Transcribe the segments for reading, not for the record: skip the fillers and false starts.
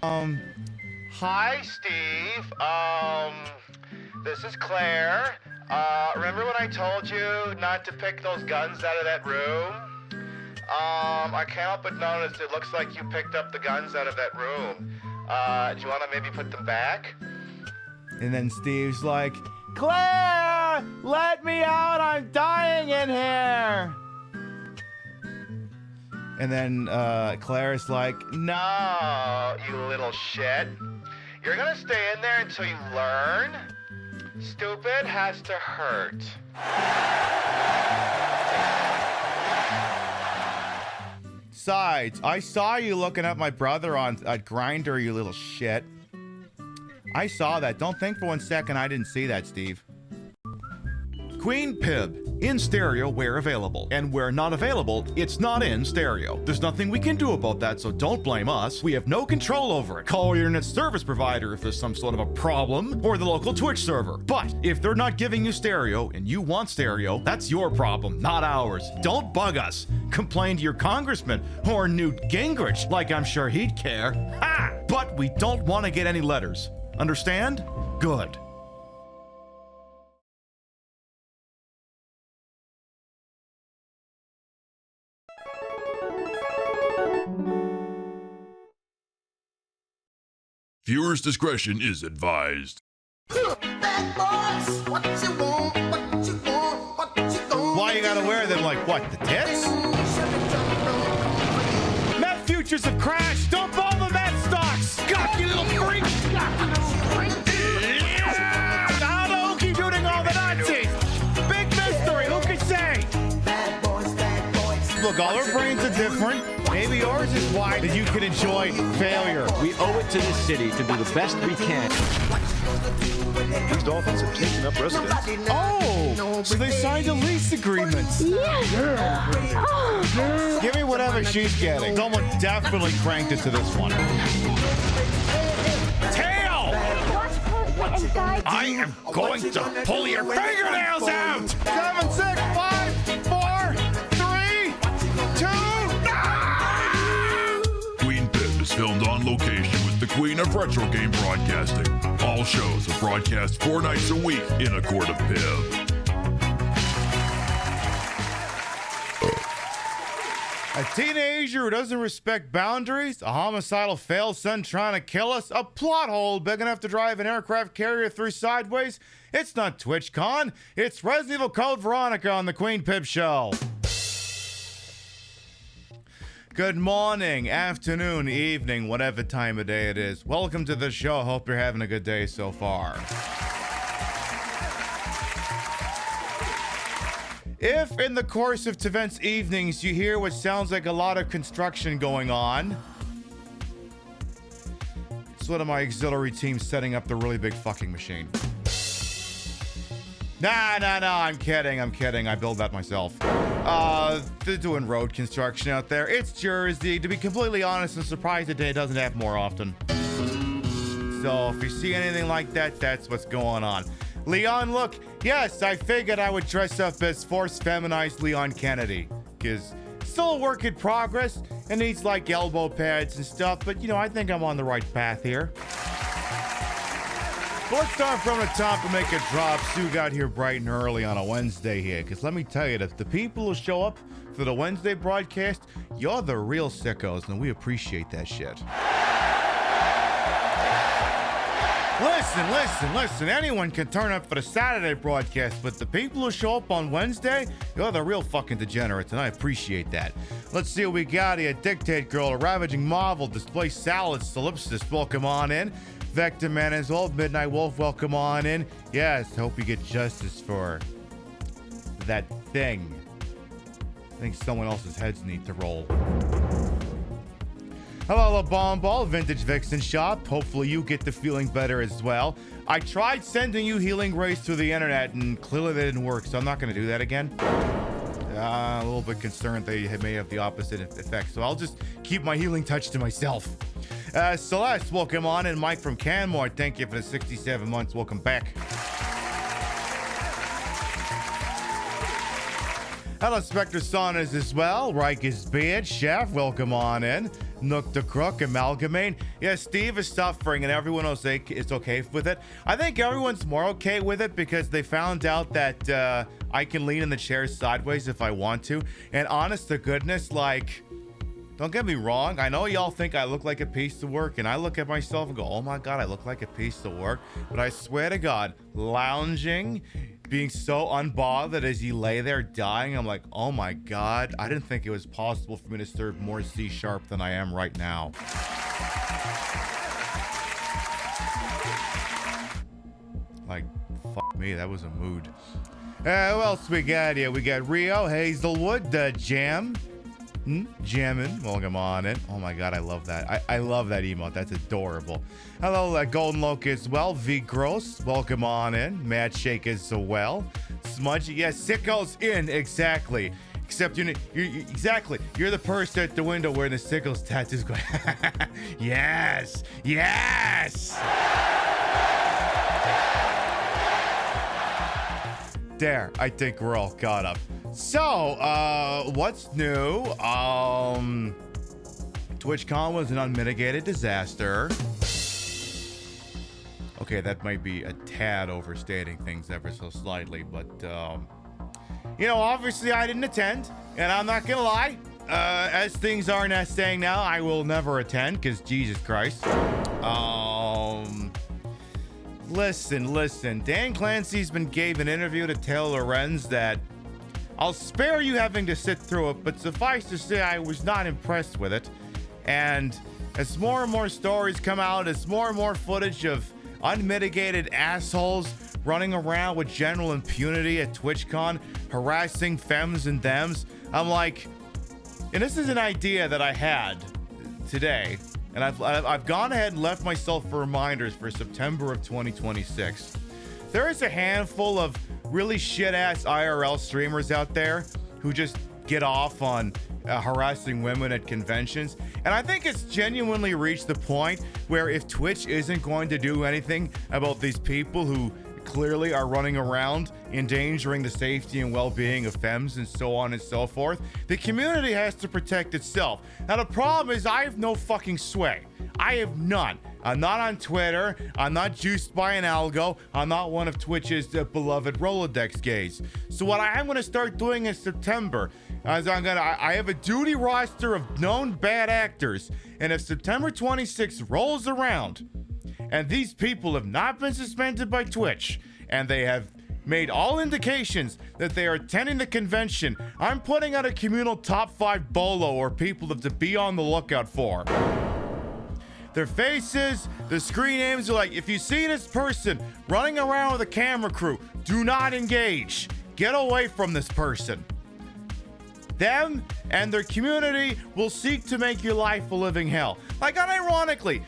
Hi, Steve. This is Claire. Remember when I told you not to pick those guns out of that room? I can't help but notice it looks like you picked up the guns out of that room. Do you want to maybe put them back? And then Steve's like, Claire, let me out, I'm dying in here. And then Claire's like, No, you little shit. You're gonna stay in there until you learn. Stupid has to hurt. Besides, I saw you looking at my brother on Grindr, you little shit. I saw that. Don't think for 1 second I didn't see that, Steve. QueenPiB, in stereo where available, and where not available, it's not in stereo. There's nothing we can do about that, so don't blame us. We have no control over it. Call your internet service provider if there's some sort of a problem, or the local Twitch server. But if they're not giving you stereo and you want stereo, that's your problem, not ours. Don't bug us. Complain to your congressman or Newt Gingrich, like I'm sure he'd care. Ha! But we don't want to get any letters. Understand? Good. Viewer's discretion is advised. Why you gotta wear them like what, the tits? Meth futures have crashed! Dump all the meth stocks! God, you little freak! I don't know who keeps shooting all the Nazis! Big mystery, who can say? Look, all our brains are different. Maybe yours is wide that you can enjoy failure. We owe it to this city to do the best we can. These dolphins have taken up residence. Oh, so they signed a lease agreement. Yeah. Oh. Give me whatever she's getting. Someone definitely cranked it to this one. Tail! I am going to pull your fingernails out! 7, 6, 5, 4, 3, 2. QueenPiB is filmed on location with the Queen of Retro Game Broadcasting. All shows are broadcast 4 nights a week in a court of Pib. A teenager who doesn't respect boundaries, a homicidal failson trying to kill us, a plot hole big enough to drive an aircraft carrier through sideways. It's not Twitchcon, it's Resident Evil Code Veronica on the QueenPiB show. Good morning, afternoon, evening, whatever time of day it is. Welcome to the show. Hope you're having a good day so far. If in the course of Tevent's evenings you hear what sounds like a lot of construction going on, it's one of my auxiliary teams setting up the really big fucking machine. Nah, I'm kidding. I build that myself. They're doing road construction out there. It's Jersey. To be completely honest, I'm surprised the day doesn't happen more often. So if you see anything like that, that's what's going on. Leon, look, yes, I figured I would dress up as force feminized Leon Kennedy, because still a work in progress and needs like elbow pads and stuff, but you know, I think I'm on the right path here. But let's start from the top and make a drop. Sue got here bright and early on a Wednesday here, because let me tell you that the people who show up for the Wednesday broadcast, you're the real sickos, and we appreciate that shit. Listen. Anyone can turn up for the Saturday broadcast, but the people who show up on Wednesday, you're the real fucking degenerates, and I appreciate that. Let's see what we got here. Dictate Girl, a Ravaging Marvel, Display Salad, Solipsis, welcome on in. Vector Man as well, Midnight Wolf, welcome on in. Yes, hope you get justice for that thing. I think someone else's heads need to roll. Hello, Bomb Ball, Vintage Vixen Shop. Hopefully you get the feeling better as well. I tried sending you healing rays through the internet and clearly they didn't work, so I'm not going to do that again. A little bit concerned they may have the opposite effect, so I'll just keep my healing touch to myself. Celeste, welcome on in. Mike from Canmore, thank you for the 67 months. Welcome back. Hello, Spectre Saunders as well. Riker's Beard, Chef, welcome on in. Nook the Crook, Amalgamate. Yeah, Steve is suffering and everyone is okay with it. I think everyone's more okay with it because they found out that I can lean in the chair sideways if I want to. And honest to goodness, like, don't get me wrong. I know y'all think I look like a piece of work, and I look at myself and go, oh my God, I look like a piece of work. But I swear to God, lounging, being so unbothered as you lay there dying, I'm like, oh my God, I didn't think it was possible for me to serve more C# than I am right now. Like, fuck me, that was a mood. Who else we got here? We got Rio, Hazelwood, Jam. Jammin', welcome on in. Oh my God, I love that. I love that emote. That's adorable. Hello, Golden Locust as well. V Gross, welcome on in. Mad Shake as well. Smudgy, yes, Sickles in, exactly. Except you're exactly. You're the person at the window wearing the Sickles tattoos going, yes, yes. There, I think we're all caught up. So, what's new? Twitchcon was an unmitigated disaster. Okay, that might be a tad overstating things ever so slightly, but, you know, obviously I didn't attend, and I'm not gonna lie. As things are now staying now, I will never attend, because Jesus Christ. Listen. Dan Clancy's gave an interview to Taylor Lorenz that I'll spare you having to sit through it, but suffice to say I was not impressed with it. And as more and more stories come out, as more and more footage of unmitigated assholes running around with general impunity at TwitchCon, harassing femmes and thems, I'm like, and this is an idea that I had today, and I've gone ahead and left myself for reminders for September of 2026. There is a handful of really shit-ass IRL streamers out there who just get off on harassing women at conventions. And I think it's genuinely reached the point where if Twitch isn't going to do anything about these people who clearly are running around endangering the safety and well-being of femmes and so on and so forth, the community has to protect itself. Now the problem is I have no fucking sway. I have none. I'm not on Twitter. I'm not juiced by an algo. I'm not one of Twitch's beloved Rolodex gays. So what I am going to start doing in September is I have a duty roster of known bad actors. And if September 26th rolls around and these people have not been suspended by Twitch and they have made all indications that they are attending the convention, I'm putting out a communal top 5 bolo or people to be on the lookout for. Their faces, the screen names are like, if you see this person running around with a camera crew, do not engage. Get away from this person. Them and their community will seek to make your life a living hell. Like, unironically,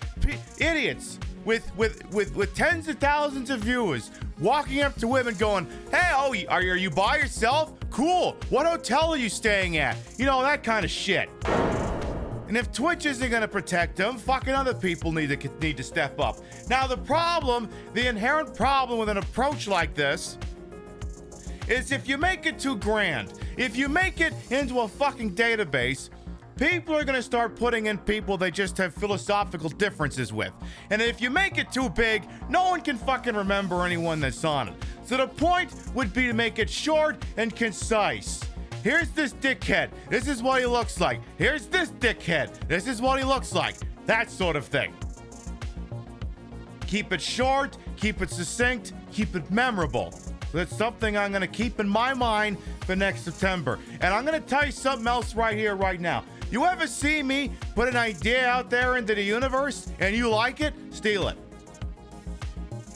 idiots with tens of thousands of viewers walking up to women going, hey, oh, are you by yourself? Cool. What hotel are you staying at? You know, that kind of shit. And if Twitch isn't going to protect them, fucking other people need to step up. Now, the inherent problem with an approach like this is if you make it too grand, if you make it into a fucking database, people are going to start putting in people they just have philosophical differences with. And if you make it too big, no one can fucking remember anyone that's on it. So the point would be to make it short and concise. Here's this dickhead. This is what he looks like. Here's this dickhead. This is what he looks like. That sort of thing. Keep it short, keep it succinct, keep it memorable. So that's something I'm going to keep in my mind for next September. And I'm going to tell you something else right here, right now. You ever see me put an idea out there into the universe and you like it? Steal it.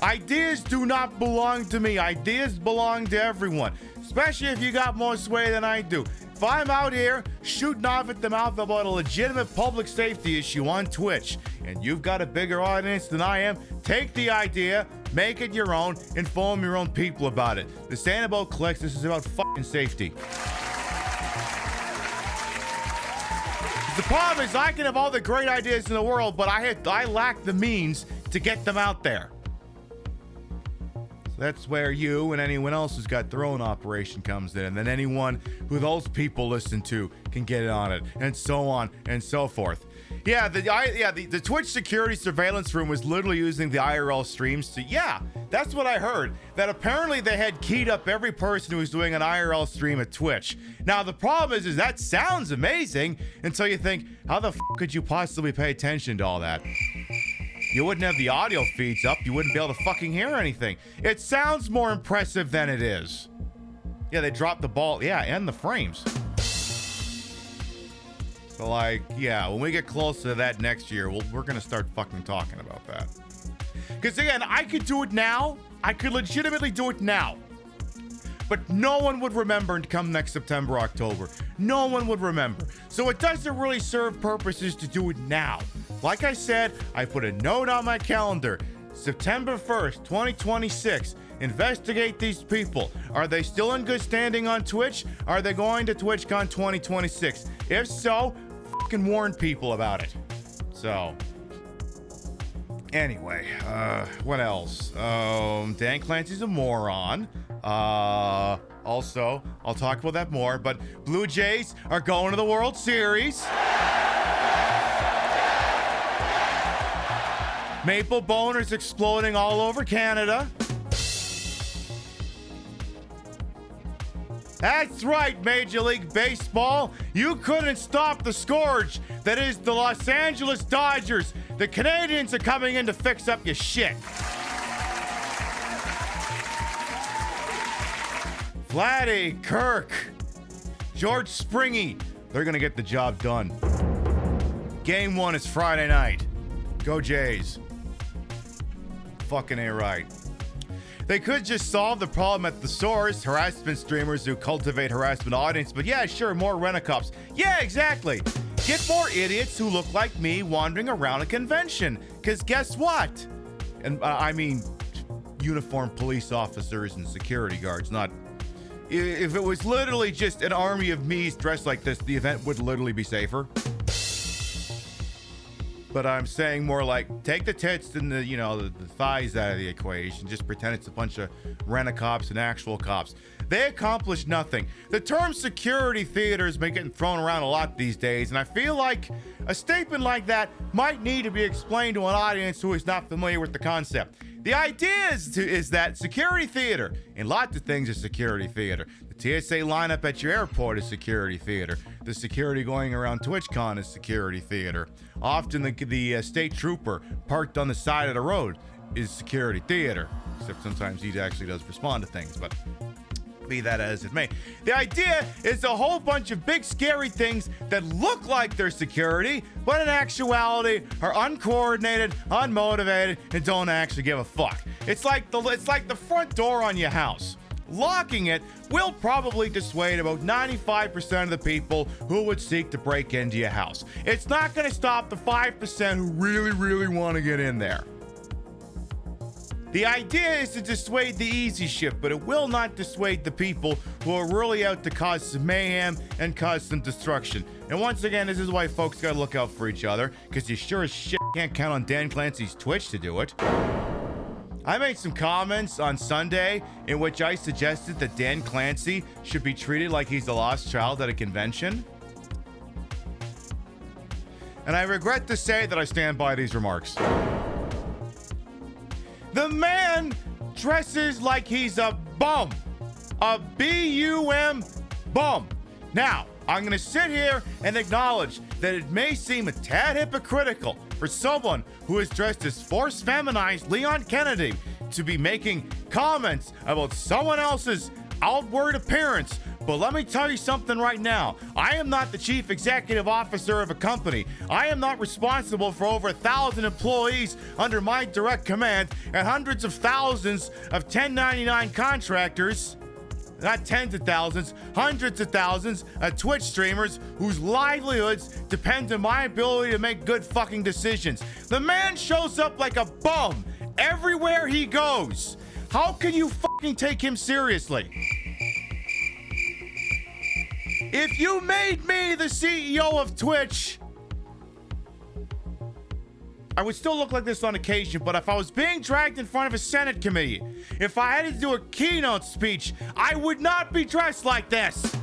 Ideas do not belong to me. Ideas belong to everyone. Especially if you got more sway than I do. If I'm out here shooting off at the mouth about a legitimate public safety issue on Twitch, and you've got a bigger audience than I am, take the idea, make it your own, inform your own people about it. This ain't about clicks, this is about fucking safety. The problem is I can have all the great ideas in the world, but I lack the means to get them out there. That's where you and anyone else who's got their own operation comes in, and then anyone who those people listen to can get on it, and so on and so forth. Yeah, the Twitch security surveillance room was literally using the IRL streams to, yeah, that's what I heard. That apparently they had keyed up every person who was doing an IRL stream at Twitch. Now, the problem is that sounds amazing until you think, how the f could you possibly pay attention to all that? You wouldn't have the audio feeds up. You wouldn't be able to fucking hear anything. It sounds more impressive than it is. Yeah, they dropped the ball. Yeah, and the frames. So, like, yeah, when we get closer to that next year, we're going to start fucking talking about that. Because, again, I could do it now. I could legitimately do it now. But no one would remember to come next September, October. No one would remember. So it doesn't really serve purposes to do it now. Like I said, I put a note on my calendar. September 1st, 2026. Investigate these people. Are they still in good standing on Twitch? Are they going to TwitchCon 2026? If so, fucking warn people about it. So, anyway, what else? Dan Clancy's a moron. Also, I'll talk about that more, but Blue Jays are going to the World Series. Maple boners exploding all over Canada. That's right, Major League Baseball. You couldn't stop the scourge that is the Los Angeles Dodgers. The Canadians are coming in to fix up your shit. Vladdy, Kirk, George Springy, they're going to get the job done. Game 1 is Friday night. Go Jays. Fucking A right. They could just solve the problem at the source, harassment streamers who cultivate harassment audience, but yeah, sure, more rent-a-cups. Yeah, exactly. Get more idiots who look like me wandering around a convention, because guess what? And I mean, uniformed police officers and security guards, not... If it was literally just an army of me's dressed like this, the event would literally be safer. But I'm saying more like, take the tits and the, you know, the thighs out of the equation. Just pretend it's a bunch of rent-a-cops and actual cops. They accomplish nothing. The term security theater has been getting thrown around a lot these days, and I feel like a statement like that might need to be explained to an audience who is not familiar with the concept. The idea is that security theater, and lots of things is security theater. The TSA lineup at your airport is security theater. The security going around TwitchCon is security theater. Often the state trooper parked on the side of the road is security theater. Except sometimes he actually does respond to things, but be that as it may. The idea is a whole bunch of big scary things that look like they're security, but in actuality are uncoordinated, unmotivated, and don't actually give a fuck. It's like the front door on your house. Locking it will probably dissuade about 95% of the people who would seek to break into your house. It's not going to stop the 5% who really, really want to get in there. The idea is to dissuade the easy shit, but it will not dissuade the people who are really out to cause some mayhem and cause some destruction. And once again, this is why folks gotta look out for each other, because you sure as shit can't count on Dan Clancy's Twitch to do it. I made some comments on Sunday in which I suggested that Dan Clancy should be treated like he's a lost child at a convention. And I regret to say that I stand by these remarks. The man dresses like he's a bum. A B-U-M bum. Now, I'm going to sit here and acknowledge that it may seem a tad hypocritical for someone who is dressed as force-feminized Leon Kennedy to be making comments about someone else's outward appearance. But let me tell you something right now. I am not the chief executive officer of a company. I am not responsible for over 1,000 employees under my direct command and hundreds of thousands of 1099 contractors. Not tens of thousands, hundreds of thousands of Twitch streamers whose livelihoods depend on my ability to make good fucking decisions. The man shows up like a bum everywhere he goes. How can you fucking take him seriously? If you made me the CEO of Twitch, I would still look like this on occasion, but if I was being dragged in front of a Senate committee, if I had to do a keynote speech, I would not be dressed like this.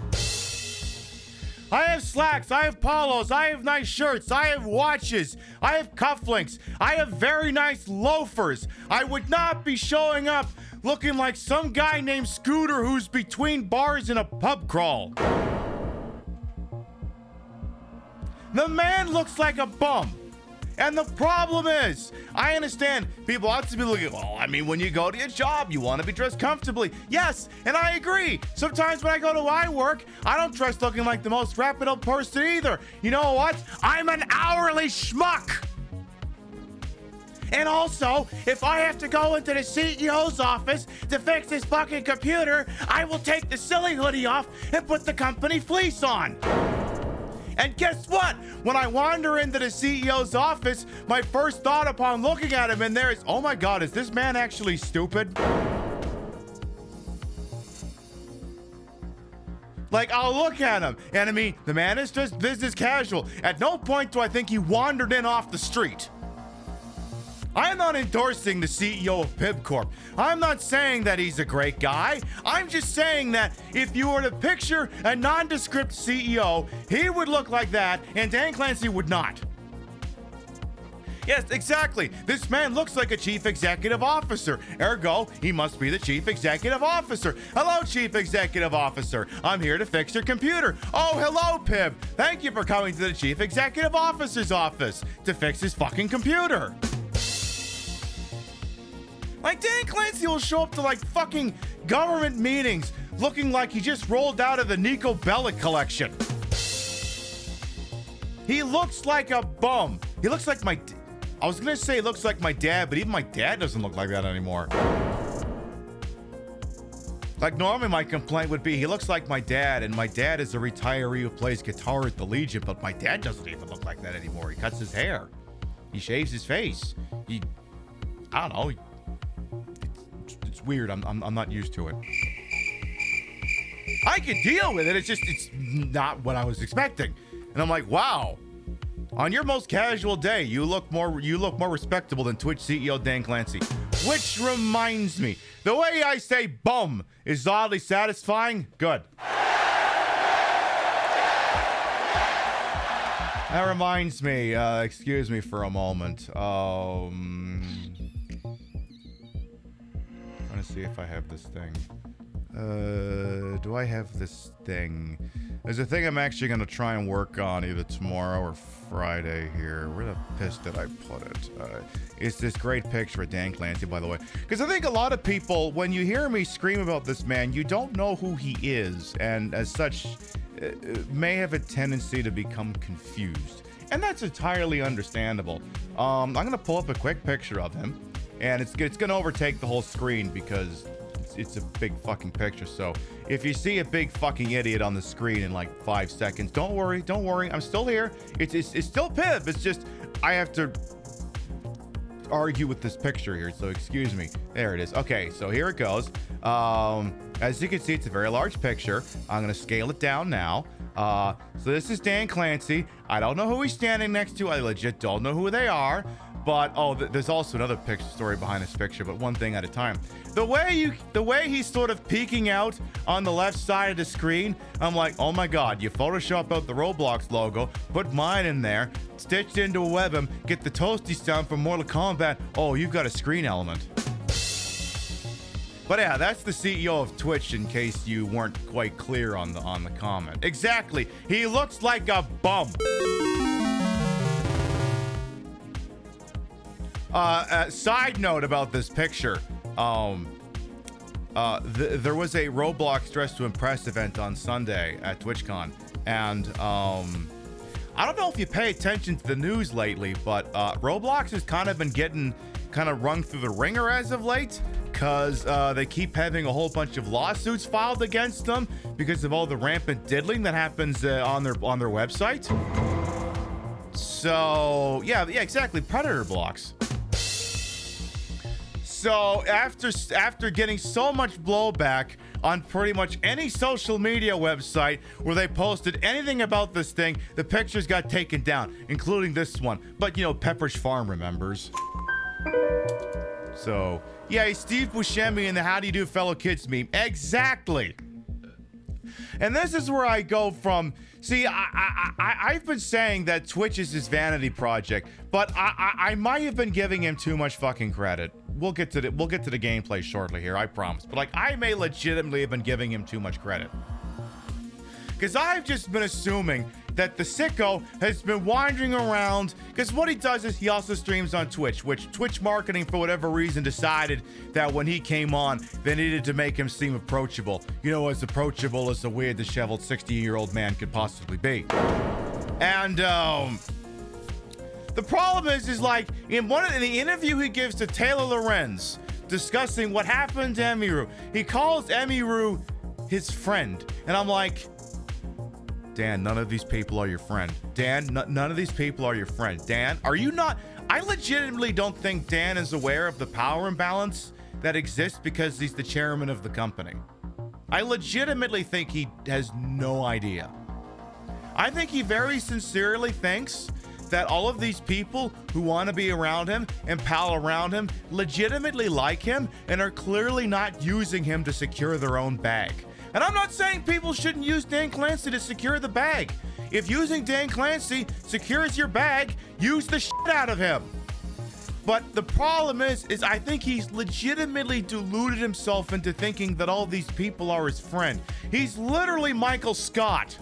I have slacks, I have polos, I have nice shirts, I have watches, I have cufflinks, I have very nice loafers. I would not be showing up looking like some guy named Scooter who's between bars in a pub crawl. The man looks like a bum. And the problem is, I understand people ought to be looking, well, I mean, when you go to your job, you want to be dressed comfortably. Yes, and I agree. Sometimes when I go to my work, I don't dress looking like the most reputable person either. You know what? I'm an hourly schmuck. And also, if I have to go into the CEO's office to fix his fucking computer, I will take the silly hoodie off and put the company fleece on. And guess what? When I wander into the CEO's office, my first thought upon looking at him in there is, oh my God, is this man actually stupid? Like, I'll look at him, and I mean, the man is just business casual. At no point do I think he wandered in off the street. I'm not endorsing the CEO of PiB Corp. I'm not saying that he's a great guy. I'm just saying that if you were to picture a nondescript CEO, he would look like that, and Dan Clancy would not. Yes, exactly. This man looks like a chief executive officer. Ergo, he must be the chief executive officer. Hello, chief executive officer. I'm here to fix your computer. Oh, hello, PiB. Thank you for coming to the chief executive officer's office to fix his fucking computer. Like, Dan Clancy will show up to, like, fucking government meetings looking like he just rolled out of the Nico Bellic collection. He looks like a bum. He looks like I was gonna say he looks like my dad, but even my dad doesn't look like that anymore. Like, normally my complaint would be he looks like my dad, and my dad is a retiree who plays guitar at the Legion, but my dad doesn't even look like that anymore. He cuts his hair. He shaves his face. I don't know. It's weird. I'm not used to it. I could deal with it. It's not what I was expecting. And I'm like, wow. On your most casual day, you look more respectable than Twitch CEO Dan Clancy. Which reminds me, the way I say bum is oddly satisfying. Good. That reminds me, excuse me for a moment. Trying to see if I have this thing. Do I have this thing? There's a thing I'm actually going to try and work on either tomorrow or Friday here. Where the piss did I put it? It's this great picture of Dan Clancy, by the way. Because I think a lot of people, when you hear me scream about this man, you don't know who he is. And as such, may have a tendency to become confused. And that's entirely understandable. I'm going to pull up a quick picture of him. And it's going to overtake the whole screen because it's a big fucking picture. So if you see a big fucking idiot on the screen in like 5 seconds, don't worry. I'm still here. It's still PiB. It's just I have to argue with this picture here. So excuse me. There it is. Okay, so here it goes. As you can see, it's a very large picture. I'm gonna scale it down now. So this is Dan Clancy. I don't know who he's standing next to. I legit don't know who they are. But there's also another picture story behind this picture, but one thing at a time. The way he's sort of peeking out on the left side of the screen, I'm like, oh my God, you Photoshop out the Roblox logo, put mine in there, stitched into a webm, get the toasty sound from Mortal Kombat. Oh, you've got a screen element. But yeah, that's the CEO of Twitch, in case you weren't quite clear on the comment. Exactly, he looks like a bum. Side note about this picture, there was a Roblox Dress to Impress event on Sunday at Twitchcon, and I don't know if you pay attention to the news lately, but Roblox has kind of been getting rung through the ringer as of late, because they keep having a whole bunch of lawsuits filed against them because of all the rampant diddling that happens on their website. So yeah, exactly, predator blocks. So after getting so much blowback on pretty much any social media website where they posted anything about this thing, the pictures got taken down, including this one. But you know, Pepperidge Farm remembers. So yeah, Steve Buscemi in the "How do you do, fellow kids" meme. Exactly. And this is where I go from. See, I've been saying that Twitch is his vanity project, but I might have been giving him too much fucking credit. We'll get to the gameplay shortly here, I promise. But like, I may legitimately have been giving him too much credit. Because I've just been assuming that the sicko has been wandering around, because what he does is he also streams on Twitch, which Twitch marketing, for whatever reason, decided that when he came on, they needed to make him seem approachable. You know, as approachable as a weird, disheveled 60-year-old man could possibly be. And, the problem is like, in the interview he gives to Taylor Lorenz, discussing what happened to Emiru, he calls Emiru his friend. And I'm like, Dan, none of these people are your friend. Dan, none of these people are your friend. Dan, are you not? I legitimately don't think Dan is aware of the power imbalance that exists because he's the chairman of the company. I legitimately think he has no idea. I think he very sincerely thinks that all of these people who want to be around him and pal around him legitimately like him and are clearly not using him to secure their own bag. And I'm not saying people shouldn't use Dan Clancy to secure the bag. If using Dan Clancy secures your bag, use the shit out of him. But the problem is I think he's legitimately deluded himself into thinking that all these people are his friend. He's literally Michael Scott.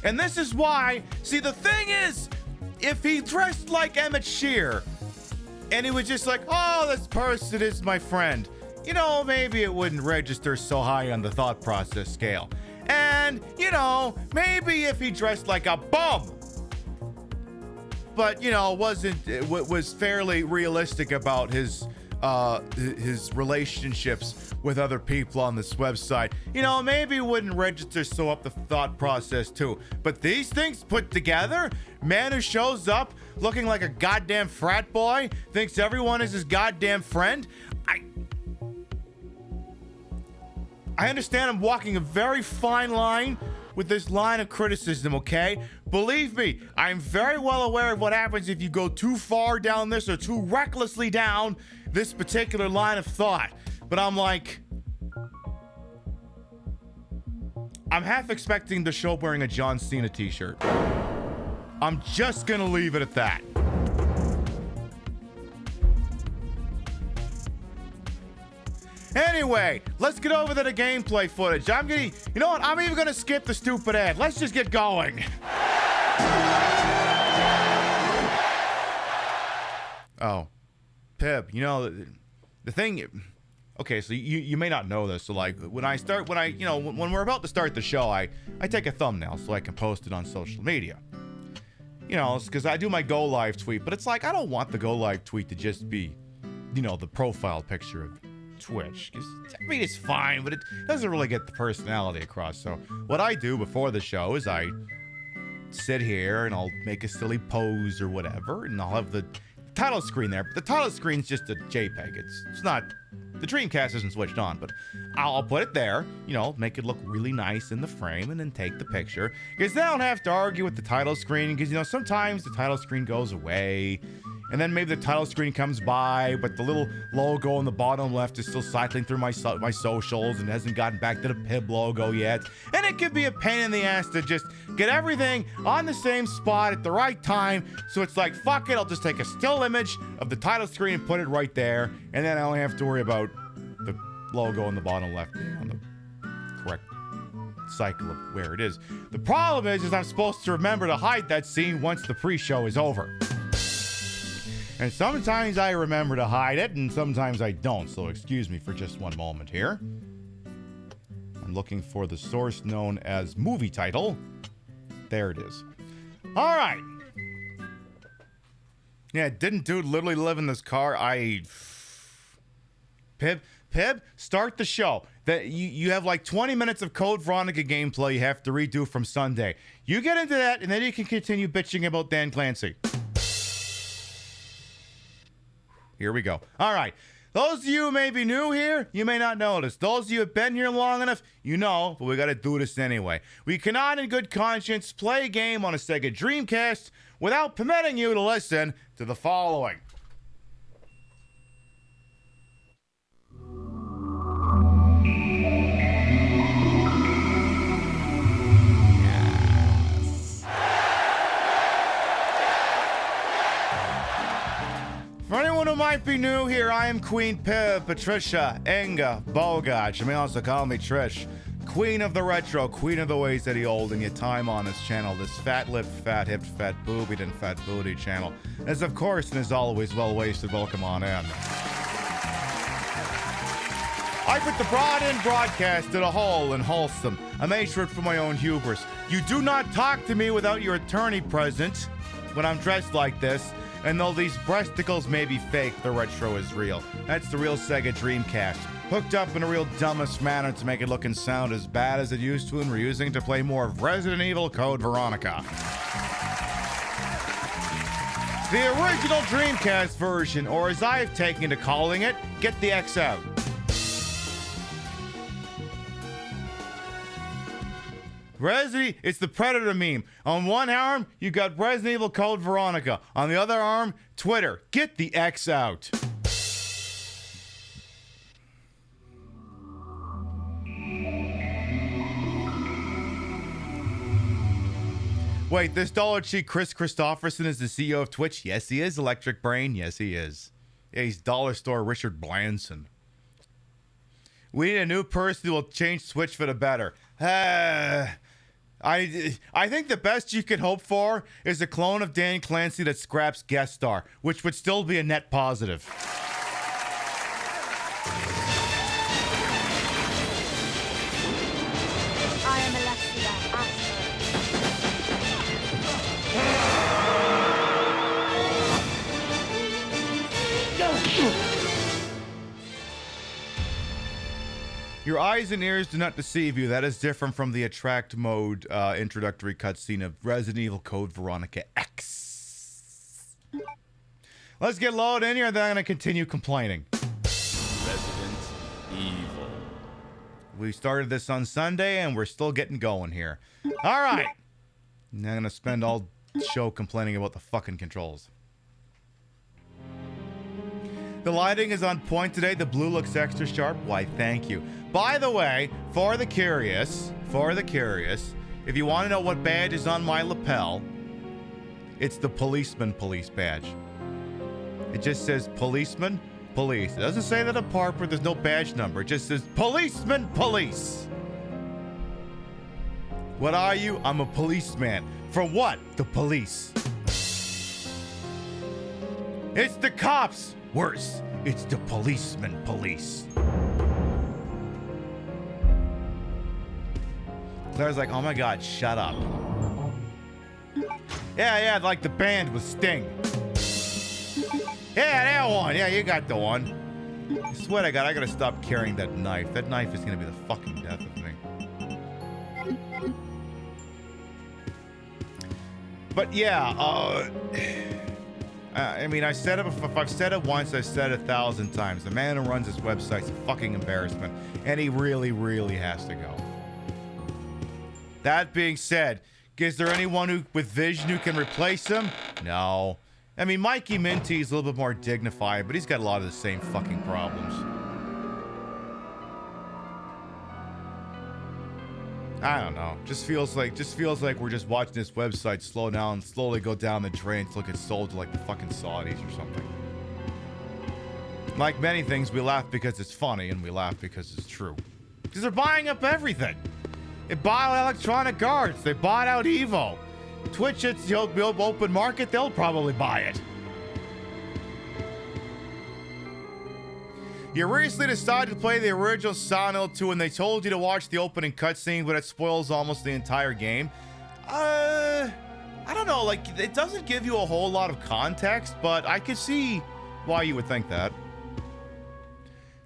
And this is why, see, the thing is, if he dressed like Emmett Shear, and he was just like, oh, this person is my friend, you know, maybe it wouldn't register so high on the thought process scale. And, you know, maybe if he dressed like a bum, but, you know, was fairly realistic about his relationships with other people on this website, you know, maybe it wouldn't register so up the thought process too. But these things put together, man who shows up looking like a goddamn frat boy, thinks everyone is his goddamn friend. I understand I'm walking a very fine line with this line of criticism, okay? Believe me, I'm very well aware of what happens if you go too far down this or too recklessly down this particular line of thought. But I'm like, I'm half expecting to show up wearing a John Cena t-shirt. I'm just gonna leave it at that. Anyway, let's get over to the gameplay footage. You know what? I'm even gonna skip the stupid ad. Let's just get going. Oh, Pib, you know, the thing, okay, so you may not know this. So like when we're about to start the show, I take a thumbnail so I can post it on social media. You know, it's because I do my go live tweet, but it's like, I don't want the go live tweet to just be, you know, the profile picture of Twitch. I mean, it's fine, but it doesn't really get the personality across. So what I do before the show is I sit here and I'll make a silly pose or whatever, and I'll have the title screen there. But the title screen's just a JPEG. It's not, the Dreamcast isn't switched on, but I'll put it there, you know, make it look really nice in the frame, and then take the picture. Because then I don't have to argue with the title screen, because, you know, sometimes the title screen goes away, and then maybe the title screen comes by, but the little logo on the bottom left is still cycling through my socials and hasn't gotten back to the PiB logo yet. And it could be a pain in the ass to just get everything on the same spot at the right time. So it's like, fuck it, I'll just take a still image of the title screen and put it right there. And then I only have to worry about the logo on the bottom left being on the correct cycle of where it is. The problem is I'm supposed to remember to hide that scene once the pre-show is over. And sometimes I remember to hide it, and sometimes I don't, so excuse me for just one moment here. I'm looking for the source known as movie title. There it is. All right. Yeah, didn't dude literally live in this car? Pib, start the show. That you have like 20 minutes of Code Veronica gameplay you have to redo from Sunday. You get into that, and then you can continue bitching about Dan Clancy. Here we go. All right. Those of you who may be new here, you may not notice. Those of you who have been here long enough, you know, but we got to do this anyway. We cannot in good conscience play a game on a Sega Dreamcast without permitting you to listen to the following. who might be new here, I am QueenPiB, Patricia Enga Bogach. You may also call me Trish. Queen of the retro, queen of the ways that he old, and yet time on his channel, this fat-lipped, fat-hipped, fat-boobied, and fat-booty channel. As of course, and as always, well-wasted, welcome on in. I put the broad-in broadcast to the whole and wholesome. I made sure it for my own hubris. You do not talk to me without your attorney present when I'm dressed like this. And though these breasticles may be fake, the retro is real. That's the real Sega Dreamcast. Hooked up in a real dumbest manner to make it look and sound as bad as it used to, and we're using it to play more of Resident Evil Code Veronica. The original Dreamcast version, or as I've taken to calling it, get the X out. It's the Predator meme. On one arm, you got Resident Evil Code Veronica. On the other arm, Twitter. Get the X out. Wait, this dollar cheat Chris Christopherson is the CEO of Twitch? Yes, he is. Electric Brain? Yes, he is. Yeah, he's dollar store Richard Branson. We need a new person who will change Twitch for the better. I think the best you can hope for is a clone of Dan Clancy that scraps guest star, which would still be a net positive. I am Alexia Your eyes and ears do not deceive you. That is different from the attract mode introductory cutscene of Resident Evil Code Veronica X. Let's get loaded in here, and then I'm going to continue complaining. Resident Evil. We started this on Sunday, and we're still getting going here. All right. Now I'm going to spend all show complaining about the fucking controls. The lighting is on point today. The blue looks extra sharp. Why, thank you. By the way, for the curious, if you want to know what badge is on my lapel, it's the policeman police badge. It just says policeman police. It doesn't say that apart, but there's no badge number. It just says policeman police. What are you? I'm a policeman. For what? The police. It's the cops. Worse, it's the policeman police. Claire's like, oh my god, shut up. Yeah, like the band with Sting. Yeah, that one. Yeah, you got the one. I swear to God, I gotta stop carrying that knife. That knife is gonna be the fucking death of me. But yeah, I mean, I said it before. If I've said it once, I've said it 1,000 times. The man who runs this website's a fucking embarrassment, and he really, really has to go. That being said, is there anyone with vision who can replace him? No. I mean, Mikey Minty is a little bit more dignified, but he's got a lot of the same fucking problems. I don't know. Just feels like we're just watching this website slowly go down the drain until it gets sold to like the fucking Saudis or something. Like many things, we laugh because it's funny, and we laugh because it's true. Because they're buying up everything. They bought out Electronic Arts. They bought out Evo. Twitch, it's the open market. They'll probably buy it. You recently decided to play the original Silent Hill 2 and they told you to watch the opening cutscene, but it spoils almost the entire game. I don't know, like, it doesn't give you a whole lot of context, but I can see why you would think that.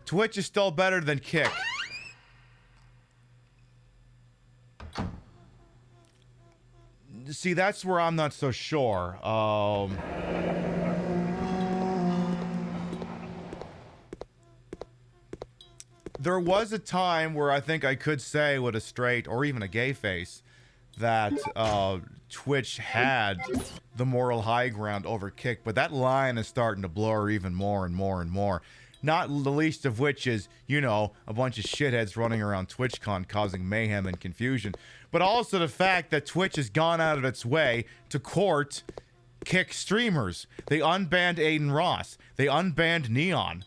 Twitch is still better than Kick. See, that's where I'm not so sure. There was a time where I think I could say with a straight or even a gay face that Twitch had the moral high ground over Kick, but that line is starting to blur even more and more and more. Not the least of which is, you know, a bunch of shitheads running around Twitchcon causing mayhem and confusion. But also the fact that Twitch has gone out of its way to court Kick streamers. They unbanned Aiden Ross. They unbanned Neon.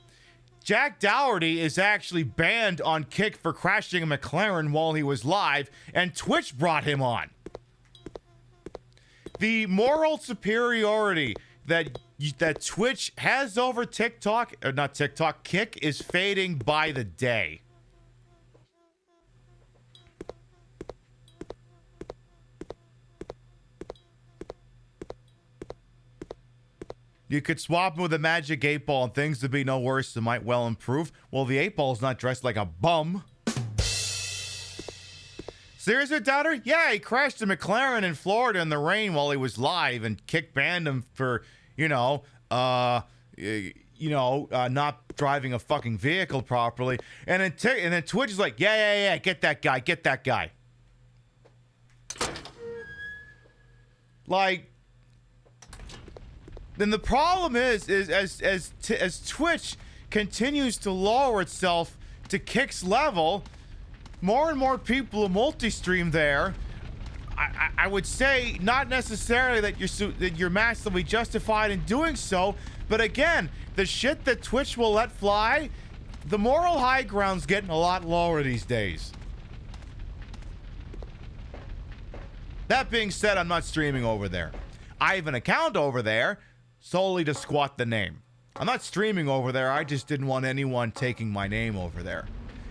Jack Dougherty is actually banned on Kick for crashing a McLaren while he was live, and Twitch brought him on. The moral superiority that Twitch has over TikTok, or not TikTok, Kick, is fading by the day. You could swap him with a magic 8-ball and things would be no worse and might well improve. Well, the 8-ball's not dressed like a bum. Seriously, Doubter? Yeah, he crashed a McLaren in Florida in the rain while he was live, and Kick banned him for, not driving a fucking vehicle properly. And then Twitch is like, yeah, get that guy. Like, then the problem is as Twitch continues to lower itself to Kick's level, more and more people will multi-stream there. I would say not necessarily that you're massively justified in doing so, but again, the shit that Twitch will let fly, the moral high ground's getting a lot lower these days. That being said, I'm not streaming over there. I have an account over there solely to squat the name. I'm not streaming over there. I just didn't want anyone taking my name over there.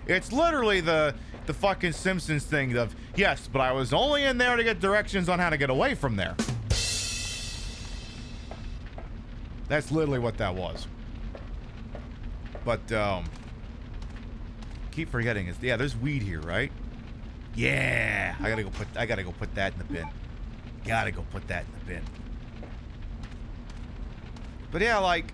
It's literally the fucking Simpsons thing of, yes, but I was only in there to get directions on how to get away from there. That's literally what that was. But, keep forgetting is, yeah, there's weed here, right? Yeah, I gotta go put that in the bin. Gotta go put that in the bin. But yeah, like,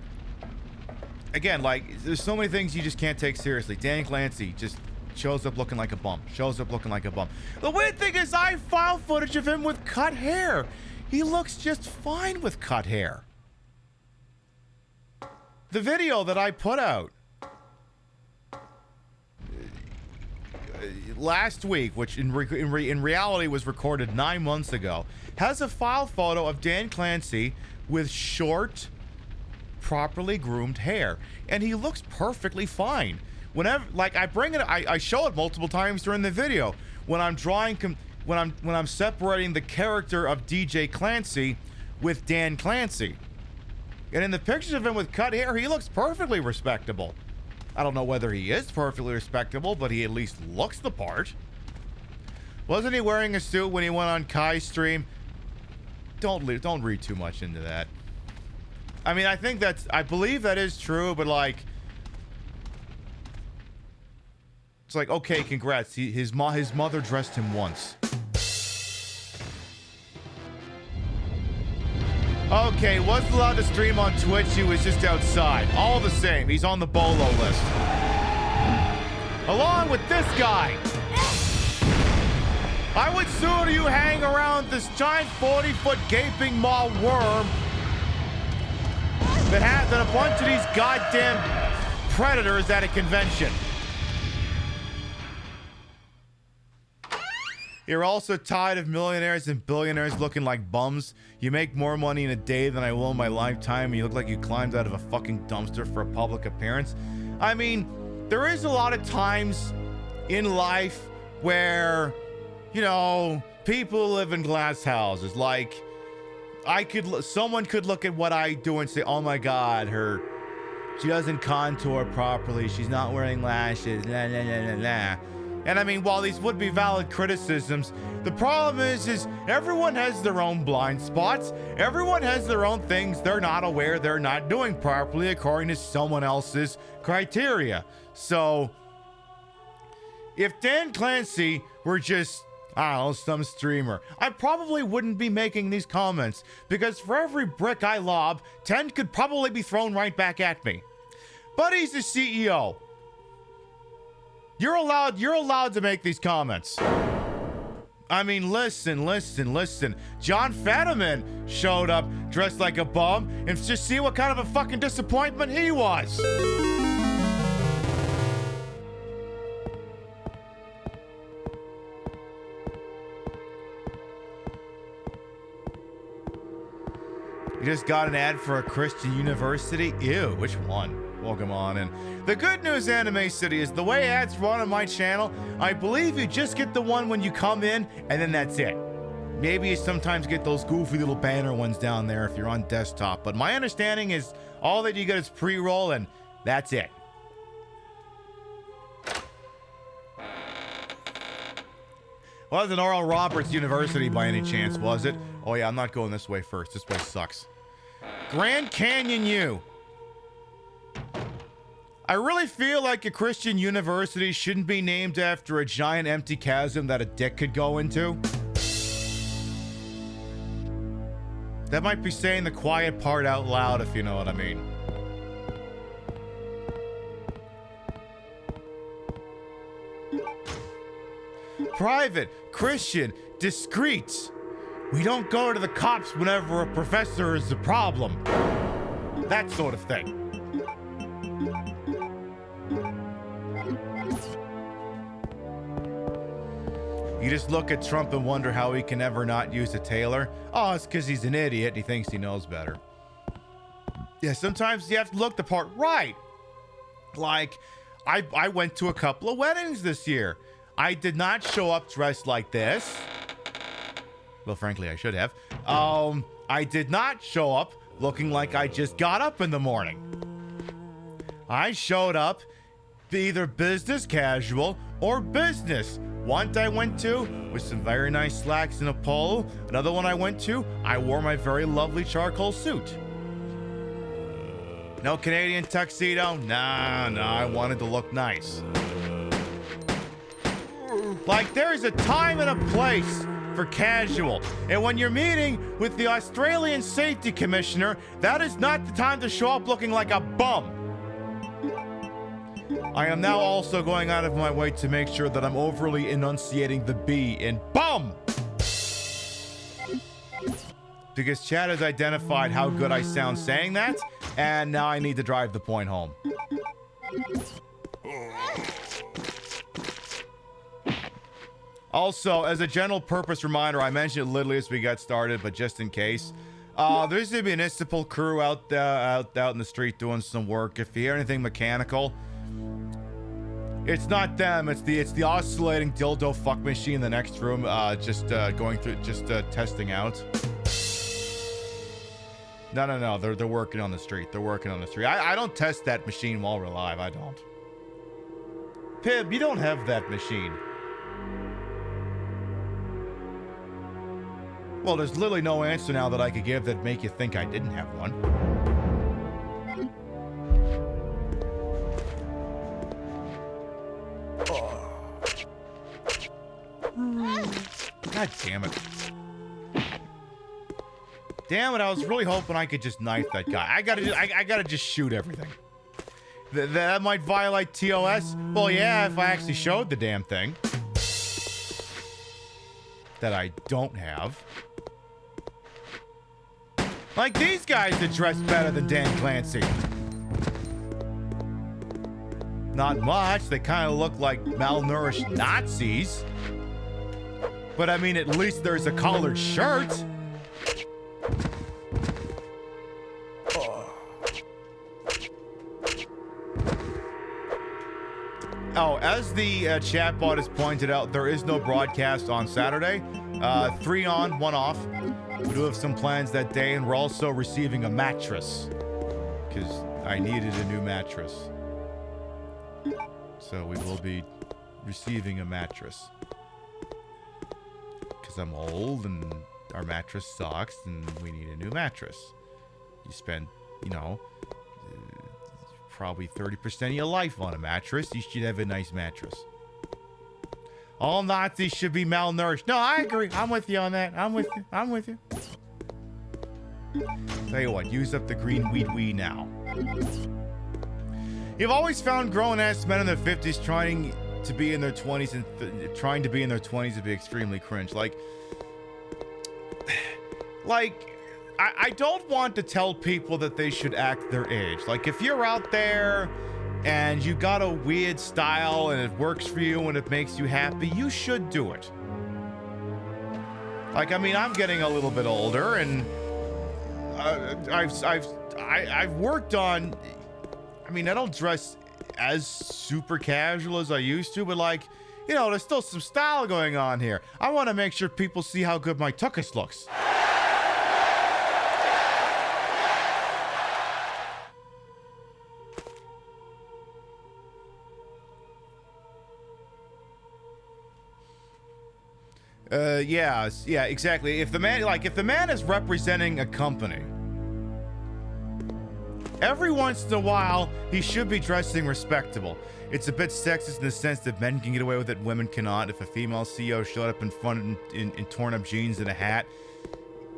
again, like, there's so many things you just can't take seriously. Dan Clancy just shows up looking like a bum. The weird thing is I file footage of him with cut hair. He looks just fine with cut hair. The video that I put out last week, which in reality was recorded 9 months ago, has a file photo of Dan Clancy with short, properly groomed hair, and he looks perfectly fine. Whenever, like, I show it multiple times during the video when I'm drawing, when I'm separating the character of DJ Clancy with Dan Clancy, and in the pictures of him with cut hair, he looks perfectly respectable. I don't know whether he is perfectly respectable, but he at least looks the part. Wasn't he wearing a suit when he went on Kai's stream? Don't read too much into that. I mean, I believe that is true, but like, it's like, okay, congrats. His mother dressed him once. Okay, wasn't allowed to stream on Twitch. He was just outside. All the same, he's on the BOLO list. Along with this guy. I would sooner you hang around this giant 40-foot gaping maw worm than a bunch of these goddamn predators at a convention. You're also tired of millionaires and billionaires looking like bums. You make more money in a day than I will in my lifetime, and you look like you climbed out of a fucking dumpster for a public appearance. I mean, there is a lot of times in life where, people live in glass houses. Like, someone could look at what I do and say, oh my God, she doesn't contour properly. She's not wearing lashes, nah, nah, nah, nah, nah. And I mean, while these would be valid criticisms, the problem is everyone has their own blind spots. Everyone has their own things they're not aware they're not doing properly according to someone else's criteria. So, if Dan Clancy were just, I don't know, some streamer, I probably wouldn't be making these comments, because for every brick I lob, 10 could probably be thrown right back at me. But he's the CEO. You're allowed to make these comments. I mean, listen. John Fetterman showed up dressed like a bum, and just see what kind of a fucking disappointment he was. You just got an ad for a Christian university? Ew, which one? Welcome on in. The good news, Anime City, is the way ads run on my channel, I believe you just get the one when you come in, and then that's it. Maybe you sometimes get those goofy little banner ones down there if you're on desktop, but my understanding is all that you get is pre-roll, and that's it. Wasn't Oral Roberts University by any chance, was it? Oh yeah, I'm not going this way first. This way sucks. Grand Canyon U. I really feel like a Christian university shouldn't be named after a giant empty chasm that a dick could go into. That might be saying the quiet part out loud, if you know what I mean. Private, Christian, discreet. We don't go to the cops whenever a professor is a problem. That sort of thing. You just look at Trump and wonder how he can ever not use a tailor. Oh, it's because he's an idiot. He thinks he knows better. Yeah, sometimes you have to look the part. Right. Like, I went to a couple of weddings this year. I did not show up dressed like this. Well, frankly, I should have. I did not show up looking like I just got up in the morning. I showed up either business casual or business. One I went to with some very nice slacks and a polo. Another one I went to, I wore my very lovely charcoal suit. No Canadian tuxedo? Nah, I wanted to look nice. Like, there is a time and a place for casual. And when you're meeting with the Australian Safety Commissioner, that is not the time to show up looking like a bum. I am now also going out of my way to make sure that I'm overly enunciating the B in bum. Because Chad has identified how good I sound saying that, and now I need to drive the point home. Also, as a general purpose reminder, I mentioned it literally as we got started, but just in case, there's a municipal crew out in the street doing some work. If you hear anything mechanical, it's not them. It's the oscillating dildo fuck machine in the next room. Going through, testing out. No. They're working on the street. I don't test that machine while we're live. I don't. Pib, you don't have that machine. Well, there's literally no answer now that I could give that make you think I didn't have one. God damn it. Damn it, I was really hoping I could just knife that guy. I gotta just shoot everything. That might violate TOS? Well, yeah, if I actually showed the damn thing. That I don't have. Like these guys that dress better than Dan Clancy. Not much. They kind of look like malnourished Nazis. But I mean, at least there's a collared shirt. Oh, as the chatbot has pointed out, there is no broadcast on Saturday. 3 on, 1 off. We do have some plans that day, and we're also receiving a mattress. Because I needed a new mattress. So we will be receiving a mattress. Because I'm old, and our mattress sucks, and we need a new mattress. You spend, probably 30% of your life on a mattress. You should have a nice mattress. All Nazis should be malnourished. No, I agree. I'm with you on that. I'm with you. Tell you what, use up the green weed now. You've always found grown-ass men in their 50s trying to be in their 20s and trying to be in their 20s to be extremely cringe. Like, I don't want to tell people that they should act their age. Like, if you're out there and you got a weird style and it works for you and it makes you happy, you should do it. Like, I mean, I'm getting a little bit older and I've worked on. I mean, I don't dress as super casual as I used to, but like, you know, there's still some style going on here. I want to make sure people see how good my tuchus looks. Yeah, exactly. If the man is representing a company, every once in a while, he should be dressing respectable. It's a bit sexist in the sense that men can get away with it, women cannot. If a female CEO showed up in front in torn up jeans and a hat,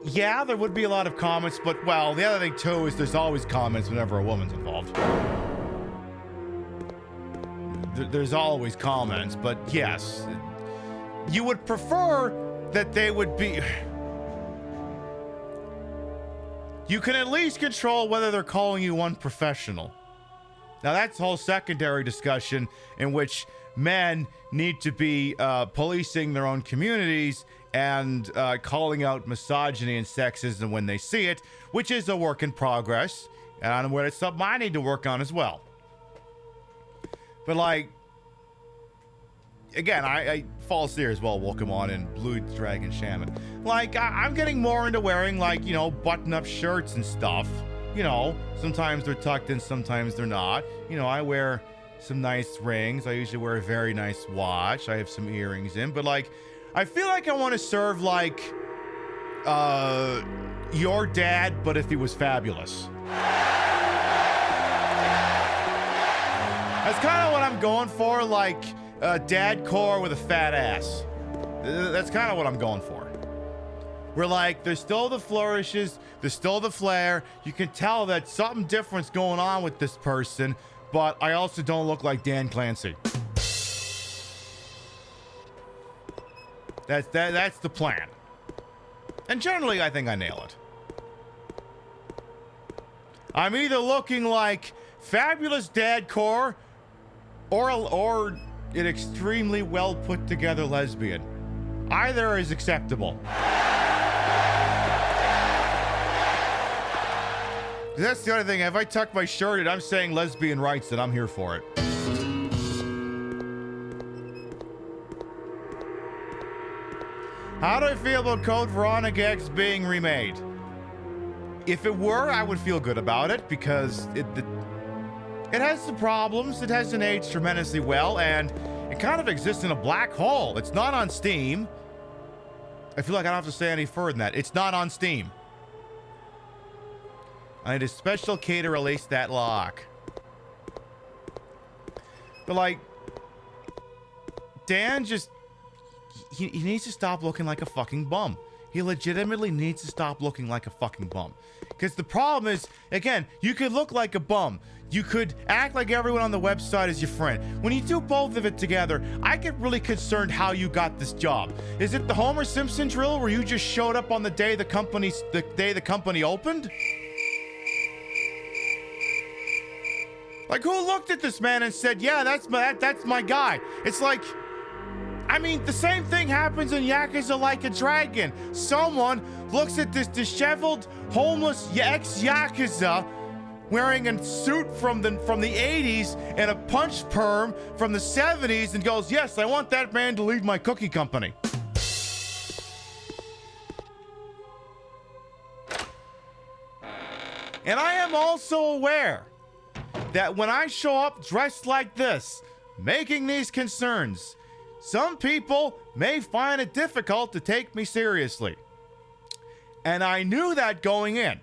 yeah, there would be a lot of comments, but well, the other thing too is there's always comments whenever a woman's involved. There's always comments, but yes, you would prefer that they would be... You can at least control whether they're calling you unprofessional. Now that's a whole secondary discussion in which men need to be policing their own communities and calling out misogyny and sexism when they see it, which is a work in progress, and it's something I need to work on as well. But like, again, I False Seer as well, welcome on, and Blue Dragon Shaman. Like, I'm getting more into wearing, like, you know, button-up shirts and stuff. You know, sometimes they're tucked in, sometimes they're not. You know, I wear some nice rings. I usually wear a very nice watch. I have some earrings in, but like, I feel like I want to serve like, your dad, but if he was fabulous. That's kind of what I'm going for, like, dad core with a fat ass. That's kind of what I'm going for. We're like, there's still the flourishes, there's still the flair. You can tell that something different's going on with this person, but I also don't look like Dan Clancy. That's the plan. And generally, I think I nail it. I'm either looking like fabulous dad core or an extremely well put together lesbian. Either is acceptable. That's the other thing. If I tuck my shirt and I'm saying lesbian rights, then I'm here for it. How do I feel about Code Veronica X being remade? If it were, I would feel good about it because it has some problems. It hasn't aged tremendously well, and it kind of exists in a black hole. It's not on Steam. I feel like I don't have to say any further than that. It's not on Steam. I need a special key to release that lock. But like, Dan just... He needs to stop looking like a fucking bum. He legitimately needs to stop looking like a fucking bum. Because the problem is, again, you could look like a bum. You could act like everyone on the website is your friend. When you do both of it together, I get really concerned how you got this job. Is it the Homer Simpson drill where you just showed up on the day the company opened? Like, who looked at this man and said, yeah, that's my guy? It's like, I mean, the same thing happens in Yakuza Like a Dragon. Someone looks at this disheveled, homeless ex-Yakuza wearing a suit from the 80s and a punch perm from the 70s and goes, yes, I want that man to lead my cookie company. And I am also aware that when I show up dressed like this, making these concerns, some people may find it difficult to take me seriously. And I knew that going in.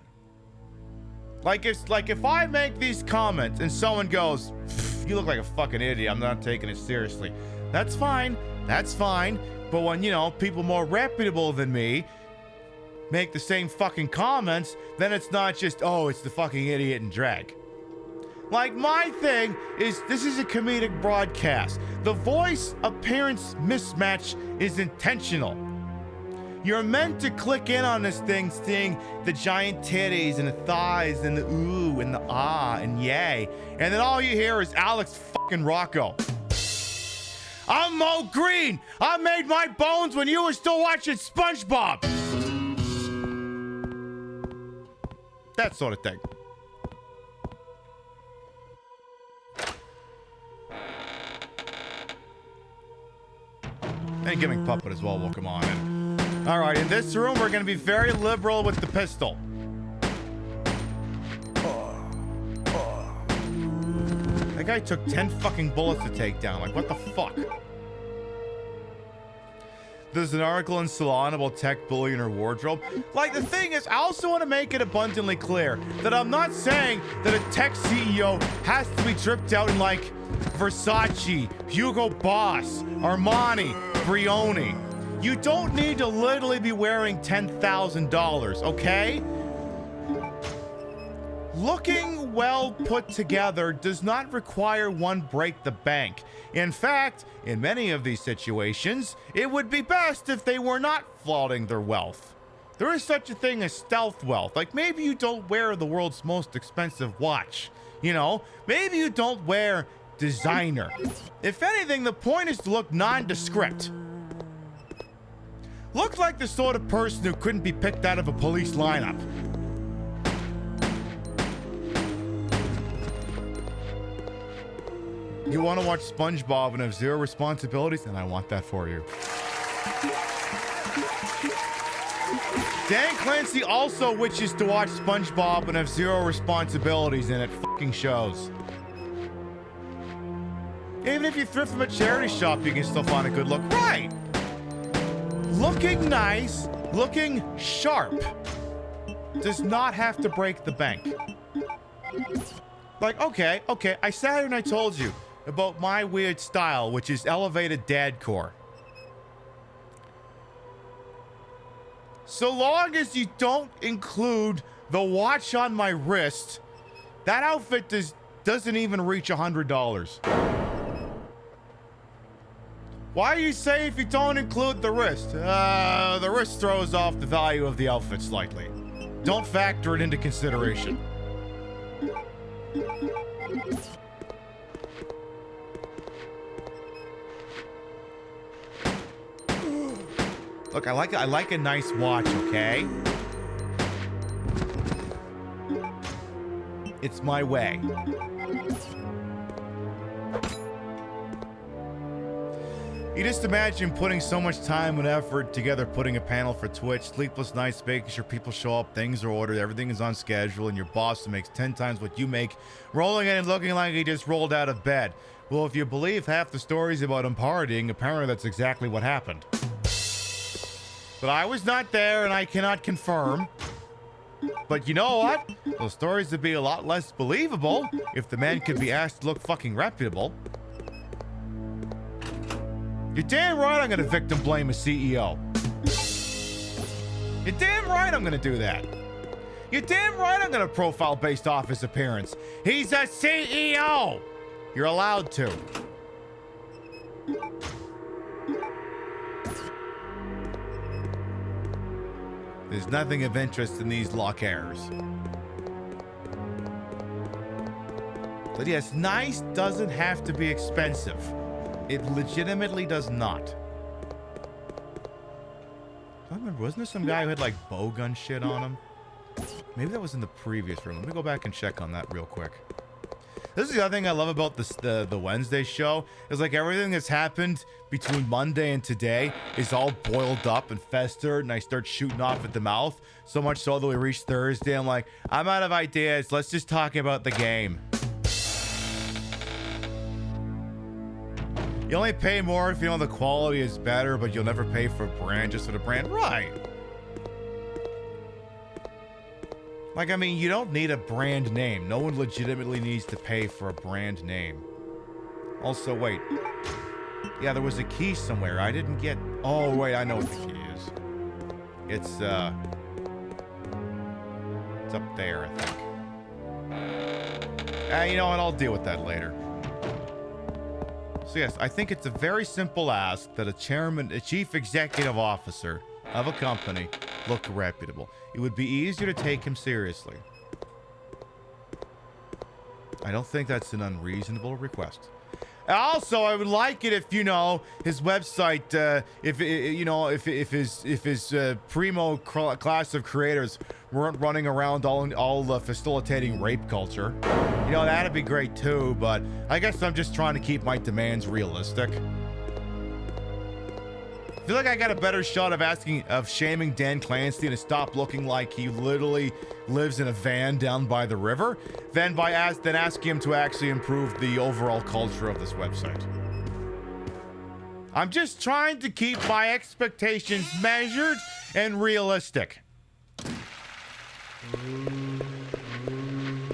Like if I make these comments and someone goes, you look like a fucking idiot, I'm not taking it seriously. That's fine. That's fine. But when, you know, people more reputable than me make the same fucking comments, then it's not just, oh, it's the fucking idiot in drag. Like, my thing is, this is a comedic broadcast. The voice appearance mismatch is intentional. You're meant to click in on this thing, seeing the giant titties and the thighs and the ooh and the ah and yay. And then all you hear is Alex fucking Rocco. I'm Mo Green. I made my bones when you were still watching SpongeBob. That sort of thing. And giving Puppet as well will come on in. All right, in this room, we're going to be very liberal with the pistol. That guy took 10 fucking bullets to take down. Like, what the fuck? There's an article in Salon about tech bullying or wardrobe. Like, the thing is, I also want to make it abundantly clear that I'm not saying that a tech CEO has to be dripped out in, like, Versace, Hugo Boss, Armani, Brioni. You don't need to literally be wearing $10,000, okay? Looking well put together does not require one break the bank. In fact, in many of these situations, it would be best if they were not flaunting their wealth. There is such a thing as stealth wealth. Like, maybe you don't wear the world's most expensive watch. You know, maybe you don't wear designer. If anything, the point is to look nondescript. Look like the sort of person who couldn't be picked out of a police lineup. You want to watch SpongeBob and have zero responsibilities? And I want that for you. Dan Clancy also wishes to watch SpongeBob and have zero responsibilities, and it fucking shows. Even if you thrift from a charity shop, you can still find a good look. Right! Looking nice, looking sharp, does not have to break the bank. Like, okay, I sat here and I told you about my weird style, which is elevated dadcore. So long as you don't include the watch on my wrist, that outfit doesn't even reach $100. Why do you say if you don't include the wrist? The wrist throws off the value of the outfit slightly. Don't factor it into consideration. Look, I like a nice watch, okay? It's my way. You just imagine putting so much time and effort together, putting a panel for Twitch, sleepless nights, making sure people show up, things are ordered, everything is on schedule, and your boss who makes 10 times what you make, rolling in and looking like he just rolled out of bed. Well, if you believe half the stories about him partying, apparently that's exactly what happened. But I was not there, and I cannot confirm. But you know what? Those stories would be a lot less believable if the man could be asked to look fucking reputable. You're damn right I'm gonna victim blame a CEO. You're damn right I'm gonna do that. You're damn right I'm gonna profile based off his appearance. He's a CEO! You're allowed to. There's nothing of interest in these lockers. But yes, nice doesn't have to be expensive. It legitimately does not. I remember, wasn't there some guy who had like bowgun shit on him? Maybe that was in the previous room. Let me go back and check on that real quick. This is the other thing I love about the Wednesday show is like everything that's happened between Monday and today is all boiled up and festered, and I start shooting off at the mouth. So much so that we reach Thursday, I'm like, I'm out of ideas. Let's just talk about the game. You only pay more if you know the quality is better, but you'll never pay for a brand just for the brand. Right. Like, I mean, you don't need a brand name. No one legitimately needs to pay for a brand name. Also, wait. Yeah, there was a key somewhere. I didn't get... Oh, wait, I know what the key is. It's up there, I think. You know what? I'll deal with that later. So, yes, I think it's a very simple ask that a chief executive officer of a company look reputable. It would be easier to take him seriously. I don't think that's an unreasonable request. Also, I would like it if, you know, his website, if his primo class of creators weren't running around all facilitating rape culture. You know, that'd be great too, but I guess I'm just trying to keep my demands realistic. I feel like I got a better shot of shaming Dan Clancy to stop looking like he literally lives in a van down by the river than asking him to actually improve the overall culture of this website. I'm just trying to keep my expectations measured and realistic.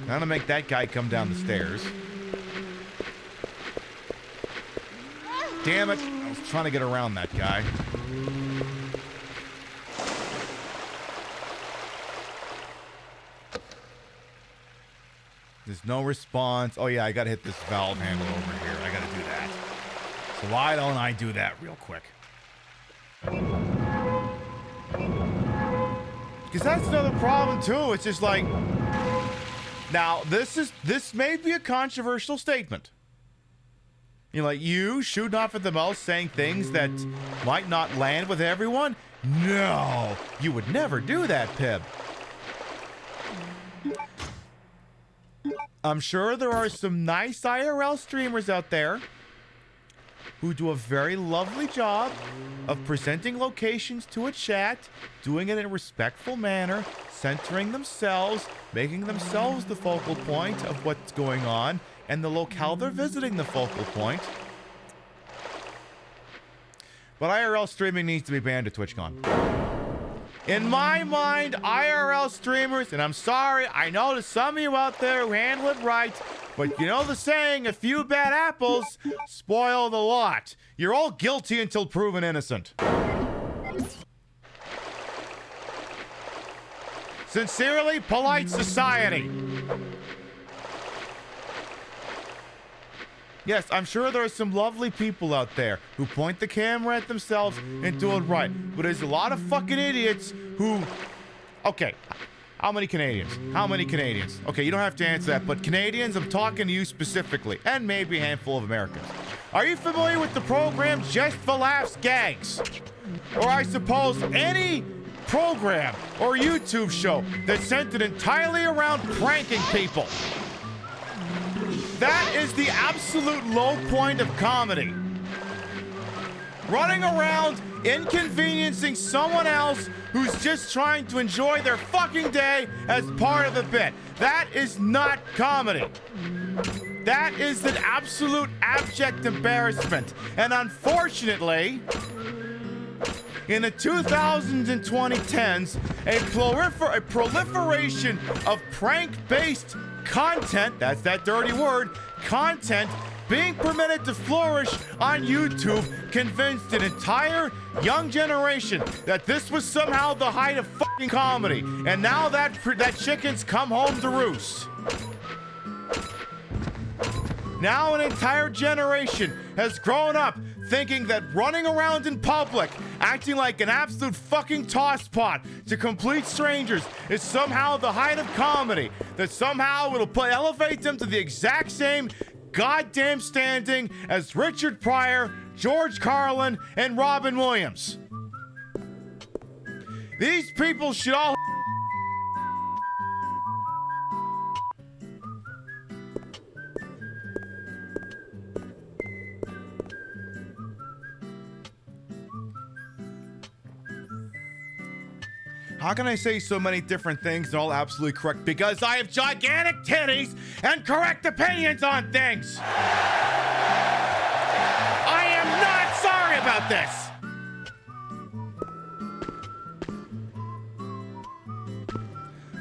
I'm gonna make that guy come down the stairs. Damn it. I was trying to get around that guy. There's no response. Oh yeah, I gotta hit this valve handle over here. I gotta do that. So why don't I do that real quick? Because that's another problem too. It's just like, now this may be a controversial statement. You know, like, you shooting off at the mouth saying things that might not land with everyone? No, you would never do that, Pib. I'm sure there are some nice IRL streamers out there who do a very lovely job of presenting locations to a chat, doing it in a respectful manner, centering themselves, making themselves the focal point of what's going on, and the locale they're visiting the focal point. But IRL streaming needs to be banned at Twitchcon. In my mind, IRL streamers, and I'm sorry, I know there's some of you out there who handle it right, but you know the saying, a few bad apples spoil the lot. You're all guilty until proven innocent. Sincerely, Polite Society. Yes, I'm sure there are some lovely people out there who point the camera at themselves and do it right. But there's a lot of fucking idiots who... Okay, how many Canadians? How many Canadians? Okay, you don't have to answer that, but Canadians, I'm talking to you specifically, and maybe a handful of Americans. Are you familiar with the program Just for Laughs Gags? Or I suppose any program or YouTube show that's centered entirely around pranking people? That is the absolute low point of comedy. Running around inconveniencing someone else who's just trying to enjoy their fucking day as part of the bit. That is not comedy. That is an absolute abject embarrassment. And unfortunately, in the 2000s and 2010s, a proliferation of prank-based content, that's that dirty word, content being permitted to flourish on YouTube convinced an entire young generation that this was somehow the height of fucking comedy. And now that chicken's come home to roost. Now an entire generation has grown up thinking that running around in public, acting like an absolute fucking tosspot to complete strangers is somehow the height of comedy, that somehow it'll elevate them to the exact same goddamn standing as Richard Pryor, George Carlin, and Robin Williams. These people should all... How can I say so many different things and all absolutely correct? Because I have gigantic titties and correct opinions on things. I am not sorry about this.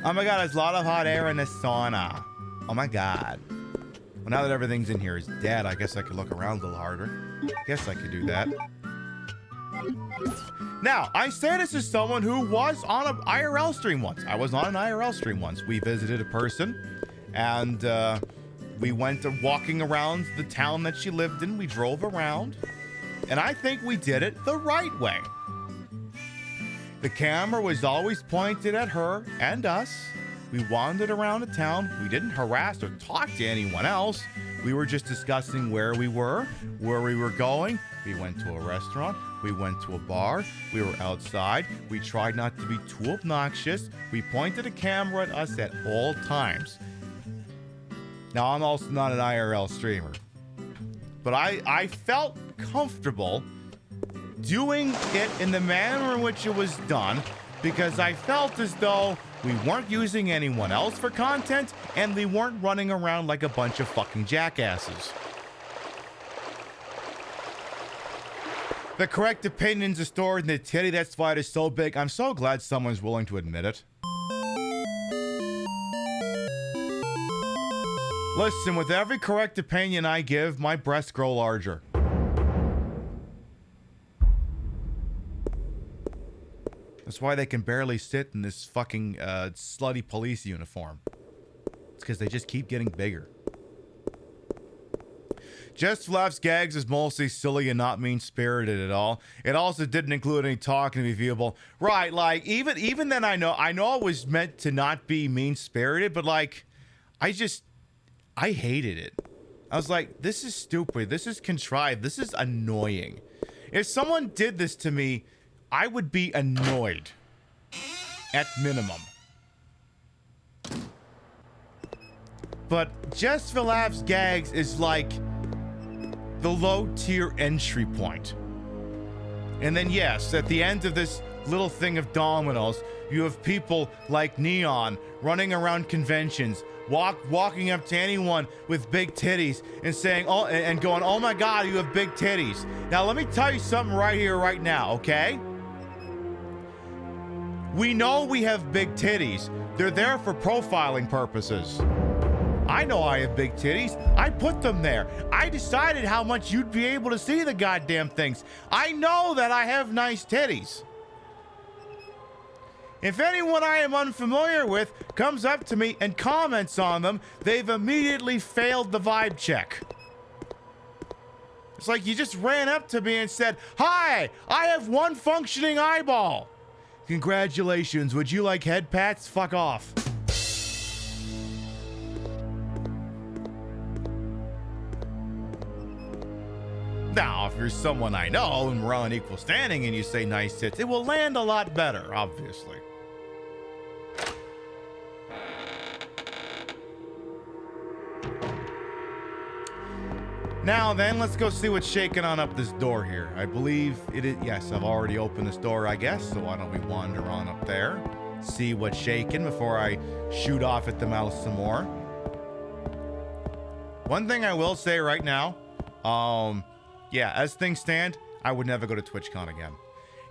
Oh my god, there's a lot of hot air in this sauna. Oh my god. Well, now that everything's in here is dead, I guess I could look around a little harder. Guess I could do that. Now, I say this as someone who was on an IRL stream once. I was on an IRL stream once. We visited a person, and we went walking around the town that she lived in. We drove around, and I think we did it the right way. The camera was always pointed at her and us. We wandered around the town. We didn't harass or talk to anyone else. We were just discussing where we were going. We went to a restaurant. We went to a bar. We were outside. We tried not to be too obnoxious. We pointed a camera at us at all times. Now, I'm also not an IRL streamer, but I felt comfortable doing it in the manner in which it was done because I felt as though we weren't using anyone else for content and we weren't running around like a bunch of fucking jackasses. The correct opinions are stored in the titty. That's why it is so big. I'm so glad someone's willing to admit it. Listen, with every correct opinion I give, my breasts grow larger. That's why they can barely sit in this fucking slutty police uniform. It's because they just keep getting bigger. Just Laughs Gags is mostly silly and not mean-spirited at all. It also didn't include any talking to be viewable. Right, like, even then I know it was meant to not be mean-spirited, but like, I hated it. I was like, this is stupid. This is contrived. This is annoying. If someone did this to me, I would be annoyed. At minimum. But Just for Laughs Gags is like the low-tier entry point. And then yes, at the end of this little thing of dominoes, you have people like Neon running around conventions, walking up to anyone with big titties and saying, oh, and going, oh my God, you have big titties. Now let me tell you something right here, right now, okay? We know we have big titties. They're there for profiling purposes. I know I have big titties. I put them there. I decided how much you'd be able to see the goddamn things. I know that I have nice titties. If anyone I am unfamiliar with comes up to me and comments on them, they've immediately failed the vibe check. It's like you just ran up to me and said, hi, I have one functioning eyeball. Congratulations, would you like head pats? Fuck off. Now, if you're someone I know and we're on equal standing and you say nice tits, it will land a lot better, obviously. Now then, let's go see what's shaking on up this door here. I believe it is, yes, I've already opened this door, I guess, so why don't we wander on up there, see what's shaking before I shoot off at the mouth some more. One thing I will say right now, yeah, as things stand, I would never go to Twitchcon again.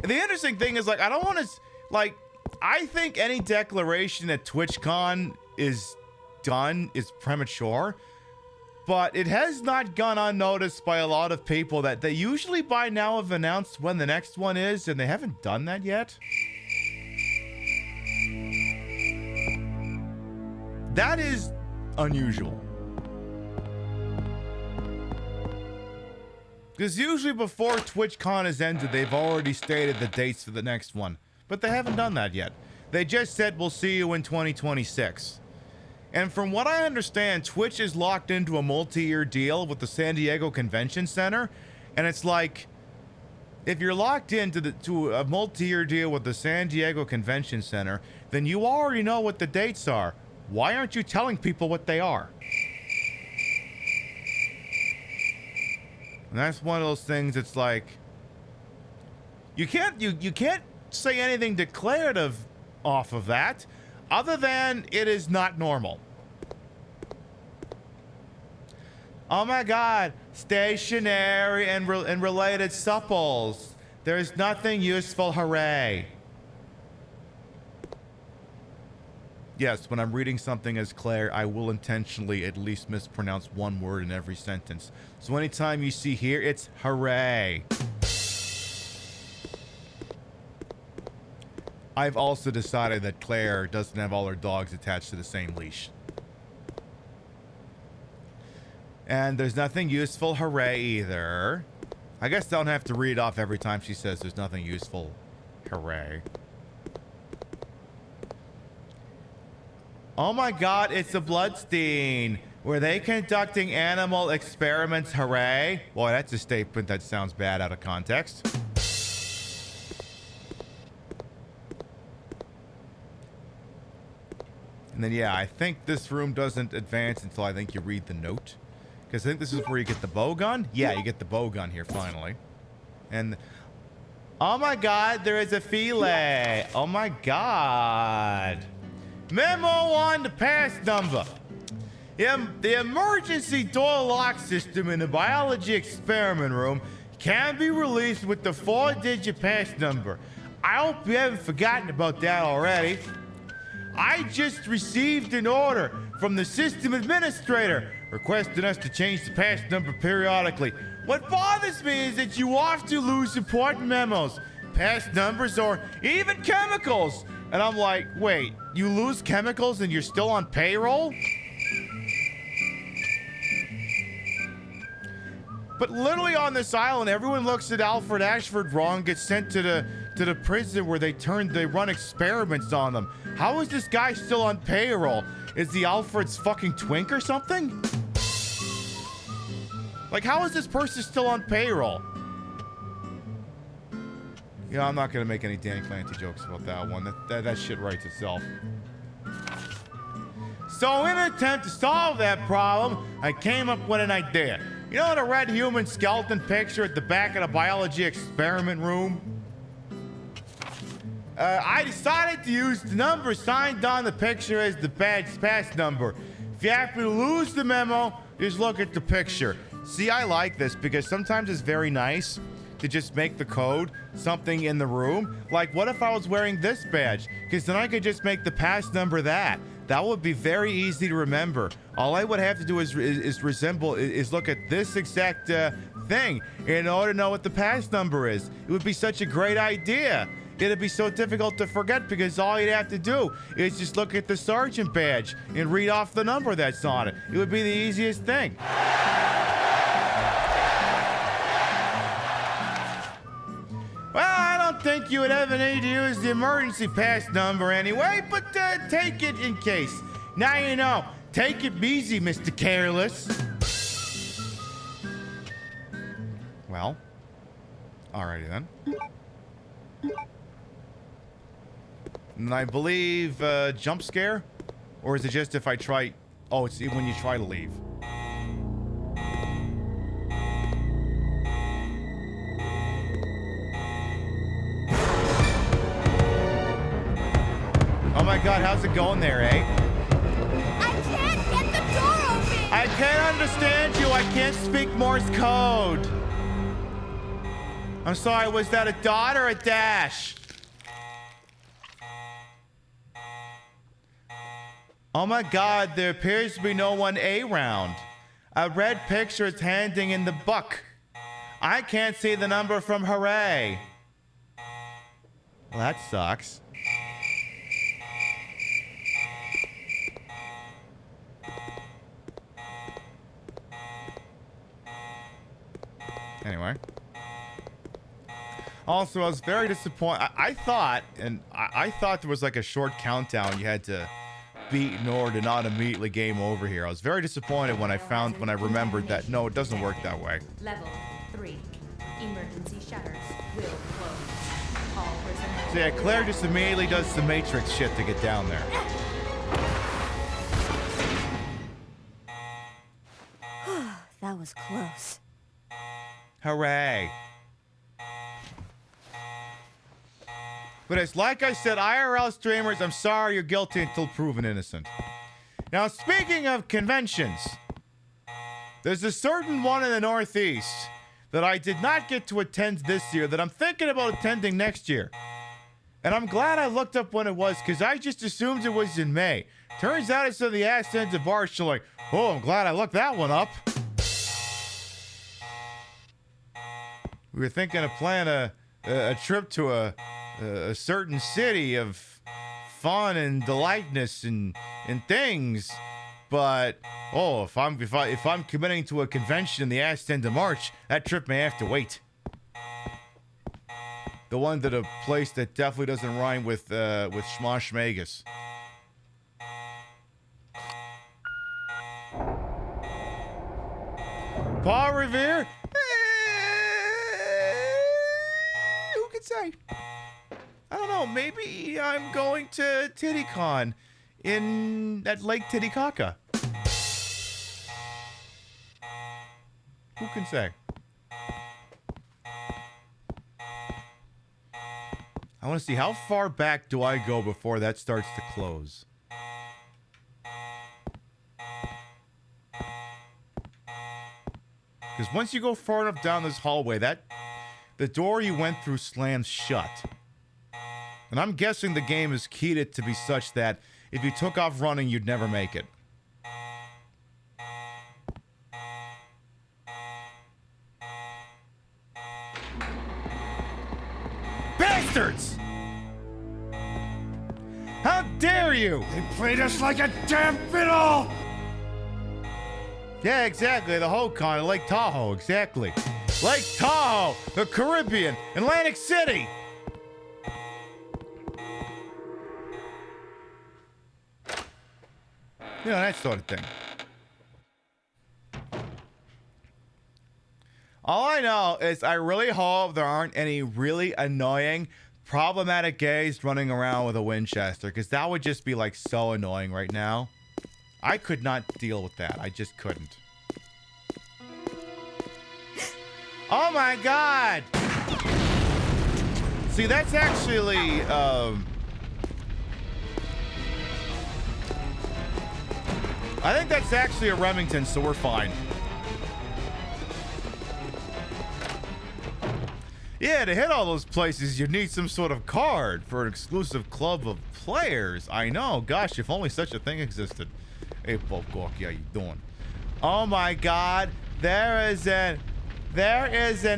And the interesting thing is, like, I don't want to, like, I think any declaration that Twitchcon is done is premature. But it has not gone unnoticed by a lot of people that they usually by now have announced when the next one is, and they haven't done that yet. That is unusual. Because usually before TwitchCon has ended, they've already stated the dates for the next one. But they haven't done that yet. They just said, we'll see you in 2026. And from what I understand, Twitch is locked into a multi-year deal with the San Diego Convention Center. And it's like, if you're locked into a multi-year deal with the San Diego Convention Center, then you already know what the dates are. Why aren't you telling people what they are? And that's one of those things. It's like, you can't say anything declarative off of that, other than it is not normal. Oh my God, stationary and related supples. There's nothing useful, hooray. Yes, when I'm reading something as Claire, I will intentionally at least mispronounce one word in every sentence. So anytime you see here, it's hooray. I've also decided that Claire doesn't have all her dogs attached to the same leash. And there's nothing useful, hooray, either. I guess I don't have to read off every time she says there's nothing useful, hooray. Oh my God, it's a Bloodstain. Were they conducting animal experiments, hooray? Boy, that's a statement that sounds bad out of context. And then, yeah, I think this room doesn't advance until I think you read the note. Because I think this is where you get the bow gun. Yeah, you get the bow gun here, finally. And, oh my god, there is a fillet. Oh my god. Memo on the pass number. The emergency door lock system in the biology experiment room can be released with the 4-digit pass number. I hope you haven't forgotten about that already. I just received an order from the system administrator requesting us to change the pass number periodically. What bothers me is that you often lose important memos, pass numbers, or even chemicals. And I'm like, wait, you lose chemicals and you're still on payroll? But literally on this island, everyone looks at Alfred Ashford wrong, gets sent to the prison where they run experiments on them. How is this guy still on payroll? Is the Alfred's fucking twink or something? Like, how is this person still on payroll? Yeah, I'm not gonna make any Danny Clancy jokes about that one. That shit writes itself. So in an attempt to solve that problem, I came up with an idea. You know the red human skeleton picture at the back of the biology experiment room? I decided to use the number signed on the picture as the badge pass number. If you happen to lose the memo, just look at the picture. See, I like this because sometimes it's very nice to just make the code something in the room. Like, what if I was wearing this badge? Because then I could just make the pass number that. That would be very easy to remember. All I would have to do is look at this exact thing in order to know what the pass number is. It would be such a great idea. It'd be so difficult to forget because all you'd have to do is just look at the sergeant badge and read off the number that's on it. It would be the easiest thing. Well, I don't think you would ever need to use the emergency pass number anyway, but take it in case. Now you know. Take it easy, Mr. Careless. Well, alrighty then. And I believe jump scare? Or is it just if I try... Oh, it's when you try to leave. Oh my god, how's it going there, eh? I can't get the door open! I can't understand you. I can't speak Morse code. I'm sorry, was that a dot or a dash? Oh my god, there appears to be no one around. A red picture is handing in the buck. I can't see the number from Hooray. Well, that sucks. Anyway. Also, I was very disappointed. I thought there was like a short countdown you had to beat in order to not immediately game over here. I was very disappointed when I remembered that no, it doesn't work that way. Level 3. Emergency shutters will close. All personnel. So yeah, Claire just immediately does some Matrix shit to get down there. That was close. Hooray. But it's like I said, IRL streamers, I'm sorry you're guilty until proven innocent. Now, speaking of conventions, there's a certain one in the Northeast that I did not get to attend this year that I'm thinking about attending next year. And I'm glad I looked up when it was, because I just assumed it was in May. Turns out it's in the ass ends of March. So like, oh, I'm glad I looked that one up. We were thinking of planning a trip to a certain city of fun and delightness and things, but oh, if I'm committing to a convention in the ass end of March, that trip may have to wait. The one to the place that definitely doesn't rhyme with Schmoshmagus. Paul Revere? Who can say? I don't know, maybe I'm going to TittyCon at Lake Titicaca. Who can say? I want to see how far back do I go before that starts to close. Because once you go far enough down this hallway, the door you went through slams shut. And I'm guessing the game has keyed it to be such that if you took off running, you'd never make it. Bastards! How dare you! They played us like a damn fiddle! Yeah, exactly. The Hocon, Lake Tahoe, exactly. Lake Tahoe, the Caribbean, Atlantic City. You know, that sort of thing. All I know is I really hope there aren't any really annoying, problematic gays running around with a Winchester, because that would just be, like, so annoying right now. I could not deal with that. I just couldn't. Oh my god! See, that's actually, I think that's actually a Remington, so we're fine. Yeah, to hit all those places, you need some sort of card for an exclusive club of players. I know. Gosh, if only such a thing existed. Hey, Popcork, how you doing? Oh my god, there is an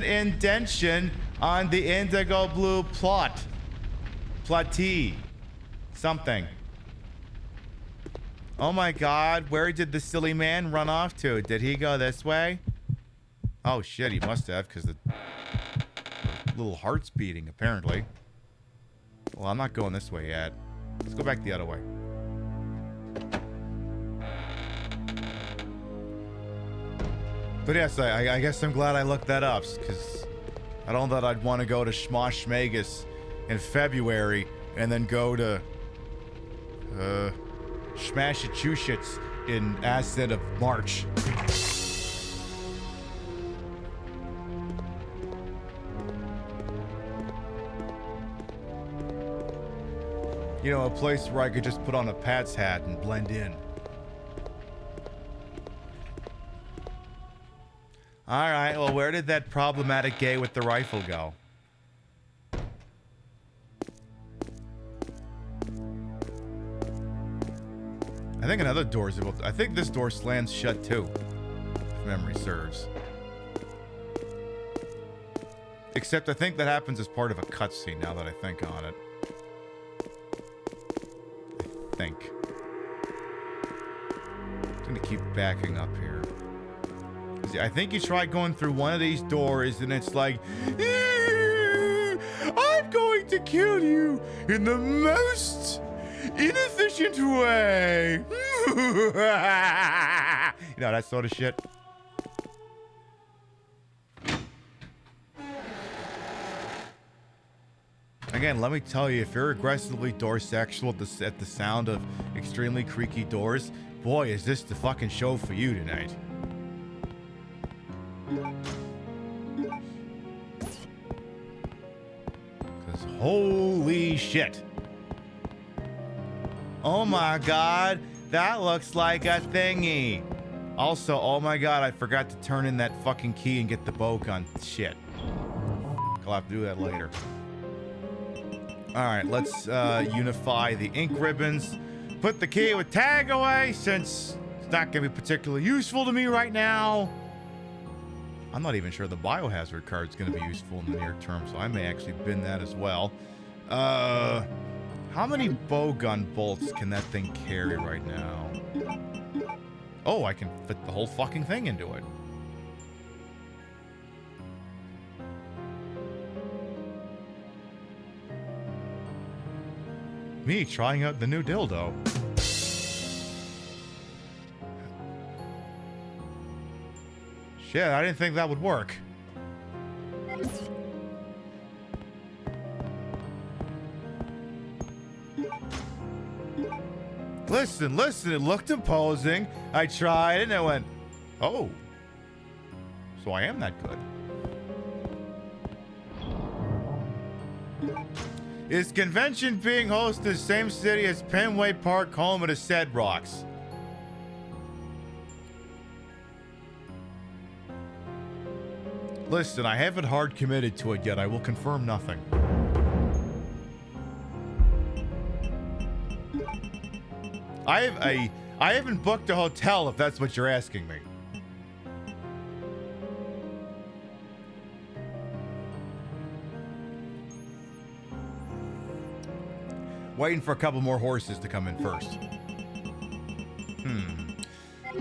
indentation on the indigo blue plot. Plotty. Something. Oh my god, where did the silly man run off to? Did he go this way? Oh shit, he must have, because the little heart's beating, apparently. Well, I'm not going this way yet. Let's go back the other way. But yes, I guess I'm glad I looked that up, because I don't know that I'd want to go to Schmosh Schmagus in February and then go to Schmassachusetts in Acid of March. You know, a place where I could just put on a Pat's hat and blend in. Alright, well, where did that problematic gay with the rifle go? I think another door's about to, I think this door slams shut too, if memory serves. Except I think that happens as part of a cutscene now that I think on it. I think. I'm gonna keep backing up here. I think you try going through one of these doors and it's like, I'm going to kill you in the most inefficient way. You know, that sort of shit. Again, let me tell you, if you're aggressively door sexual at the sound of extremely creaky doors, boy, is this the fucking show for you tonight. Because holy shit. Oh my god, that looks like a thingy. Also, oh my god, I forgot to turn in that fucking key and get the bow gun. Shit. I'll have to do that later. Alright, let's unify the ink ribbons. Put the key with tag away since it's not going to be particularly useful to me right now. I'm not even sure the biohazard card's going to be useful in the near term, so I may actually bin that as well. How many bowgun bolts can that thing carry right now? Oh, I can fit the whole fucking thing into it. Me trying out the new dildo. Shit, I didn't think that would work. listen, it looked imposing. I tried it and I went, oh, so I am that good. Is convention being hosted in the same city as Penway Park, home of the Said Rocks? Listen, I haven't hard committed to it yet. I will confirm nothing. I haven't booked a hotel, if that's what you're asking me. Waiting for a couple more horses to come in first.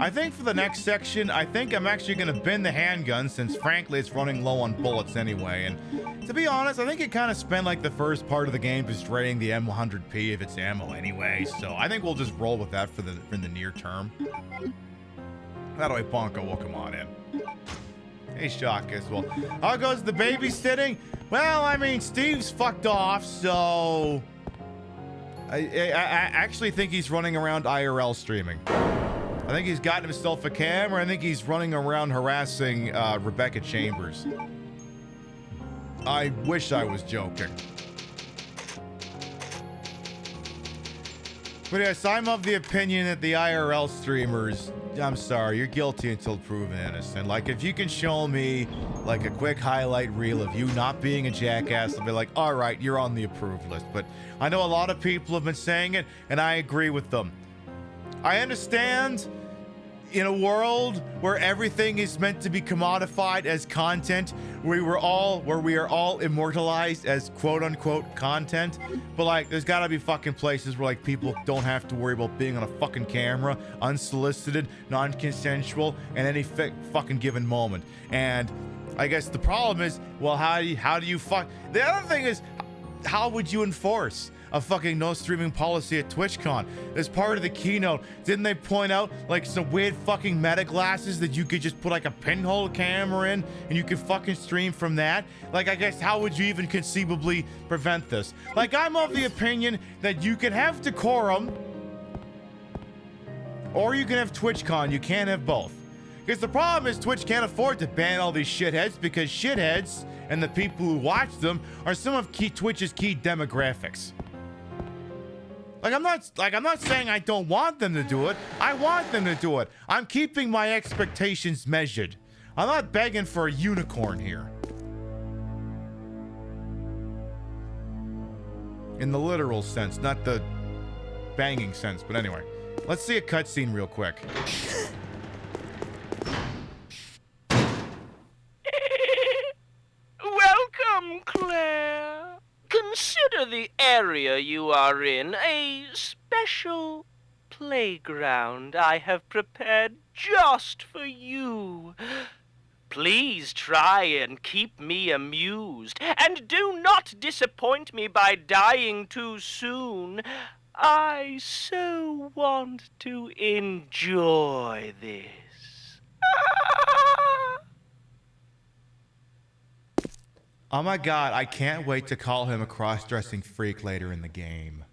I think for the next section, I think I'm actually going to bin the handgun since frankly it's running low on bullets anyway. And to be honest, I think it kind of spent like the first part of the game just draining the M100P of its ammo anyway. So I think we'll just roll with that for the near term. That way Bonko will come on in. Hey, Shockus. Well, how goes the babysitting? Well, I mean, Steve's fucked off, so... I actually think he's running around IRL streaming. I think he's gotten himself a camera. I think he's running around harassing Rebecca Chambers. I wish I was joking. But yes, I'm of the opinion that the IRL streamers, I'm sorry, you're guilty until proven innocent. Like, if you can show me, like, a quick highlight reel of you not being a jackass, I'll be like, all right, you're on the approved list. But I know a lot of people have been saying it, and I agree with them. I understand in a world where everything is meant to be commodified as content, where we are all immortalized as quote-unquote content, but like there's gotta be fucking places where like people don't have to worry about being on a fucking camera, unsolicited, non-consensual, in any fucking given moment. And I guess the problem is, well, how do you the other thing is, how would you enforce a fucking no streaming policy at Twitchcon? As part of the keynote, didn't they point out like some weird fucking meta glasses that you could just put like a pinhole camera in and you could fucking stream from that? Like, I guess how would you even conceivably prevent this? Like, I'm of the opinion that you can have decorum or you can have Twitchcon. You can't have both. Because the problem is Twitch can't afford to ban all these shitheads, because shitheads and the people who watch them are some of Twitch's key demographics. Like, I'm not saying I don't want them to do it. I want them to do it. I'm keeping my expectations measured. I'm not begging for a unicorn here. In the literal sense, not the banging sense. But anyway, let's see a cutscene real quick. Welcome, Claire. Consider the area you are in a special playground I have prepared just for you. Please try and keep me amused, and do not disappoint me by dying too soon. I so want to enjoy this. Oh my god, I can't wait to call him a cross-dressing freak later in the game.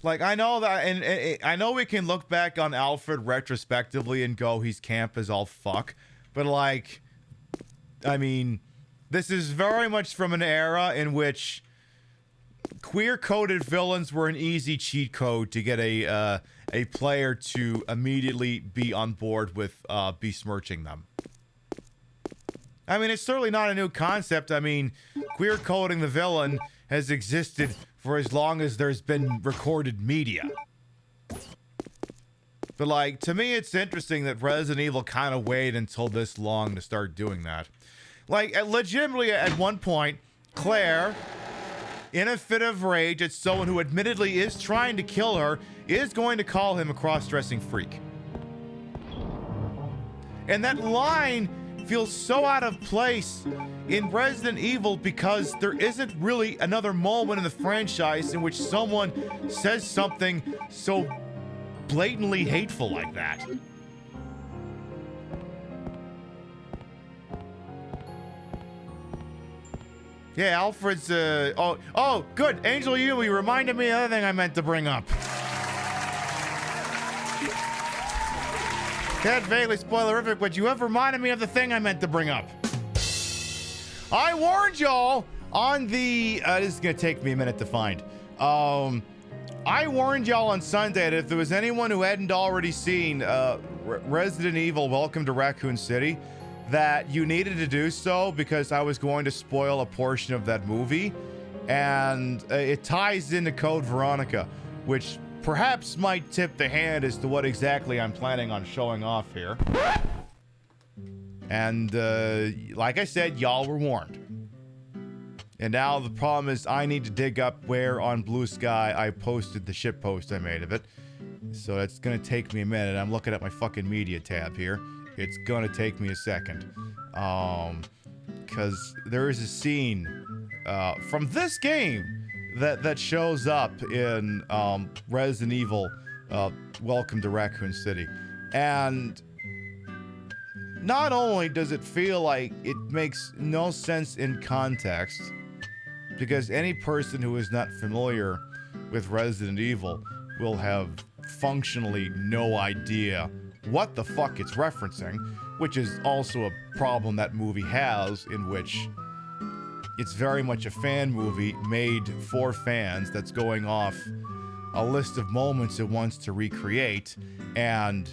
Like, I know that, and I know we can look back on Alfred retrospectively and go, he's camp as all fuck, but like, I mean, this is very much from an era in which queer-coded villains were an easy cheat code to get a player to immediately be on board with besmirching them. I mean, it's certainly not a new concept. I mean, queer coding the villain has existed for as long as there's been recorded media. But like, to me, it's interesting that Resident Evil kind of waited until this long to start doing that. Like, legitimately, at one point, Claire, in a fit of rage at someone who admittedly is trying to kill her, is going to call him a cross-dressing freak. And that line feels so out of place in Resident Evil because there isn't really another moment in the franchise in which someone says something so blatantly hateful like that. Yeah, Alfred's, oh, good. Angel, you reminded me of the other thing I meant to bring up. Can't vaguely spoilerific, but you have reminded me of the thing I meant to bring up. I warned y'all on the, this is gonna take me a minute to find. I warned y'all on Sunday that if there was anyone who hadn't already seen Resident Evil Welcome to Raccoon City, that you needed to do so because I was going to spoil a portion of that movie. And it ties into Code Veronica, which perhaps might tip the hand as to what exactly I'm planning on showing off here. And like I said, y'all were warned. And now the problem is I need to dig up where on Blue Sky I posted the shit post I made of it. So it's gonna take me a minute. I'm looking at my fucking media tab here. It's gonna take me a second. Because there is a scene from this game that shows up in Resident Evil Welcome to Raccoon City. And not only does it feel like it makes no sense in context, because any person who is not familiar with Resident Evil will have functionally no idea what the fuck it's referencing, which is also a problem that movie has, in which it's very much a fan movie made for fans that's going off a list of moments it wants to recreate. And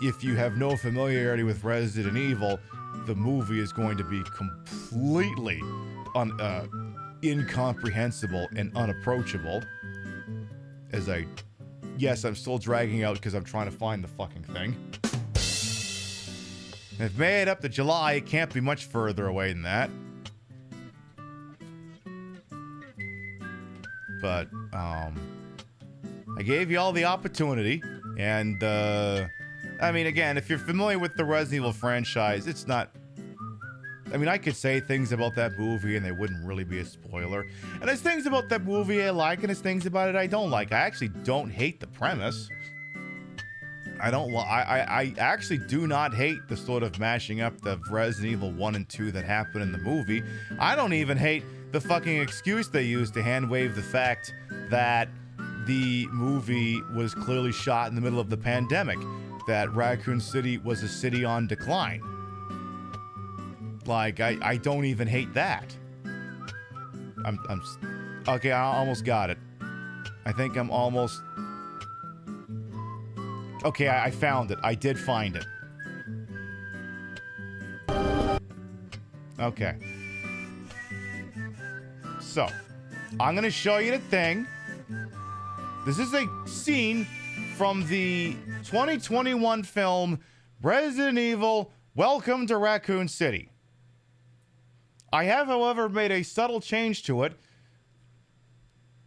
if you have no familiarity with Resident Evil, the movie is going to be completely incomprehensible and unapproachable. Yes, I'm still dragging out because I'm trying to find the fucking thing. If made up to July, it can't be much further away than that. But, I gave you all the opportunity, and, I mean, again, if you're familiar with the Resident Evil franchise, it's not... I mean, I could say things about that movie and they wouldn't really be a spoiler. And there's things about that movie I like, and there's things about it I don't like. I actually don't hate the premise. I actually do not hate the sort of mashing up the Resident Evil 1 and 2 that happened in the movie. I don't even hate the fucking excuse they used to hand-wave the fact that the movie was clearly shot in the middle of the pandemic. That Raccoon City was a city on decline. Like, I don't even hate that. Okay, I almost got it. I think I'm almost... Okay, I found it. I did find it. Okay. So, I'm gonna show you the thing. This is a scene from the 2021 film Resident Evil Welcome to Raccoon City. I have, however, made a subtle change to it,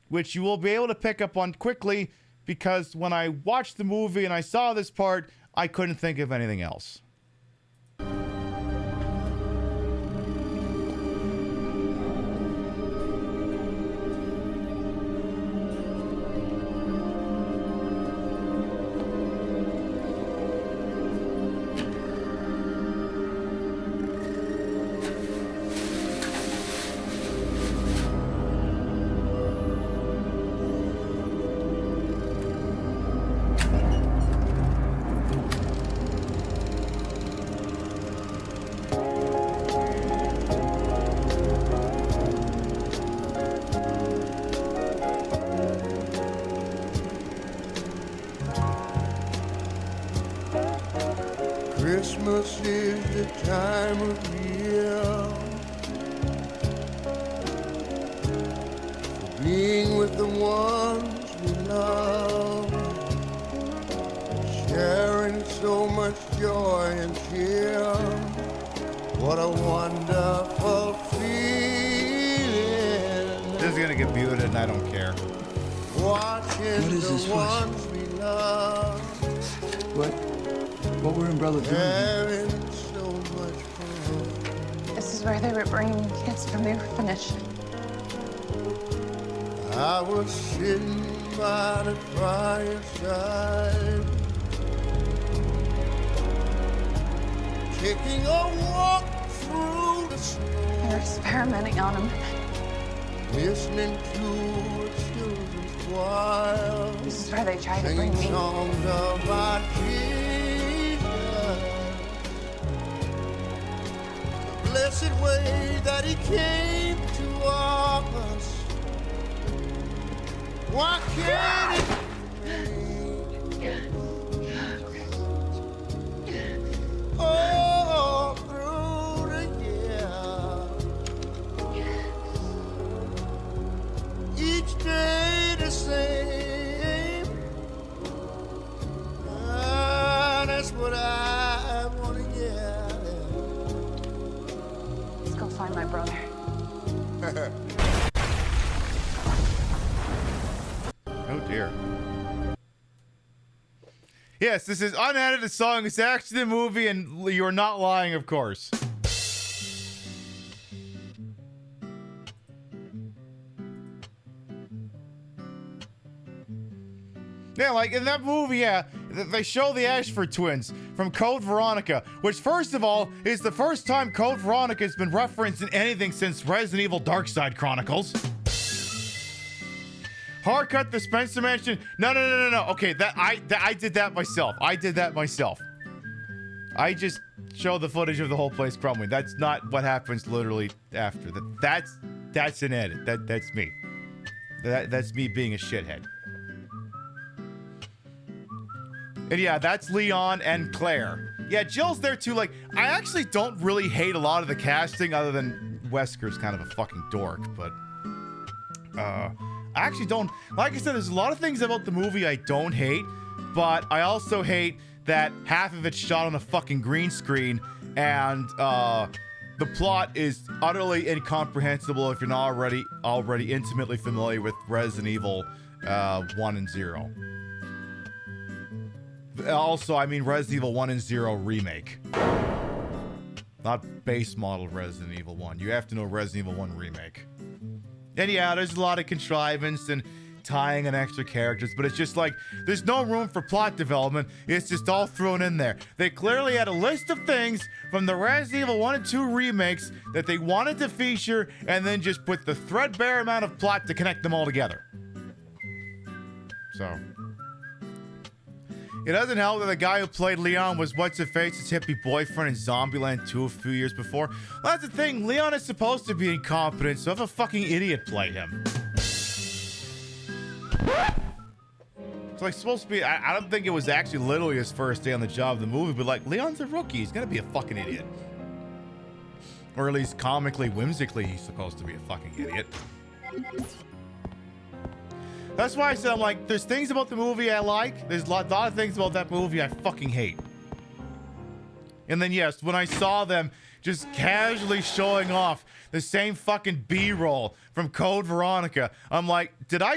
which you will be able to pick up on quickly, because when I watched the movie and I saw this part, I couldn't think of anything else. Christmas is the time of year for being with the ones we love, sharing so much joy and cheer. What a wonderful feeling. This is gonna get muted and I don't care. Watching what is the this ones we love. What were Umbrella doing? Having so much fun. This is where they were bringing kids from the orphanage. I was sitting by the fireside, taking a walk through the snow. They're experimenting on him. Listening to children's choir. This is where they try to bring me. Songs about Jesus. The blessed way that he came to us. Why can't it all through the year? Each day the same. That's what I want to hear. Let's go find my brother. Oh dear. Yes, this is unedited song. It's actually the movie, and you're not lying, of course. Yeah, like in that movie, yeah, they show the Ashford twins from Code Veronica, which, first of all, is the first time Code Veronica has been referenced in anything since Resident Evil Darkside Chronicles. Hardcut the Spencer Mansion. No. Okay, I did that myself. I just show the footage of the whole place crumbling. That's not what happens literally after that. That's an edit. That's me. That's me being a shithead. And yeah, that's Leon and Claire. Yeah, Jill's there too. Like, I actually don't really hate a lot of the casting, other than Wesker's kind of a fucking dork, but I actually don't. Like I said, there's a lot of things about the movie I don't hate, but I also hate that half of it's shot on a fucking green screen, and the plot is utterly incomprehensible if you're not already intimately familiar with Resident Evil 1 and 0. Also, I mean Resident Evil 1 and 0 remake. Not base model Resident Evil 1. You have to know Resident Evil 1 remake. And yeah, there's a lot of contrivance and tying in extra characters, but it's just like, there's no room for plot development. It's just all thrown in there. They clearly had a list of things from the Resident Evil 1 and 2 remakes that they wanted to feature, and then just put the threadbare amount of plot to connect them all together. So... it doesn't help that the guy who played Leon was what's-her-face's hippie boyfriend in Zombieland 2 a few years before. Well, that's the thing. Leon is supposed to be incompetent, so have a fucking idiot play him. It's like supposed to be... I don't think it was actually literally his first day on the job of the movie, but like, Leon's a rookie. He's gonna be a fucking idiot. Or at least comically, whimsically, he's supposed to be a fucking idiot. That's why I said, I'm like, there's things about the movie I like. There's a lot of things about that movie I fucking hate. And then, yes, when I saw them just casually showing off the same fucking B-roll from Code Veronica, I'm like, did I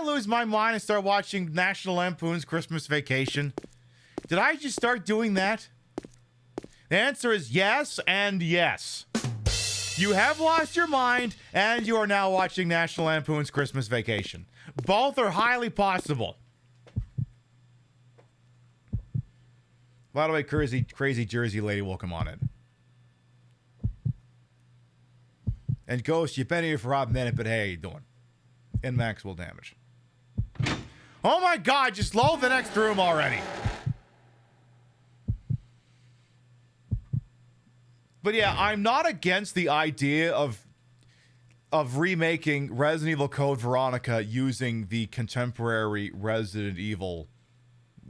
lose my mind and start watching National Lampoon's Christmas Vacation? Did I just start doing that? The answer is yes and yes. You have lost your mind, and you are now watching National Lampoon's Christmas Vacation. Both are highly possible. By the way, crazy Jersey lady will come on in. And Ghost, you've been here for a minute, but hey, how you doing? In Maxwell Damage. Oh my god, just load the next room already. But yeah, I'm not against the idea of remaking Resident Evil Code Veronica using the contemporary Resident Evil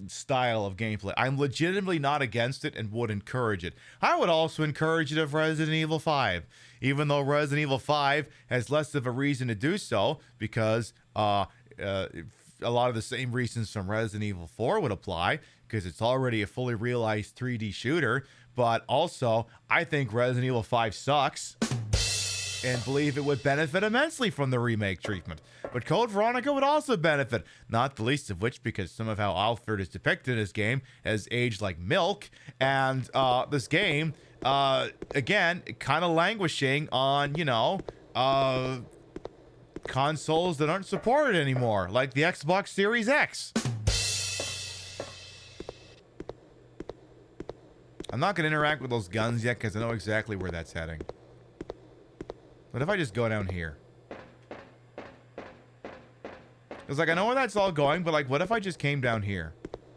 style of gameplay. I'm legitimately not against it and would encourage it. I would also encourage it of Resident Evil 5, even though Resident Evil 5 has less of a reason to do so, because a lot of the same reasons from Resident Evil 4 would apply, because it's already a fully realized 3D shooter. But also, I think Resident Evil 5 sucks, and believe it would benefit immensely from the remake treatment. But Code Veronica would also benefit, not the least of which because some of how Alfred is depicted in this game has aged like milk, and this game, again, kind of languishing on, consoles that aren't supported anymore, like the Xbox Series X. I'm not going to interact with those guns yet because I know exactly where that's heading. What if I just go down here? It's like, I know where that's all going, but like, what if I just came down here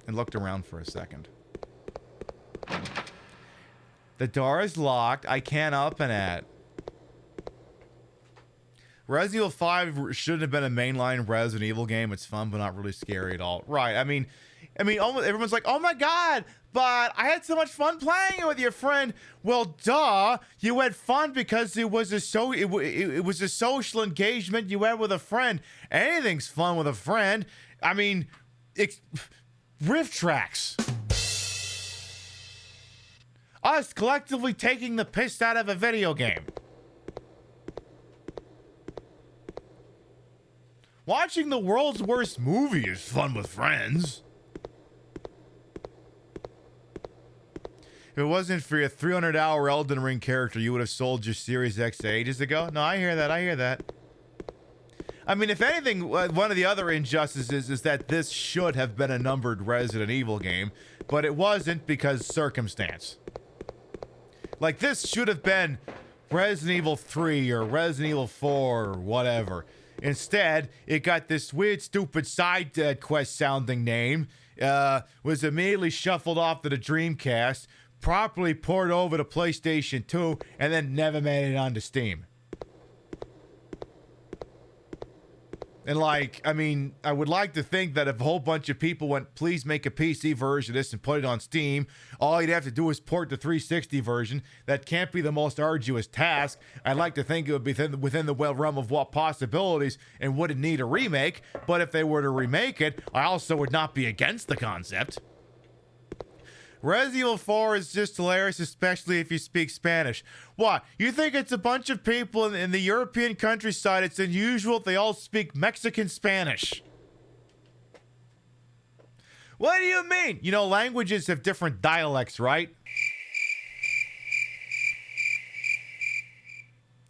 and looked around for a second? The door is locked. I can't open it. Resident Evil 5 shouldn't have been a mainline Resident Evil game. It's fun, but not really scary at all. Right. I mean, almost everyone's like, oh my God, but I had so much fun playing it with your friend. Well, duh. You had fun because it was a social engagement you had with a friend. Anything's fun with a friend. I mean, riff tracks. Us collectively taking the piss out of a video game. Watching the world's worst movie is fun with friends. If it wasn't for your 300-hour Elden Ring character, you would have sold your Series X ages ago. No, I hear that. I hear that. I mean, if anything, one of the other injustices is that this should have been a numbered Resident Evil game, but it wasn't because circumstance. Like, this should have been Resident Evil 3 or Resident Evil 4 or whatever. Instead, it got this weird, stupid side quest sounding name, was immediately shuffled off to the Dreamcast, properly ported over to PlayStation 2, and then never made it onto Steam. And like, I mean, I would like to think that if a whole bunch of people went, please make a PC version of this and put it on Steam, all you'd have to do is port the 360 version. That can't be the most arduous task. I'd like to think it would be within the realm of what possibilities and wouldn't need a remake. But if they were to remake it, I also would not be against the concept. Resident Evil 4 is just hilarious, especially if you speak Spanish. What? You think it's a bunch of people in the European countryside? It's unusual they all speak Mexican Spanish. What do you mean? You know, languages have different dialects, right?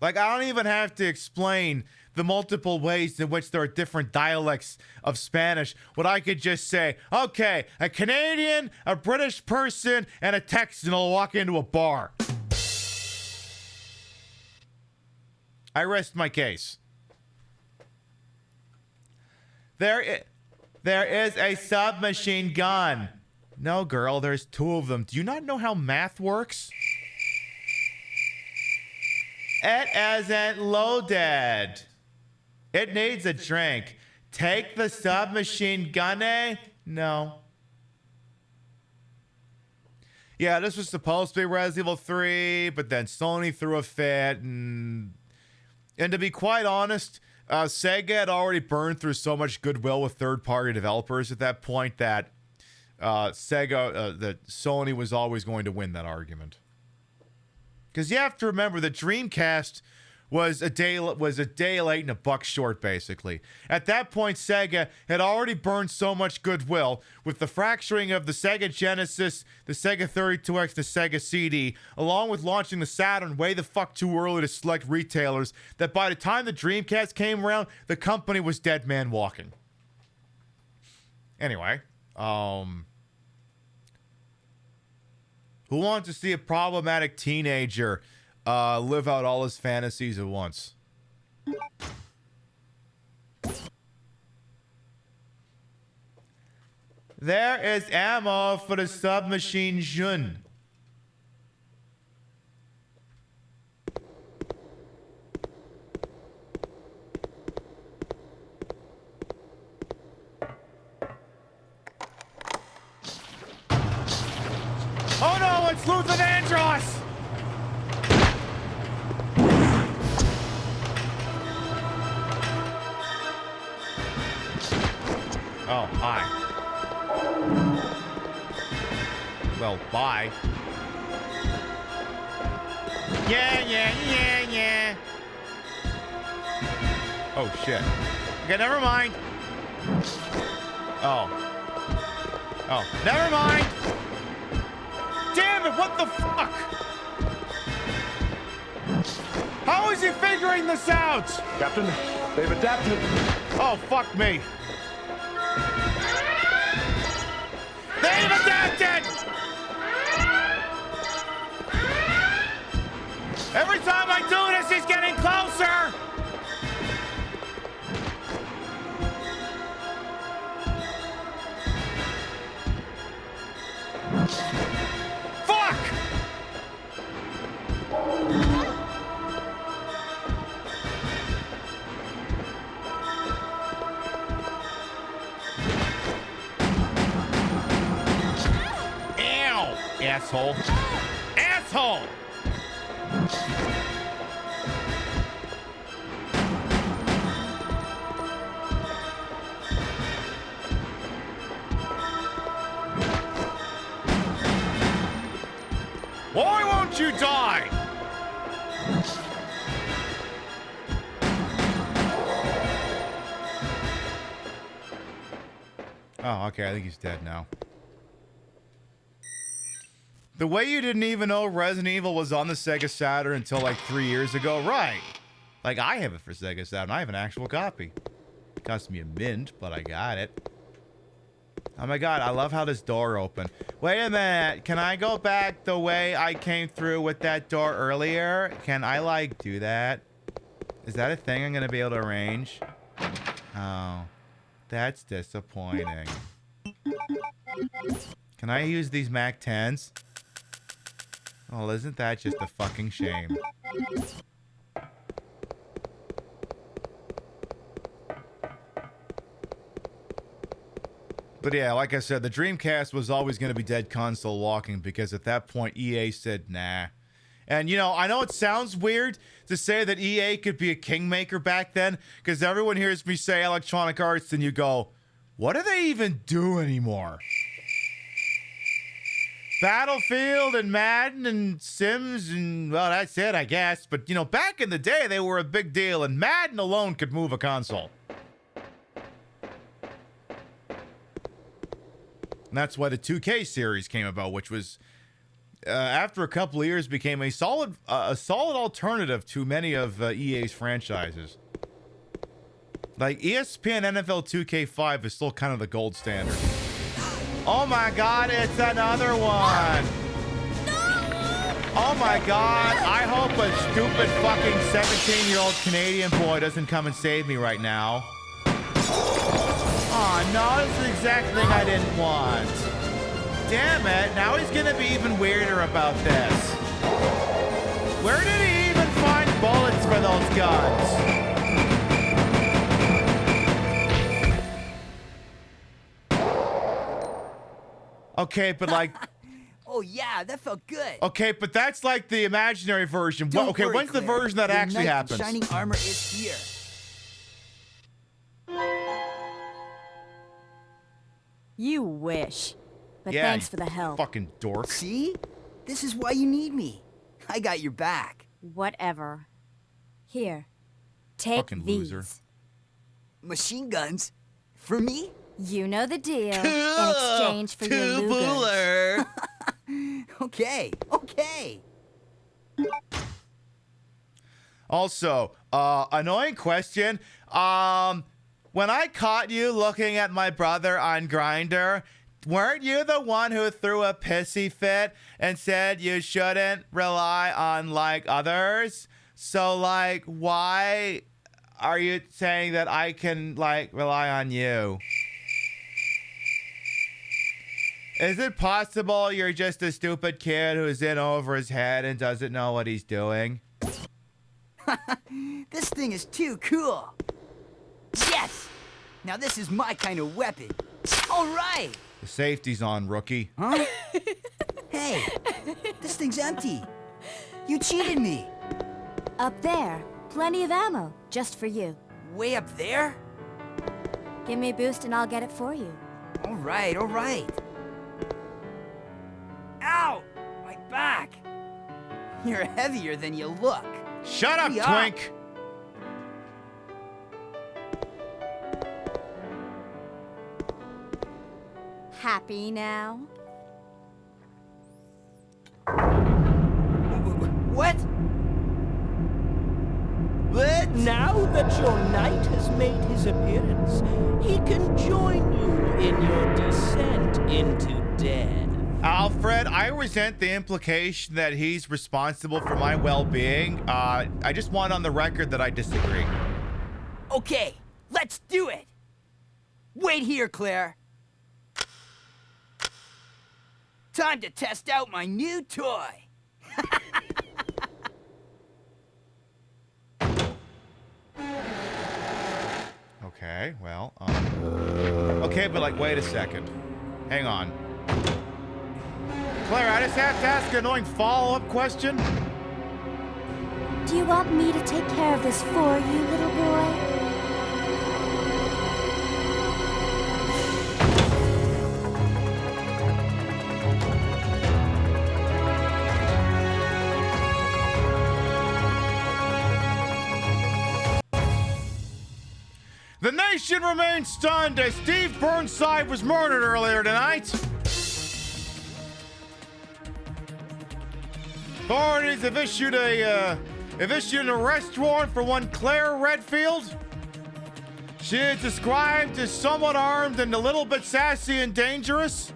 Like, I don't even have to explain the multiple ways in which there are different dialects of Spanish. What I could just say, okay, a Canadian, a British person, and a Texan will walk into a bar. I rest my case. There is a submachine gun. No, girl, there's two of them. Do you not know how math works? It isn't loaded. It needs a drink. Take the submachine gun, eh? No. Yeah, this was supposed to be Resident Evil 3, but then Sony threw a fit, and to be quite honest, Sega had already burned through so much goodwill with third-party developers at that point that that Sony was always going to win that argument. Because you have to remember, the Dreamcast was a day late and a buck short, basically. At that point, Sega had already burned so much goodwill with the fracturing of the Sega Genesis, the Sega 32X, the Sega CD, along with launching the Saturn way the fuck too early to select retailers, that by the time the Dreamcast came around, the company was dead man walking. Anyway, who wants to see a problematic teenager live out all his fantasies at once? There is ammo for the submachine gun. Oh no, it's Luther Vandross! Oh, hi. Well, bye. Yeah. Oh, shit. Okay, never mind. Oh, never mind! Damn it, what the fuck? How is he figuring this out? Captain, they've adapted. Oh, fuck me. They've adapted! Every time I do this, he's getting closer! Fuck! Ow! Asshole. Asshole! Why won't you die? Oh, okay, I think he's dead now. The way you didn't even know Resident Evil was on the Sega Saturn until like 3 years ago, right? Like, I have it for Sega Saturn. I have an actual copy. It cost me a mint, but I got it. Oh my god, I love how this door opened. Wait a minute, can I go back the way I came through with that door earlier? Can I, like, do that? Is that a thing I'm gonna be able to arrange? Oh, that's disappointing. Can I use these Mac 10s? Well, isn't that just a fucking shame? But yeah, like I said, the Dreamcast was always going to be dead console walking because at that point EA said nah. And you know, I know it sounds weird to say that EA could be a kingmaker back then because everyone hears me say Electronic Arts and you go, what do they even do anymore? Battlefield and Madden and Sims and, well, that's it, I guess. But, you know, back in the day, they were a big deal and Madden alone could move a console. And that's why the 2K series came about, which was, after a couple of years, became a solid alternative to many of EA's franchises. Like, ESPN NFL 2K5 is still kind of the gold standard. Oh my god, it's another one! Oh my god, I hope a stupid fucking 17-year-old Canadian boy doesn't come and save me right now. Oh no, this is the exact thing I didn't want. Damn it, now he's gonna be even weirder about this. Where did he even find bullets for those guns? Okay, but like... Oh yeah, that felt good. Okay, but that's like the imaginary version. Okay, worry, when's the Claire. version that Your actually knight in happens? Shining armor is here. You wish. But Yeah, thanks you for the help. Fucking dork. See? This is why you need me. I got your back. Whatever. Here. Take Fucking these. loser. Machine guns? For me? You know the deal. In exchange for your Lugers. Okay, okay. Also, annoying question. When I caught you looking at my brother on Grindr, weren't you the one who threw a pissy fit and said you shouldn't rely on, like, others? So, like, why are you saying that I can, like, rely on you? Is it possible you're just a stupid kid who's in over his head and doesn't know what he's doing? This thing is too cool. Yes! Now this is my kind of weapon. All right! The safety's on, rookie. Huh? Hey, this thing's empty. You cheated me. Up there. Plenty of ammo. Just for you. Way up there? Give me a boost and I'll get it for you. All right, all right. Ow! My back! You're heavier than you look. Shut up, Hurry Twink! Happy now? What? What? Now that your knight has made his appearance, he can join you in your descent into death. Alfred, I resent the implication that he's responsible for my well-being. I just want on the record that I disagree. Okay, let's do it. Wait here, Claire. Time to test out my new toy. Okay, well, okay, but like, wait a second. Hang on. Claire, I just have to ask an annoying follow-up question. Do you want me to take care of this for you, little boy? The nation remains stunned as Steve Burnside was murdered earlier tonight. Authorities have issued an arrest warrant for one Claire Redfield. She is described as somewhat armed and a little bit sassy and dangerous.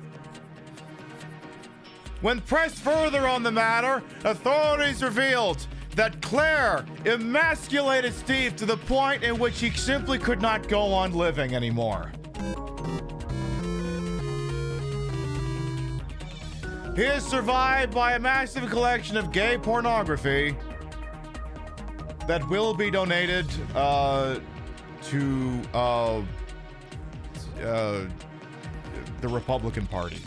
When pressed further on the matter, authorities revealed that Claire emasculated Steve to the point in which he simply could not go on living anymore. He is survived by a massive collection of gay pornography that will be donated to the Republican Party.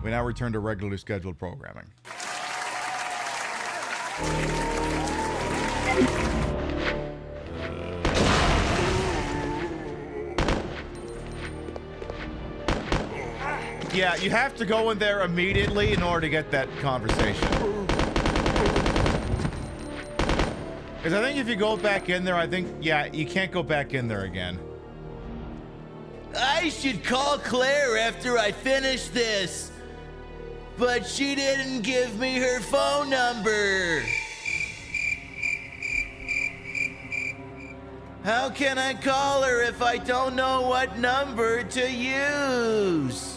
We now return to regularly scheduled programming. Yeah, you have to go in there immediately in order to get that conversation. Because I think if you go back in there, yeah, you can't go back in there again. I should call Claire after I finish this. But she didn't give me her phone number. How can I call her if I don't know what number to use?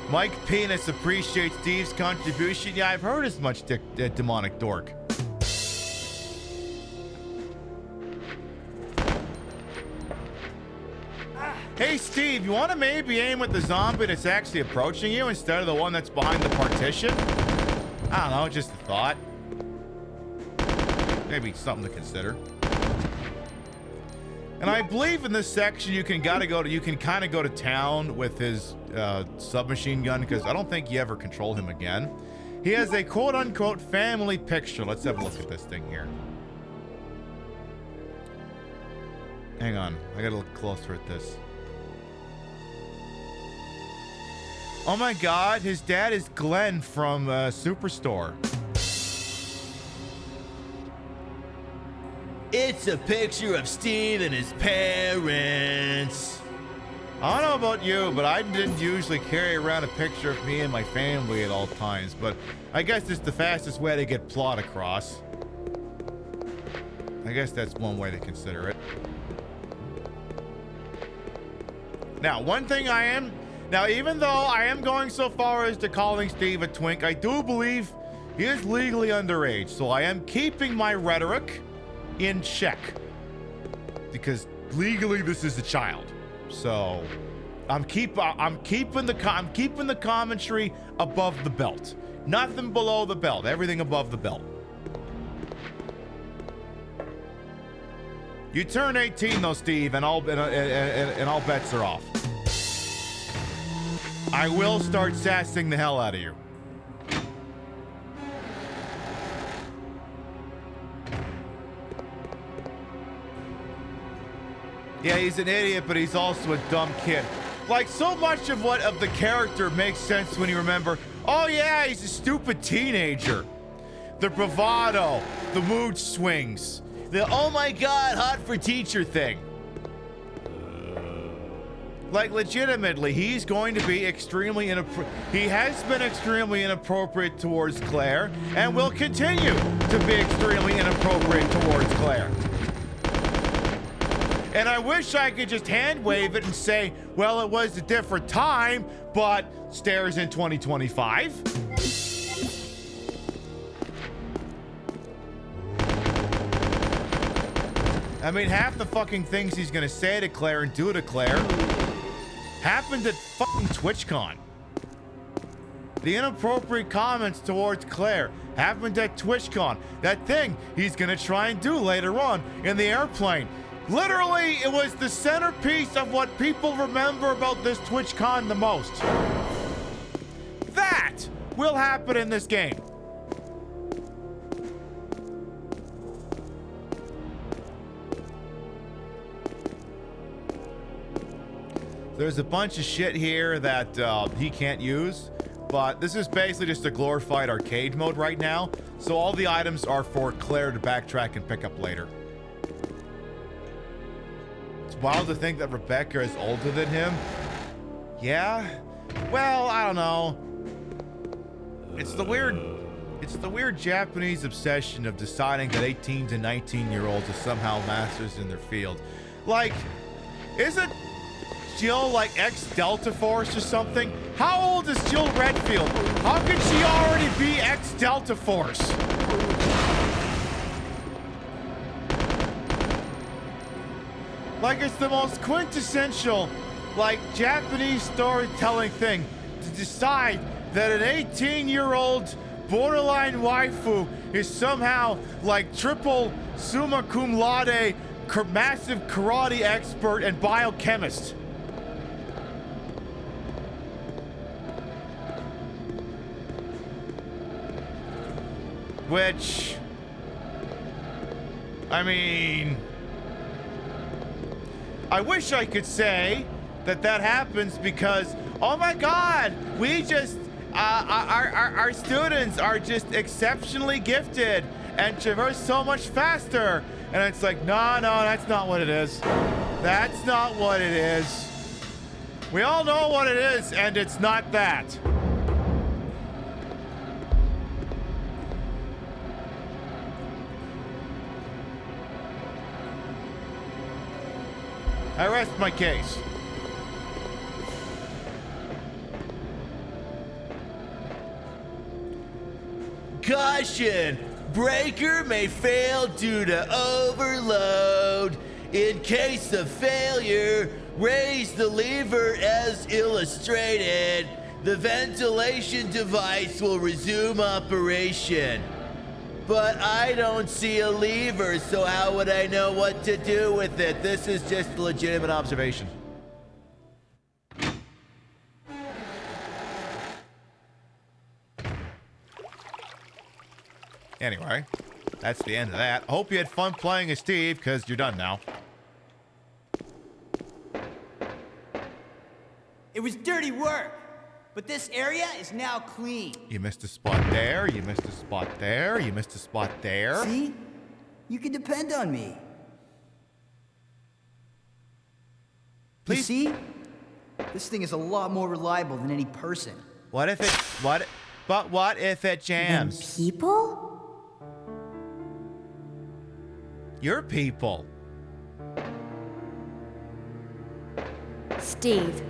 Mike Penis appreciates Steve's contribution. Yeah, I've heard as much, demonic dork. Hey, Steve, you want to maybe aim at the zombie that's actually approaching you instead of the one that's behind the partition? I don't know, just a thought. Maybe something to consider. And I believe in this section you can kind of go to town with his submachine gun, because I don't think you ever control him again. He has a quote-unquote family picture. Let's have a look at this thing here. Hang on, I gotta look closer at this. Oh my god, his dad is Glenn from Superstore. It's a picture of Steve and his parents. I don't know about you, but I didn't usually carry around a picture of me and my family at all times, but I guess it's the fastest way to get plot across. I guess that's one way to consider it. Now, one thing even though I am going so far as to calling Steve a twink, I do believe he is legally underage, so I am keeping my rhetoric in check, because legally this is a child. So I'm keeping the commentary above the belt. Nothing below the belt, everything above the belt. You turn 18 though, Steve, and all bets are off. I will start sassing the hell out of you. Yeah, he's an idiot, but he's also a dumb kid. Like, so much of the character makes sense when you remember, oh yeah, he's a stupid teenager. The bravado, the mood swings, the oh my god, hot for teacher thing. Like, legitimately, he's going to be extremely he has been extremely inappropriate towards Claire and will continue to be extremely inappropriate towards Claire. And I wish I could just hand wave it and say, well, it was a different time, but Stairs in 2025. I mean, half the fucking things he's gonna say to Claire and do to Claire happened at fucking Twitchcon. The inappropriate comments towards Claire happened at Twitchcon. That thing he's gonna try and do later on in the airplane. Literally, it was the centerpiece of what people remember about this Twitchcon the most. That will happen in this game. There's a bunch of shit here that he can't use, but this is basically just a glorified arcade mode right now, so all the items are for Claire to backtrack and pick up later. It's wild to think that Rebecca is older than him. Yeah? Well, I don't know. It's the weird Japanese obsession of deciding that 18 to 19-year-olds are somehow masters in their field. Like, isn't Jill like ex-Delta Force or something? How old is Jill Redfield? How could she already be ex-Delta Force? Like, it's the most quintessential, like, Japanese storytelling thing to decide that an 18-year-old borderline waifu is somehow like triple summa cum laude massive karate expert and biochemist. Which, I mean, I wish I could say that that happens because, oh my God, we just, our students are just exceptionally gifted and traverse so much faster. And it's like, no, that's not what it is. That's not what it is. We all know what it is, and it's not that. I rest my case. Caution! Breaker may fail due to overload. In case of failure, raise the lever as illustrated. The ventilation device will resume operation. But I don't see a lever, so how would I know what to do with it? This is just a legitimate observation. Anyway, that's the end of that. I hope you had fun playing as Steve, because you're done now. It was dirty work, but this area is now clean. You missed a spot there, you missed a spot there, you missed a spot there. See? You can depend on me. Please. You see? This thing is a lot more reliable than any person. What if it, but what if it jams? People? Your people. Steve.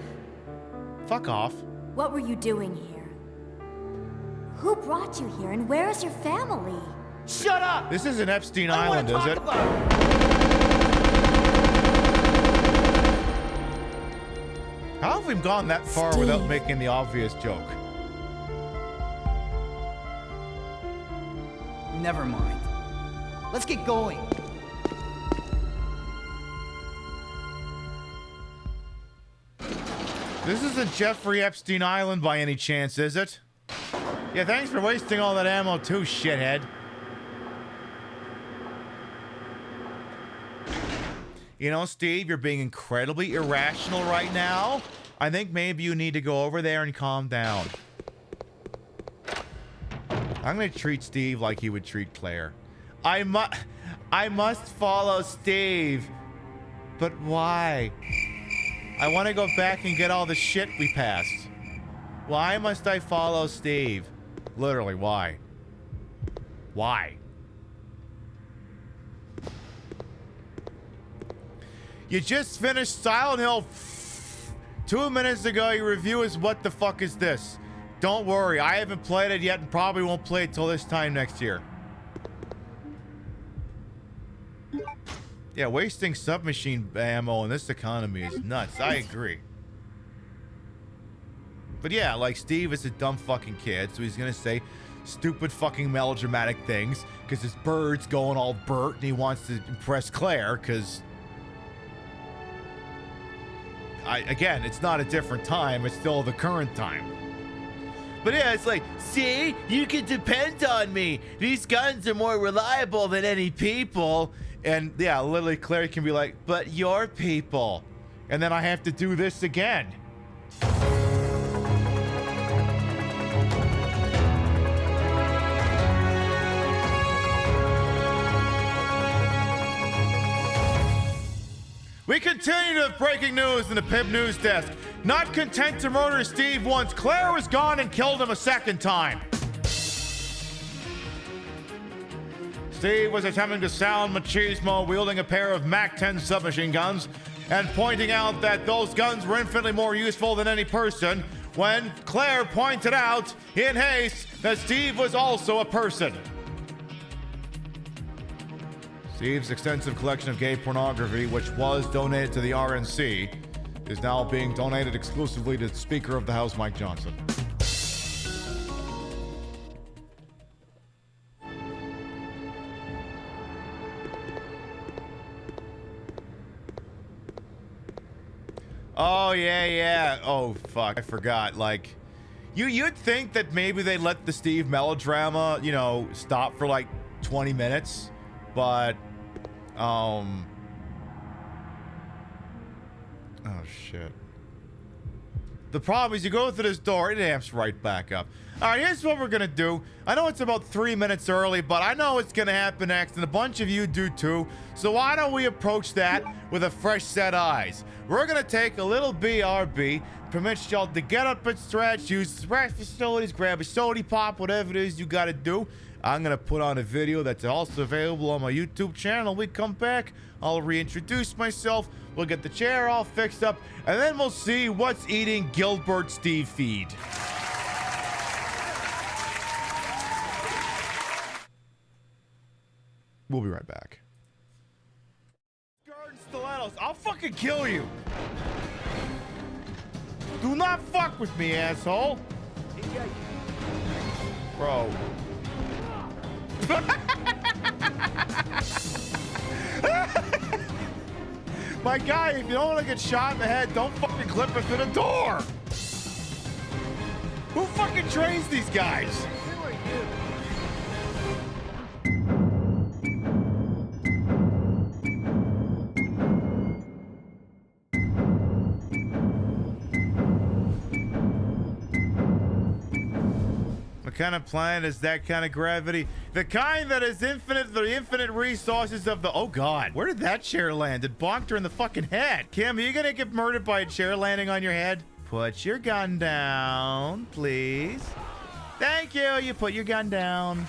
Fuck off. What were you doing here? Who brought you here, and where is your family? Shut up! This isn't Epstein Island, is it? How have we gone that far Steve. without making the obvious joke? Never mind. Let's get going. This isn't Jeffrey Epstein Island by any chance, is it? Yeah, thanks for wasting all that ammo too, shithead. You know, Steve, you're being incredibly irrational right now. I think maybe you need to go over there and calm down. I'm gonna treat Steve like he would treat Claire. I must follow Steve. But why? I want to go back and get all the shit we passed. Why must I follow Steve? Literally, why? Why? You just finished Silent Hill 2 minutes ago. Your review is what the fuck is this? Don't worry, I haven't played it yet and probably won't play it till this time next year. Yeah, wasting submachine ammo in this economy is nuts. I agree. But yeah, like Steve is a dumb fucking kid, so he's gonna say stupid fucking melodramatic things because his bird's going all Bert and he wants to impress Claire because... Again, it's not a different time, it's still the current time. But yeah, it's like, see, you can depend on me. These guns are more reliable than any people. And yeah, literally Claire can be like, but you're people. And then I have to do this again. We continue to breaking news in the PiB news desk. Not content to murder Steve once, Claire was gone and killed him a second time. Steve was attempting to sound machismo wielding a pair of MAC-10 submachine guns and pointing out that those guns were infinitely more useful than any person when Claire pointed out in haste that Steve was also a person. Steve's extensive collection of gay pornography, which was donated to the RNC, is now being donated exclusively to the Speaker of the House, Mike Johnson. Oh, yeah. Oh, fuck. I forgot. Like, you'd think that maybe they let the Steve melodrama, you know, stop for like 20 minutes, but... Oh shit. The problem is you go through this door, it amps right back up. Alright, here's what we're gonna do. I know it's about 3 minutes early, but I know it's gonna happen next, and a bunch of you do too. So why don't we approach that with a fresh set of eyes? We're gonna take a little BRB, permit y'all to get up and stretch, use stretch facilities, grab a sody pop, whatever it is you gotta do. I'm gonna put on a video that's also available on my YouTube channel. We come back, I'll reintroduce myself, we'll get the chair all fixed up, and then we'll see what's eating Gilbert Steve feed. We'll be right back. Garden stilettos, I'll fucking kill you. Do not fuck with me, asshole. Bro. My guy, if you don't want to get shot in the head, don't fucking clip it through the door. Who fucking trains these guys? Who are you? What kind of planet is that kind of gravity? The kind that is infinite, the infinite resources of the... Oh, God. Where did that chair land? It bonked her in the fucking head. Kim, are you going to get murdered by a chair landing on your head? Put your gun down, please. Thank you. You put your gun down.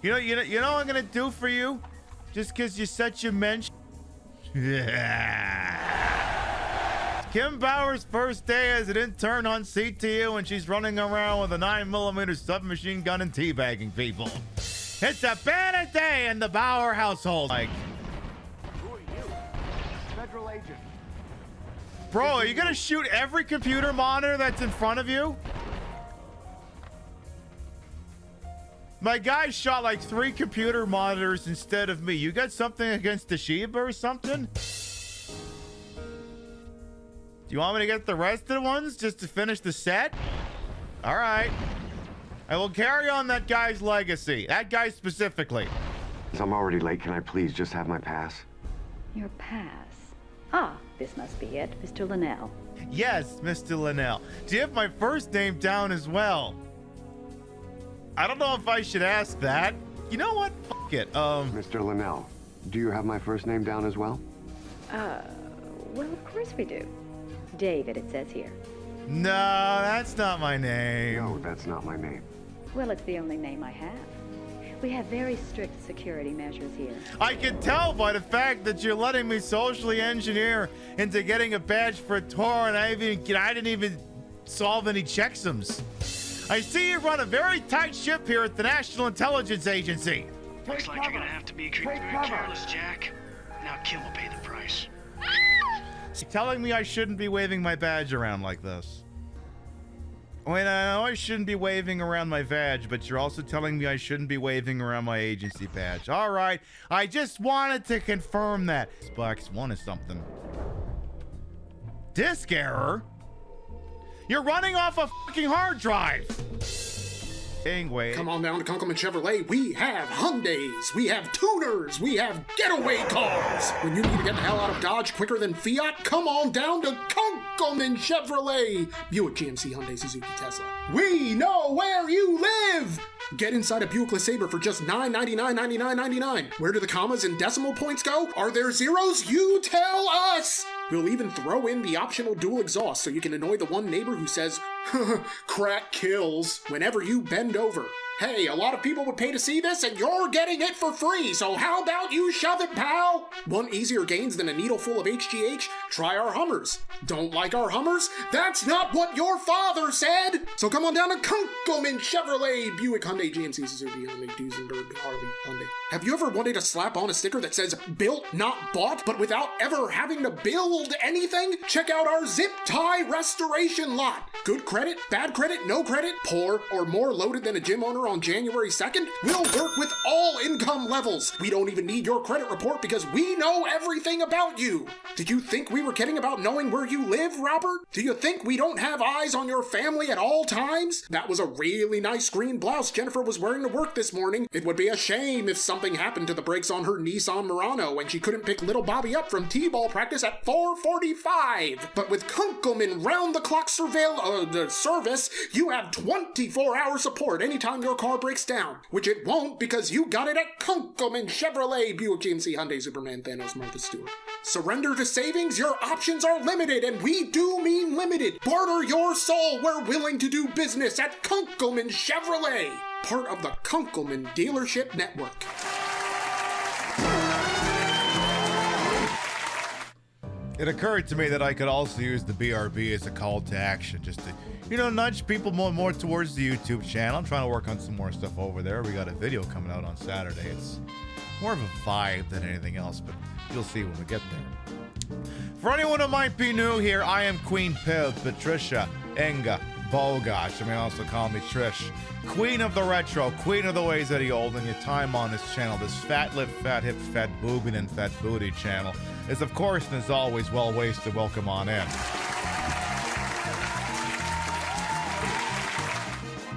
You know what I'm going to do for you? Just because you're such a mensch? Kim Bauer's first day as an intern on CTU, and she's running around with a 9mm submachine gun and teabagging people. It's a bad day in the Bauer household. Like, who are you? Federal agent. Bro, are you gonna shoot every computer monitor that's in front of you? My guy shot like 3 computer monitors instead of me. You got something against Toshiba or something? Do you want me to get the rest of the ones just to finish the set? All right. I will carry on that guy's legacy. That guy specifically. I'm already late. Can I please just have my pass? Your pass? Ah, this must be it, Mr. Linnell. Yes, Mr. Linnell. Do you have my first name down as well? I don't know if I should ask that. You know what? Fuck it. Mr. Linnell, do you have my first name down as well? Well, of course we do. David, it says here. No, that's not my name. No, that's not my name. Well, it's the only name I have. We have very strict security measures here. I can tell by the fact that you're letting me socially engineer into getting a badge for a tour, and I didn't even solve any checksums. I see you run a very tight ship here at the National Intelligence Agency. Looks like you're gonna have to be very careless, Jack. Now Kim will pay the price. You're telling me I shouldn't be waving my badge around like this. Wait, I know I shouldn't be waving around my badge, but you're also telling me I shouldn't be waving around my agency badge. All right, I just wanted to confirm that. Box 1 is something. Disk error? You're running off a fucking hard drive. Anyway. Come on down to Kunkelman Chevrolet. We have Hyundais. We have tuners. We have getaway cars. When you need to get the hell out of Dodge quicker than Fiat, come on down to Kunkelman Chevrolet. Buick, GMC, Hyundai, Suzuki, Tesla. We know where you live. Get inside a Buick LeSabre for just $999.99. Where do the commas and decimal points go? Are there zeros? You tell us! We'll even throw in the optional dual exhaust so you can annoy the one neighbor who says, crack kills, whenever you bend over. Hey, a lot of people would pay to see this, and you're getting it for free, so how about you shove it, pal? Want easier gains than a needle full of HGH? Try our Hummers. Don't like our Hummers? That's not what your father said! So come on down to Kunkelman Chevrolet, Buick, Hyundai, GMC, Suzuki, Hyundai, Duesenberg, Harley, Hyundai. Have you ever wanted to slap on a sticker that says, built, not bought, but without ever having to build anything? Check out our zip tie restoration lot. Good credit, bad credit, no credit, poor, or more loaded than a gym owner on January 2nd? We'll work with all income levels. We don't even need your credit report because we know everything about you. Did you think we were kidding about knowing where you live, Robert? Do you think we don't have eyes on your family at all times? That was a really nice green blouse Jennifer was wearing to work this morning. It would be a shame if something happened to the brakes on her Nissan Murano and she couldn't pick little Bobby up from T-ball practice at 4:45. But with Kunkelman round-the-clock service, you have 24-hour support anytime your car breaks down, which it won't because you got it at Kunkelman Chevrolet, Buick, GMC, Hyundai, Superman, Thanos, Martha Stewart. Surrender to savings? Your options are limited, and we do mean limited. Barter your soul. We're willing to do business at Kunkelman Chevrolet, part of the Kunkelman Dealership Network. It occurred to me that I could also use the BRB as a call to action, just to, nudge people more towards the YouTube channel. I'm trying to work on some more stuff over there. We got a video coming out on Saturday. It's more of a vibe than anything else, but you'll see when we get there. For anyone who might be new here, I am QueenPiB, Patricia Enga Bogosh. You may also call me Trish. Queen of the retro, queen of the ways of the old, and your time on this channel, this fat lip, fat hip, fat boobin, and fat booty channel, is of course and as always well wasted. Welcome on in.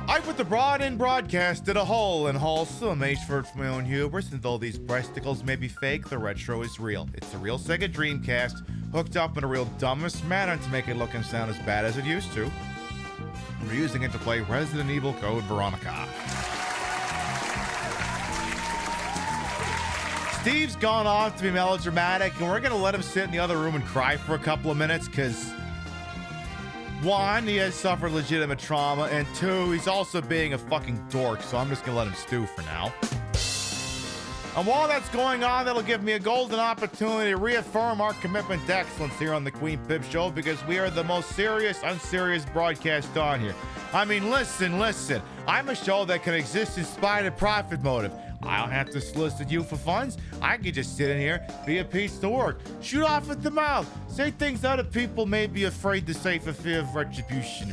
I put the broad in broadcast at a hole and wholesome age for my own hubris, and though these breasticles may be fake, the retro is real. It's a real Sega Dreamcast, hooked up in a real dumbest manner to make it look and sound as bad as it used to. And we're using it to play Resident Evil Code Veronica. Steve's gone off to be melodramatic, and we're gonna let him sit in the other room and cry for a couple of minutes, because one, he has suffered legitimate trauma, and two, he's also being a fucking dork, so I'm just gonna let him stew for now. And while that's going on, that'll give me a golden opportunity to reaffirm our commitment to excellence here on the QueenPiB Show, because we are the most serious, unserious broadcast on here. I mean, listen. I'm a show that can exist in spite of profit motive. I don't have to solicit you for funds. I can just sit in here, be a piece to work, shoot off at the mouth, say things other people may be afraid to say for fear of retribution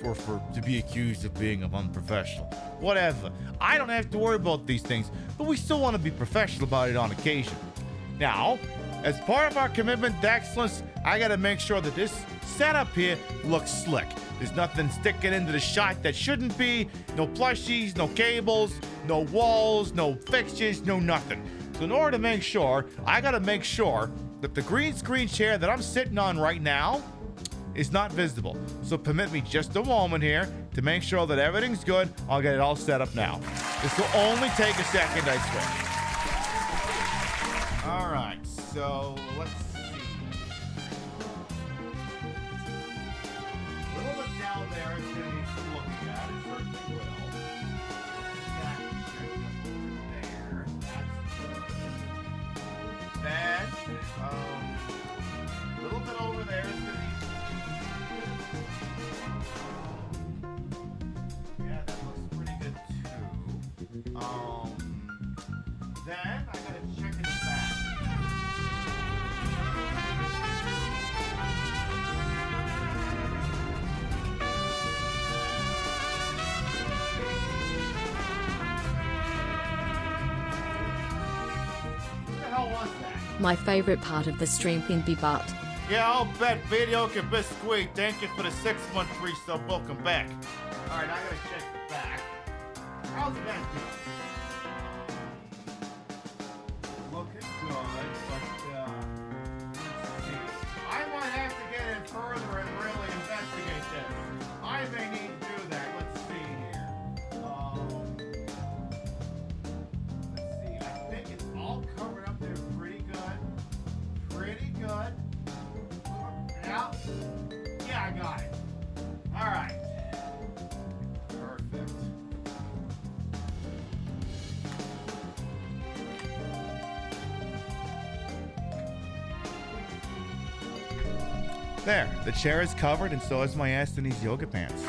or to be accused of being unprofessional. Whatever. I don't have to worry about these things, but we still want to be professional about it on occasion. Now, as part of our commitment to excellence, I gotta make sure that this setup here looks slick. There's nothing sticking into the shot that shouldn't be. No plushies, no cables, no walls, no fixtures, no nothing. So in order to make sure, I gotta make sure that the green screen chair that I'm sitting on right now is not visible. So permit me just a moment here to make sure that everything's good. I'll get it all set up now. This will only take a second, I swear. All right, so let's see. Then I gotta check in the back. What the hell was that? My favorite part of the stream, PiBcast. Yeah, I'll bet Video can biscuit. Thank you for the 6-month free sub. Welcome back. Alright, I gotta check the back. How's that doing? Looking good, but let's see. I might have to get in further and really investigate this. I may need to do that. Let's see here. Let's see. I think it's all covered up there pretty good. Pretty good. Yeah, I got it. All right. Perfect. There, the chair is covered and so is my ass in these yoga pants.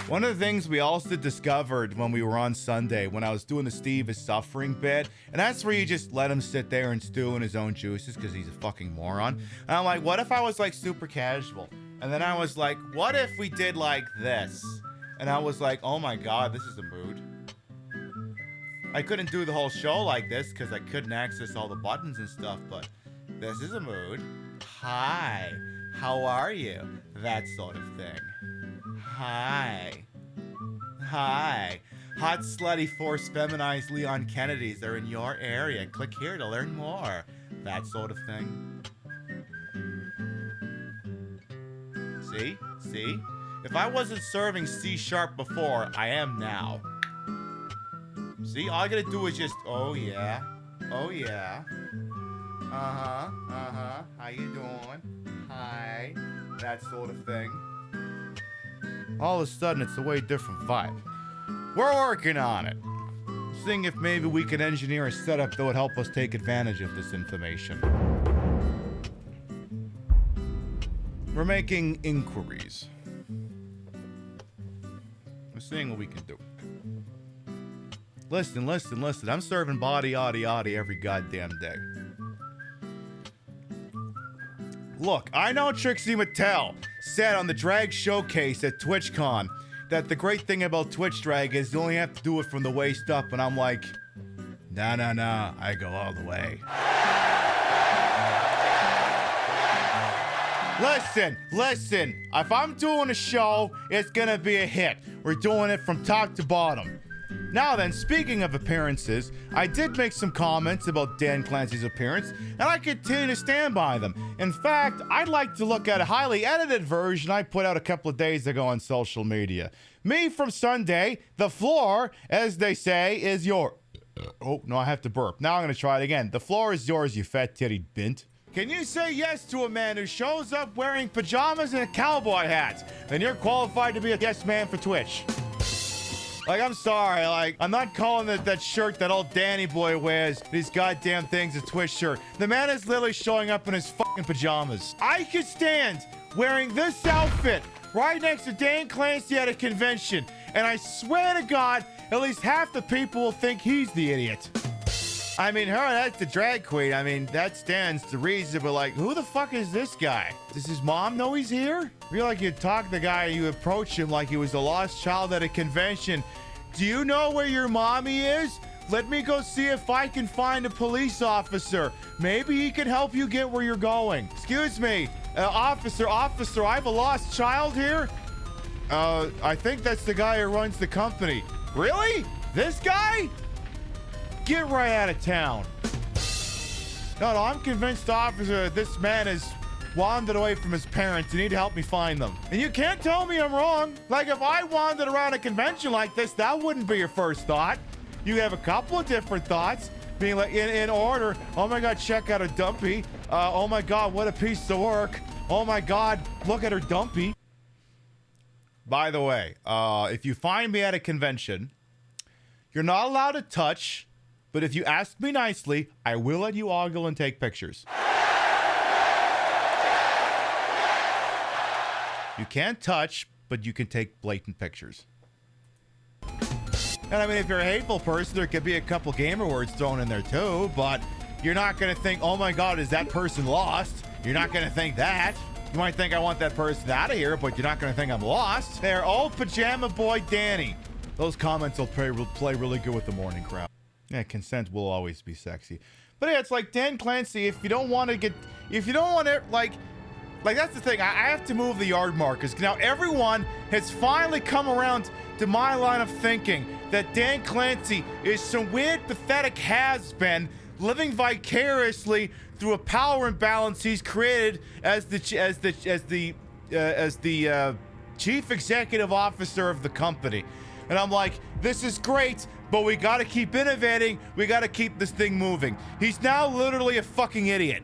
One of the things we also discovered when we were on Sunday, when I was doing the Steve is Suffering bit, and that's where you just let him sit there and stew in his own juices because he's a fucking moron. And I'm like, what if I was like super casual? And then I was like, what if we did like this? And I was like, oh my God, this is a mood. I couldn't do the whole show like this because I couldn't access all the buttons and stuff, but this is a mood. Hi, how are you? That sort of thing. Hi. Hi. Hot, slutty, forced, feminized Leon Kennedys are in your area. Click here to learn more. That sort of thing. See? See? If I wasn't serving C# before, I am now. See? All I gotta do is just, oh yeah. Oh yeah. Uh-huh. Uh-huh. How you doing? Hi. That sort of thing. All of a sudden, it's a way different vibe. We're working on it. Seeing if maybe we can engineer a setup that would help us take advantage of this information. We're making inquiries. We're seeing what we can do. Listen, listen, listen. I'm serving body, every goddamn day. Look, I know Trixie Mattel said on the drag showcase at Twitchcon that the great thing about Twitch drag is you only have to do it from the waist up, and I'm like, nah, I go all the way. Listen, if I'm doing a show, it's gonna be a hit. We're doing it from top to bottom. Now then, speaking of appearances, I did make some comments about Dan Clancy's appearance, and I continue to stand by them. In fact, I'd like to look at a highly edited version I put out a couple of days ago on social media. Me from Sunday, the floor, as they say, is your... Oh, no, I have to burp. Now I'm going to try it again. The floor is yours, you fat-titted bint. Can you say yes to a man who shows up wearing pajamas and a cowboy hat? Then you're qualified to be a yes man for Twitch. Like, I'm sorry, like, I'm not calling that shirt that old Danny boy wears, these goddamn things, a Twitch shirt. The man is literally showing up in his fucking pajamas. I could stand wearing this outfit right next to Dan Clancy at a convention, and I swear to God, at least half the people will think he's the idiot. I mean, that's the drag queen. I mean, that stands to reason, but like, who the fuck is this guy? Does his mom know he's here? I feel like you talk to the guy and you approach him like he was a lost child at a convention. Do you know where your mommy is? Let me go see if I can find a police officer. Maybe he can help you get where you're going. Excuse me, officer, I have a lost child here. I think that's the guy who runs the company. Really? This guy? Get right out of town. No, I'm convinced, officer, that this man has wandered away from his parents. You need to help me find them. And you can't tell me I'm wrong. Like, if I wandered around a convention like this, that wouldn't be your first thought. You have a couple of different thoughts, being like, in order, oh my God, check out her dumpy. Oh my God, what a piece of work. Oh my God, look at her dumpy. By the way, if you find me at a convention, you're not allowed to touch, but if you ask me nicely, I will let you ogle and take pictures. You can't touch, but you can take blatant pictures. And I mean, if you're a hateful person, there could be a couple gamer words thrown in there too, but you're not going to think, oh my God, is that person lost? You're not going to think that. You might think I want that person out of here, but you're not going to think I'm lost. They're old pajama boy Danny. Those comments will play really good with the morning crowd. Yeah, consent will always be sexy. But yeah, it's like Dan Clancy, if you don't want to, like that's the thing. I have to move the yard markers. Now everyone has finally come around to my line of thinking that Dan Clancy is some weird, pathetic has-been living vicariously through a power imbalance he's created as the chief executive officer of the company. And I'm like, this is great, but we got to keep innovating. We got to keep this thing moving. He's now literally a fucking idiot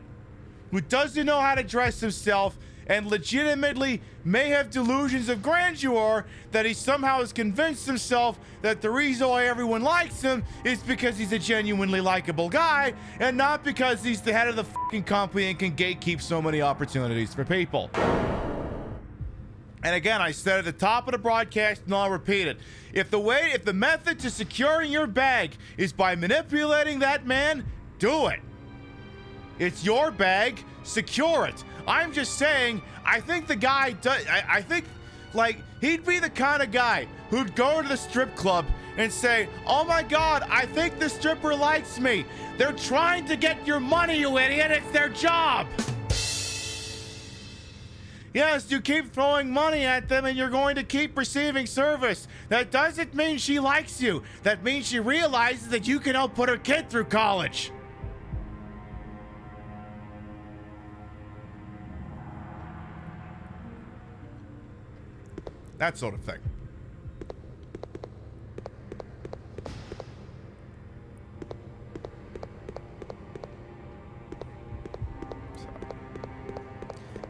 who doesn't know how to dress himself and legitimately may have delusions of grandeur that he somehow has convinced himself that the reason why everyone likes him is because he's a genuinely likable guy and not because he's the head of the fucking company and can gatekeep so many opportunities for people. And again, I said at the top of the broadcast, and I'll repeat it. If the method to securing your bag is by manipulating that man, do it. It's your bag, secure it. I'm just saying, I think the guy does, I think, like, he'd be the kind of guy who'd go to the strip club and say, oh my God, I think the stripper likes me. They're trying to get your money, you idiot. It's their job. Yes, you keep throwing money at them and you're going to keep receiving service. That doesn't mean she likes you. That means she realizes that you can help put her kid through college. That sort of thing.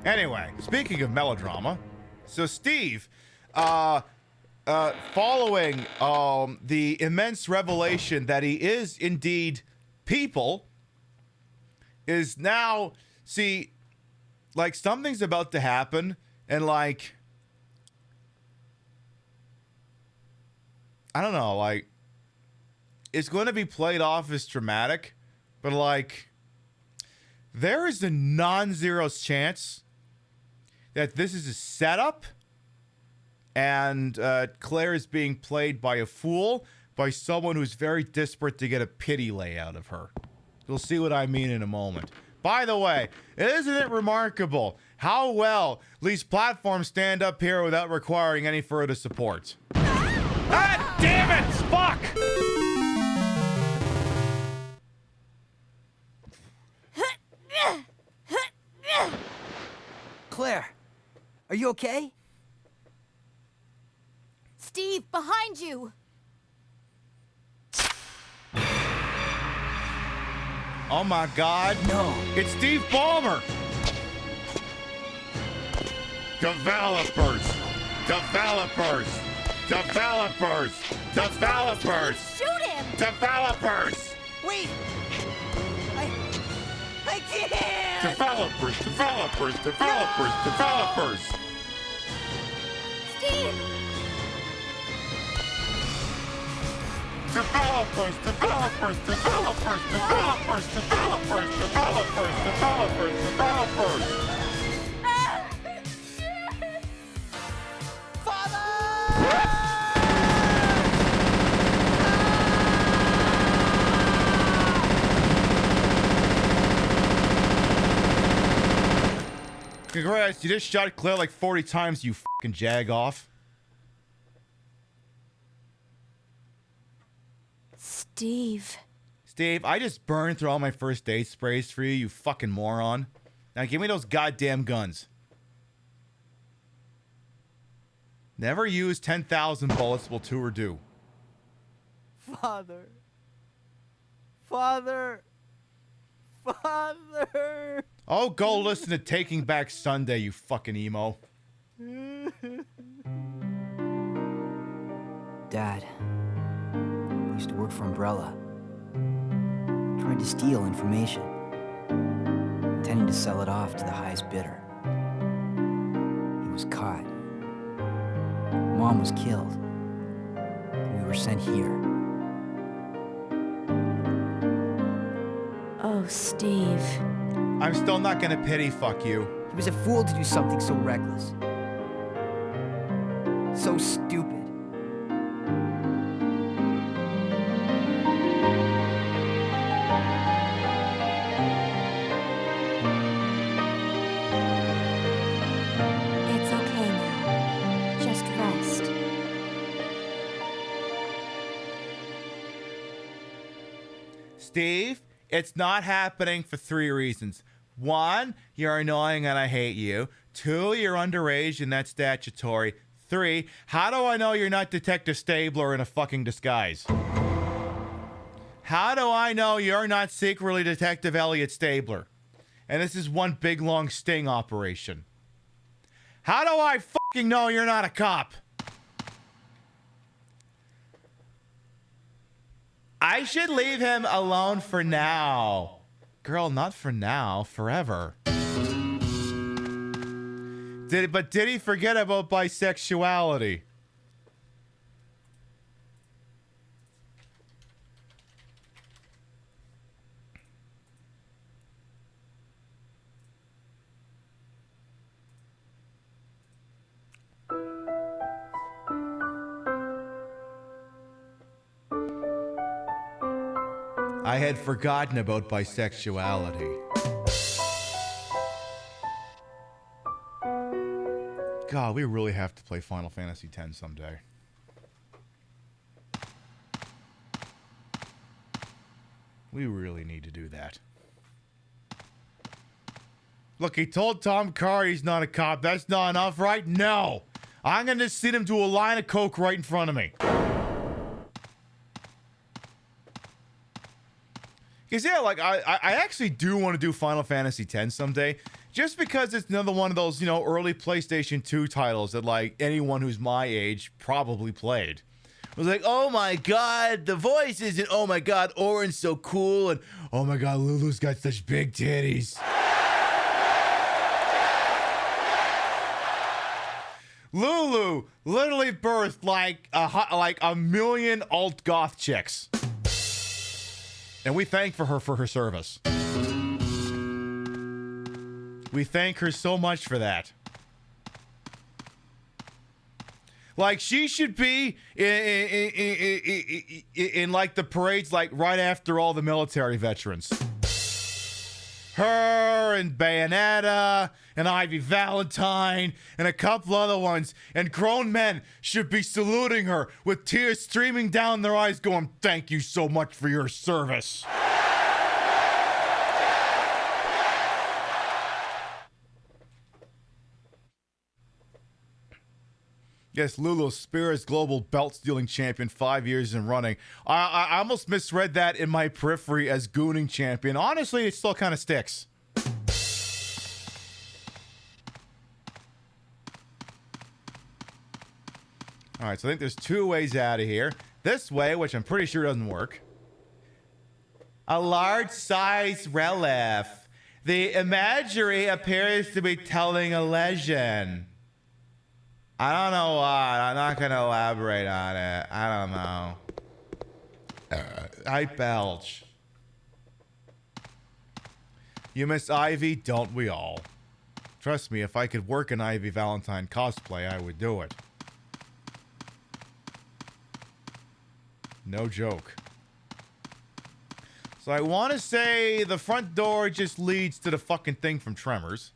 Anyway, speaking of melodrama, so Steve, following the immense revelation that he is indeed people, is now, see, like, something's about to happen, and like, I don't know, like, it's going to be played off as dramatic, but like, there is a non-zero chance that this is a setup and Claire is being played by a fool, by someone who's very desperate to get a pity lay out of her. You'll see what I mean in a moment. By the way, isn't it remarkable how well these platforms stand up here without requiring any further support? Ah, damn it! Fuck! Claire, are you okay? Steve, behind you! Oh my God. No. It's Steve Ballmer. Developers. Developers. Developers. Developers. Shoot him! Developers. Wait! I can't! Developers. Developers. Developers. Developers. Steve! Developers, developers, developers, developers, developers, developers, developers, developers. Congrats, you just shot Claire like 40 times, you fucking jag off. Steve, I just burned through all my first aid sprays for you, you fucking moron. Now give me those goddamn guns. Never use 10,000 bullets will two or do. Father. Father. Father. Oh, go listen to Taking Back Sunday, you fucking emo. Dad. Used to work for Umbrella. Tried to steal information, intending to sell it off to the highest bidder. He was caught. Mom was killed. We were sent here. Oh, Steve. I'm still not gonna pity fuck you. He was a fool to do something so reckless. So stupid. It's okay now. Just rest. Steve, it's not happening for 3 reasons. 1, you're annoying and I hate you. 2, you're underage and that's statutory. 3, how do I know you're not Detective Stabler in a fucking disguise? How do I know you're not secretly Detective Elliot Stabler? And this is one big long sting operation. How do I fucking know you're not a cop? I should leave him alone for now. Girl, not for now, forever. Did he forget about bisexuality? I had forgotten about bisexuality. God, we really have to play Final Fantasy X someday. We really need to do that. Look, he told Tom Carr he's not a cop. That's not enough, right? No! I'm gonna send him to a line of coke right in front of me. Because, yeah, like, I actually do want to do Final Fantasy X someday. Just because it's another one of those, you know, early PlayStation 2 titles that, like, anyone who's my age probably played. It was like, oh my god, the voices, and oh my god, Auron's so cool, and oh my god, Lulu's got such big titties. Lulu literally birthed like a million alt goth chicks. And we thank her for her service. We thank her so much for that. Like, she should be in like the parades, like right after all the military veterans. Her and Bayonetta and Ivy Valentine and a couple other ones. And grown men should be saluting her with tears streaming down their eyes going, thank you so much for your service. Yes, Lulu Spears global belt stealing champion 5 years in running. I almost misread that in my periphery as gooning champion. Honestly, it still kind of sticks. All right, so I think there's 2 ways out of here. This way, which I'm pretty sure doesn't work. A large size relief. The imagery appears to be telling a legend. I don't know why. I'm not going to elaborate on it. I don't know. I belch. You miss Ivy? Don't we all? Trust me, if I could work an Ivy Valentine cosplay, I would do it. No joke. So I want to say the front door just leads to the fucking thing from Tremors.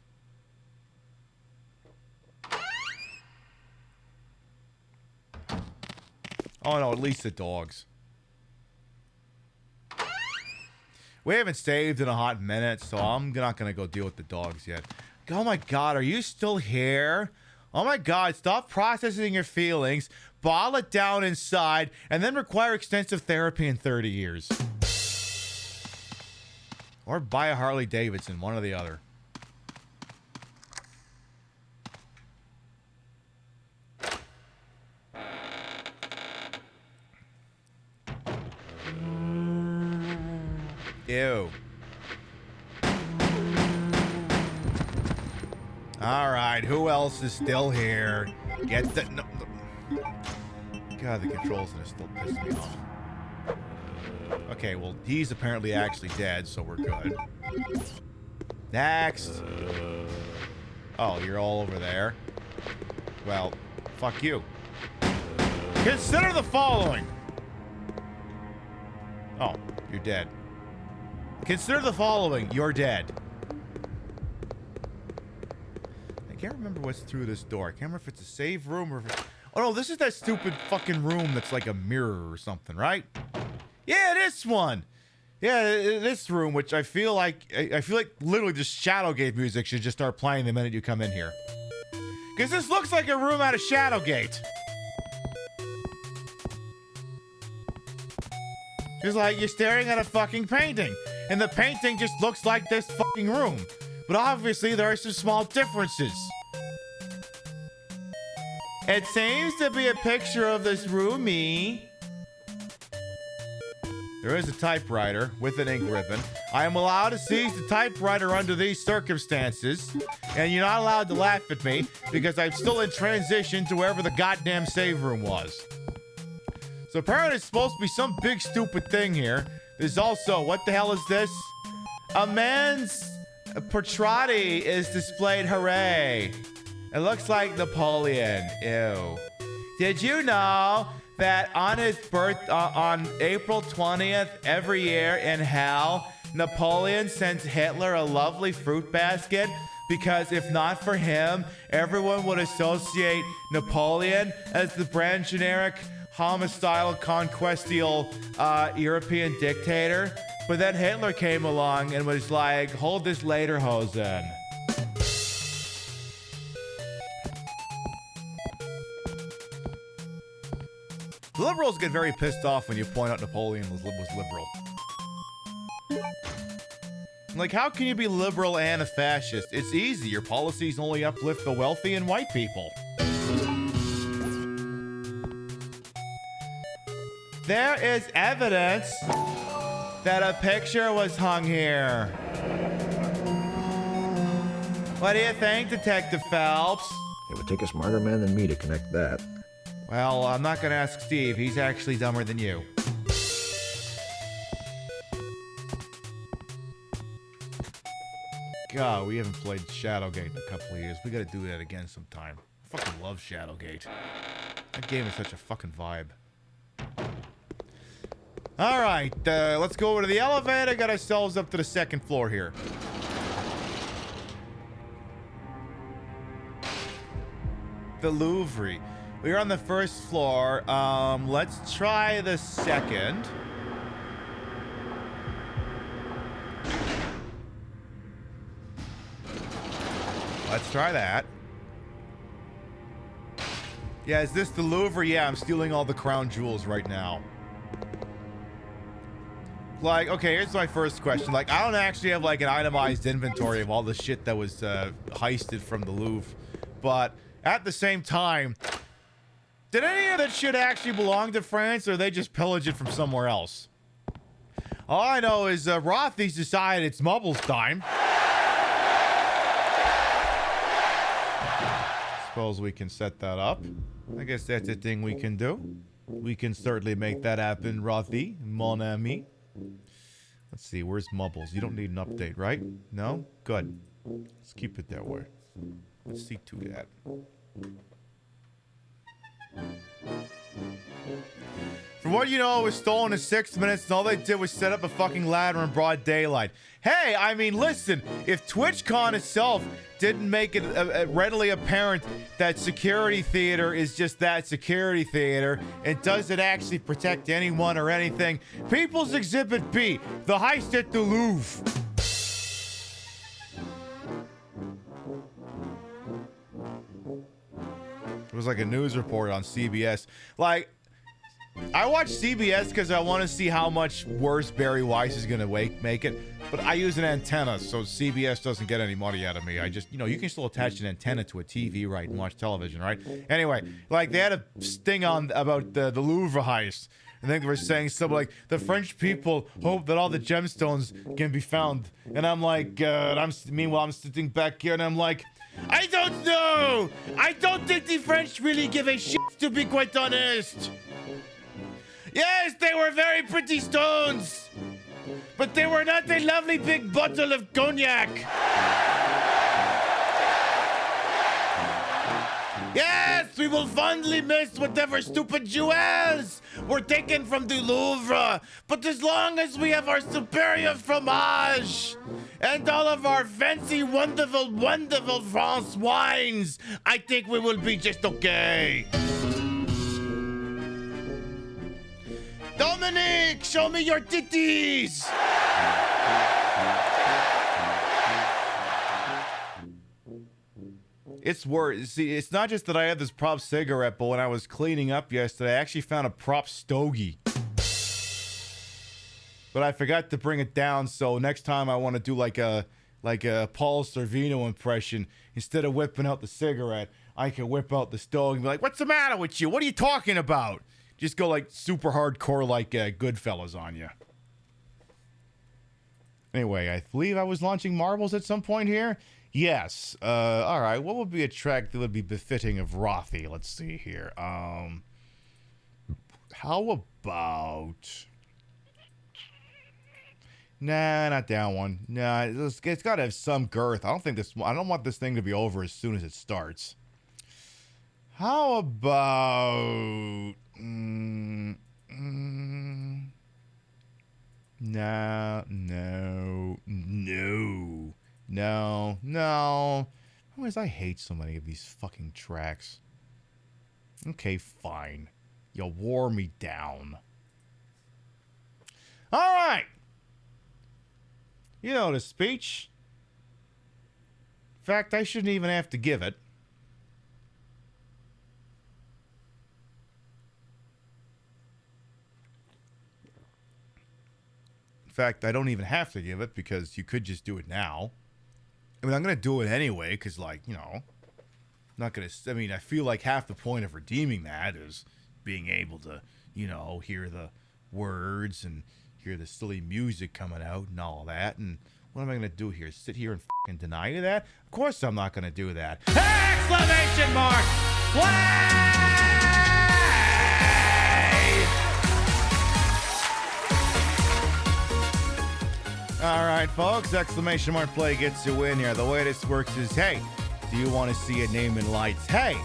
Oh no, at least the dogs. We haven't saved in a hot minute, so I'm not gonna go deal with the dogs yet. Oh my god, are you still here? Oh my god, stop processing your feelings, bottle it down inside, and then require extensive therapy in 30 years. Or buy a Harley Davidson, one or the other. Ew. All right, who else is still here? Get the... No. God, the controls in this still piss me off. Okay, well, he's apparently actually dead, so we're good. Next! Oh, you're all over there. Well, fuck you. Consider the following. Oh, you're dead. Consider the following. You're dead. I can't remember what's through this door. I can't remember if it's a save room or if it's... Oh, no, this is that stupid fucking room that's like a mirror or something, right? Yeah, this one. Yeah, this room, which I feel like literally just Shadowgate music should just start playing the minute you come in here. Because this looks like a room out of Shadowgate. It's like you're staring at a fucking painting, and the painting just looks like this fucking room. But obviously there are some small differences. It seems to be a picture of this roomie. There is a typewriter with an ink ribbon. I am allowed to seize the typewriter under these circumstances, and you're not allowed to laugh at me because I'm still in transition to wherever the goddamn save room was. So apparently it's supposed to be some big stupid thing here. There's also, what the hell is this? A man's portrait is displayed, hooray. It looks like Napoleon, ew. Did you know that on his birth, on April 20th every year in hell, Napoleon sends Hitler a lovely fruit basket? Because if not for him, everyone would associate Napoleon as the brand generic homicidal, conquestial European dictator. But then Hitler came along and was like, hold this later, Hosen. Liberals get very pissed off when you point out Napoleon was liberal. Like, how can you be liberal and a fascist? It's easy. Your policies only uplift the wealthy and white people. There is evidence that a picture was hung here. What do you think, Detective Phelps? It would take a smarter man than me to connect that. Well, I'm not gonna ask Steve. He's actually dumber than you. God, we haven't played Shadowgate in a couple of years. We gotta do that again sometime. I fucking love Shadowgate. That game is such a fucking vibe. Alright, let's go over to the elevator. Got ourselves up to the second floor here. The Louvre. We're on the first floor. Let's try the second. Let's try that. Yeah, is this the Louvre? Yeah, I'm stealing all the crown jewels right now. Like, okay, here's my first question. Like, I don't actually have, like, an itemized inventory of all the shit that was heisted from the Louvre. But at the same time, did any of that shit actually belong to France, or they just pillaged it from somewhere else? All I know is Rothy's decided it's Mubbles time. Suppose we can set that up. I guess that's a thing we can do. We can certainly make that happen, Rothy, mon ami. Let's see, where's Mubbles? You don't need an update, right? No? Good. Let's keep it that way. Let's see to that. From what you know, it was stolen in 6 minutes, and all they did was set up a fucking ladder in broad daylight. Hey, I mean, listen, if Twitchcon itself didn't make it readily apparent that security theater is just that, security theater, and doesn't actually protect anyone or anything, People's Exhibit B, the heist at the Louvre. It was like a news report on CBS. Like, I watch CBS because I want to see how much worse Barry Weiss is going to make it. But I use an antenna, so CBS doesn't get any money out of me. I just, you know, you can still attach an antenna to a TV, right, and watch television, right? Anyway, like, they had a sting on about the Louvre heist. I think they were saying something like, the French people hope that all the gemstones can be found. And I'm like, meanwhile, I'm sitting back here and I'm like, I don't know! I don't think the French really give a shit, to be quite honest! Yes, they were very pretty stones, but they were not a lovely big bottle of cognac. Yes, we will fondly miss whatever stupid jewels were taken from the Louvre. But as long as we have our superior fromage and all of our fancy, wonderful, wonderful France wines, I think we will be just okay. Dominic, show me your titties. It's worse. See, it's not just that I had this prop cigarette, but when I was cleaning up yesterday, I actually found a prop stogie. But I forgot to bring it down, so next time I want to do like a Paul Sorvino impression. Instead of whipping out the cigarette, I can whip out the stogie and be like, "What's the matter with you? What are you talking about?" Just go like super hardcore like Goodfellas on you. Anyway, I believe I was launching marbles at some point here. Yes. All right. What would be a track that would be befitting of Rothy? Let's see here. How about... Nah, not that one. Nah, it's got to have some girth. I don't want this thing to be over as soon as it starts. How about... No. Why does I hate so many of these fucking tracks? Okay, fine. You wore me down. All right. You know the speech. In fact, I shouldn't even have to give it. In fact, I don't even have to give it because you could just do it now. I mean, I'm going to do it anyway because, like, you know, I'm not going to... I mean, I feel like half the point of redeeming that is being able to, you know, hear the words and hear the silly music coming out and all that. And what am I going to do here? Sit here and fucking deny you that? Of course I'm not going to do that. Exclamation mark! Play! All right, folks, exclamation mark play gets you in here. The way this works is, hey, do you want to see a name in lights? Hey,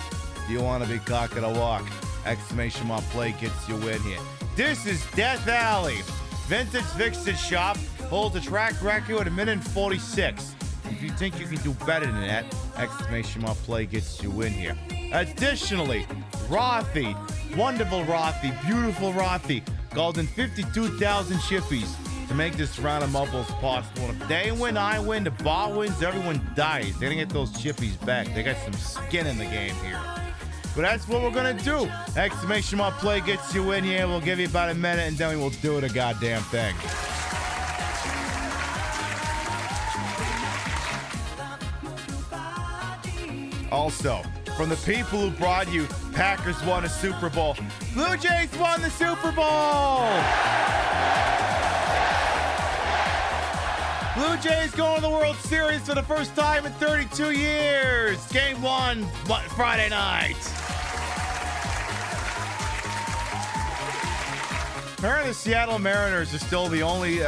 do you want to be cock of the walk? Exclamation mark play gets you in here. This is Death Alley. Vintage Vintage Shop holds a track record at 1:46. If you think you can do better than that, exclamation mark play gets you in here. Additionally, Rothy, wonderful Rothy, beautiful Rothy, called in 52,000 shippies to make this round of marbles possible. And if they win, I win, the bar wins, everyone dies. They didn't get those chippies back. They got some skin in the game here. But that's what we're going to do. Exclamation mark play gets you in here. We'll give you about a minute, and then we will do the goddamn thing. Also, from the people who brought you Packers won a Super Bowl. Blue Jays won the Super Bowl! Blue Jays going to the World Series for the first time in 32 years. Game 1, Friday night. Apparently, the Seattle Mariners are still the only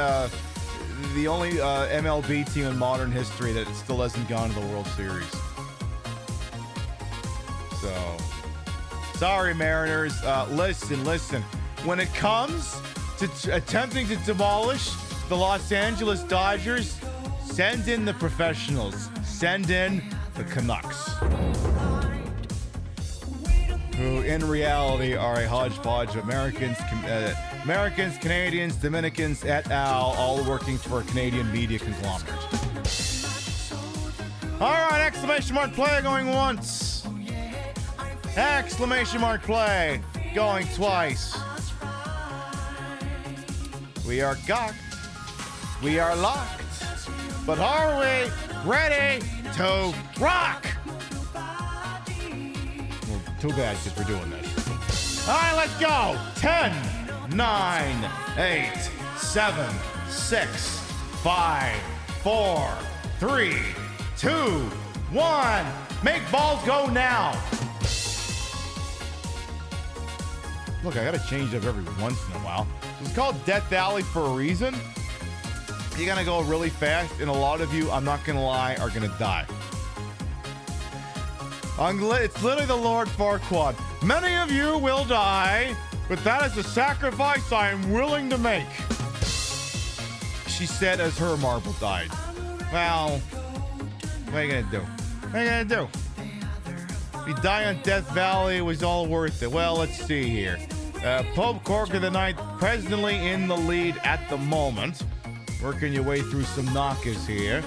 MLB team in modern history that still hasn't gone to the World Series. So, sorry, Mariners. Listen. When it comes to attempting to demolish the Los Angeles Dodgers, send in the professionals. Send in the Canucks, who in reality are a hodgepodge of Americans, Canadians, Dominicans, et al., all working for a Canadian media conglomerate. All right, exclamation mark play going once. Exclamation mark play going twice. We are gawked. We are locked, but are we ready to rock? Well, too bad because we're doing this. All right, let's go. 10, 9, 8, 7, 6, 5, 4, 3, 2, 1. Make balls go now. Look, I gotta change it up every once in a while. It's called Death Alley for a reason. You're gonna go really fast, and a lot of you, I'm not gonna lie, are gonna die. It's literally the Lord Farquaad. Many of you will die, but that is a sacrifice I am willing to make. She said as her marble died. Well, what are you gonna do? What are you gonna do? If you die on Death Valley, it was all worth it. Well, let's see here. Pope Corker the Ninth presently in the lead at the moment. Working your way through some knockers here.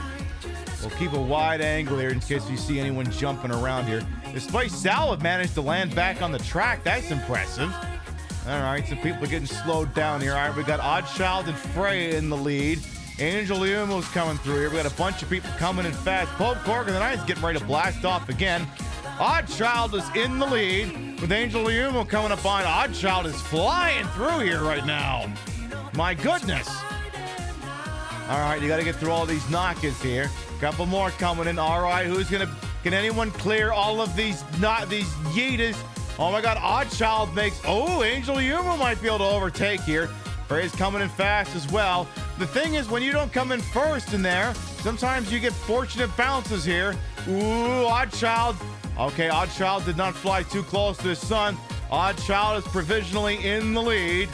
We'll keep a wide angle here in case you see anyone jumping around here. Despite Salad managed to land back on the track. That's impressive. All right, some people are getting slowed down here. All right, we got Oddchild and Freya in the lead. Angel Yumo's coming through here. We got a bunch of people coming in fast. Pope Corker the Ninth's getting ready to blast off again. Oddchild is in the lead with Angel Yumo coming up on. Oddchild is flying through here right now. My goodness. All right, you got to get through all these knockers here. Couple more coming in. All right, can anyone clear all of these yeeters? Oh my God, Oddchild makes, Angel Yumo might be able to overtake here. Frey's coming in fast as well. The thing is, when you don't come in first in there, sometimes you get fortunate bounces here. Ooh, Oddchild. Okay, Oddchild did not fly too close to his son. Oddchild is provisionally in the lead.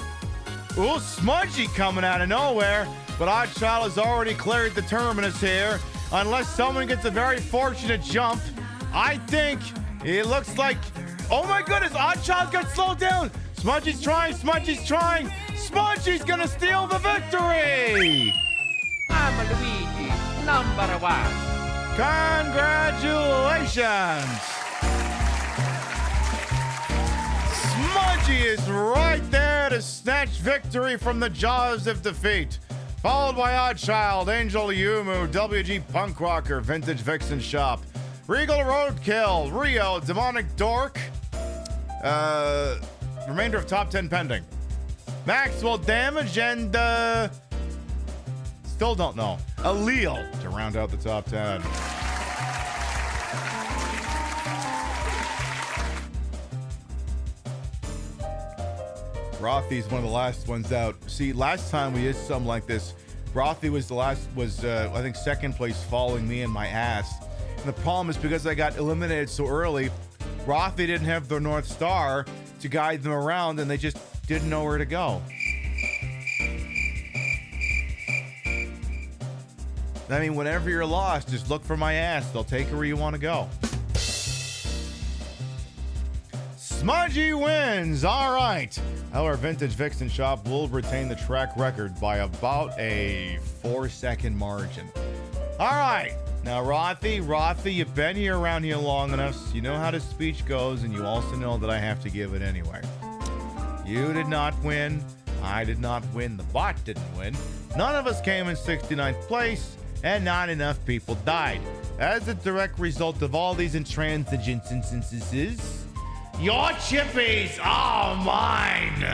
Ooh, Smudgy coming out of nowhere. But Oddchild has already cleared the terminus here. Unless someone gets a very fortunate jump. I think it looks like... Oh my goodness, Oddchild got slowed down. Smudgy's trying. Smudgy's gonna steal the victory. I'm Luigi, #1. Congratulations. Smudgy is right there to snatch victory from the jaws of defeat. Followed by Oddchild, Angel Yumu, WG Punk Rocker, Vintage Vixen Shop, Regal Roadkill, Rio, Demonic Dork, remainder of top 10 pending. Maxwell Damage and, still don't know, Allele to round out the top 10. Rothy's one of the last ones out. See, last time we did something like this, Rothy was I think second place following me in my ass. And the problem is because I got eliminated so early, Rothy didn't have their North Star to guide them around and they just didn't know where to go. I mean, whenever you're lost, just look for my ass. They'll take you where you want to go. Smudgy wins. All right. Our Vintage Vixen Shop will retain the track record by about a 4-second margin. All right. Now, Rothy, you've been here around here long enough, so you know how the speech goes, and you also know that I have to give it anyway. You did not win. I did not win. The bot didn't win. None of us came in 69th place, and not enough people died. As a direct result of all these intransigent instances, your chippies are mine!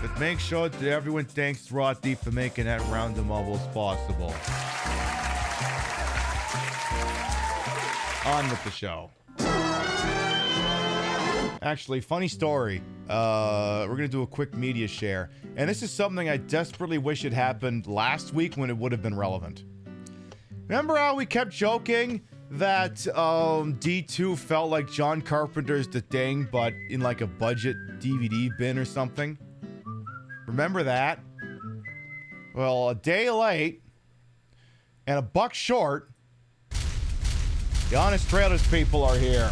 But make sure that everyone thanks Rothy for making that round of marbles possible. On with the show. Actually, funny story. We're going to do a quick media share. And this is something I desperately wish had happened last week when it would have been relevant. Remember how we kept joking that D2 felt like John Carpenter's The Thing, but in like a budget DVD bin or something? Remember that? Well, a day late and a buck short, the Honest Trailers people are here.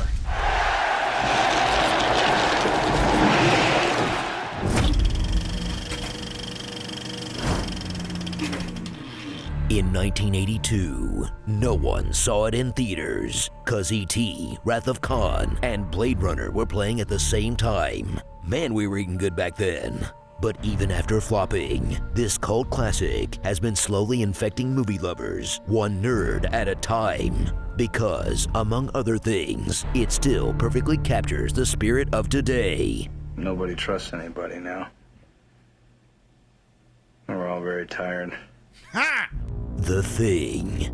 In 1982, no one saw it in theaters, cause E.T., Wrath of Khan, and Blade Runner were playing at the same time. Man, we were eating good back then. But even after flopping, this cult classic has been slowly infecting movie lovers, one nerd at a time. Because, among other things, it still perfectly captures the spirit of today. Nobody trusts anybody now. We're all very tired. Ha! The Thing.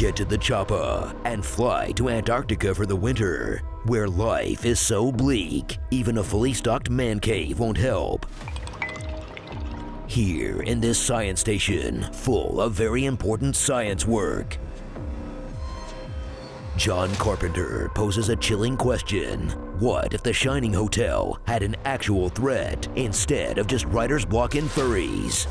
Get to the chopper and fly to Antarctica for the winter, where life is so bleak, even a fully stocked man cave won't help. Here in this science station, full of very important science work, John Carpenter poses a chilling question. What if the Shining Hotel had an actual threat instead of just writer's block and furries?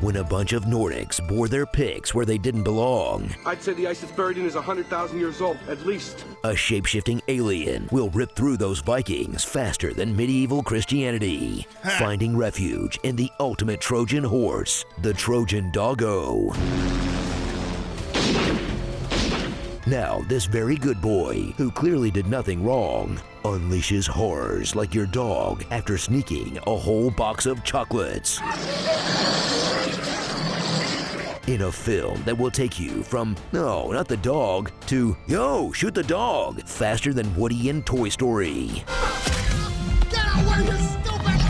When a bunch of Nordics bore their picks where they didn't belong, I'd say the ice it's buried in is 100,000 years old, at least. a shape-shifting alien will rip through those Vikings faster than medieval Christianity, finding refuge in the ultimate Trojan horse, the Trojan Doggo. Now, this very good boy, who clearly did nothing wrong, unleashes horrors like your dog after sneaking a whole box of chocolates. In a film that will take you from, no, not the dog, to, yo, shoot the dog, faster than Woody in Toy Story. Get away, you stupid!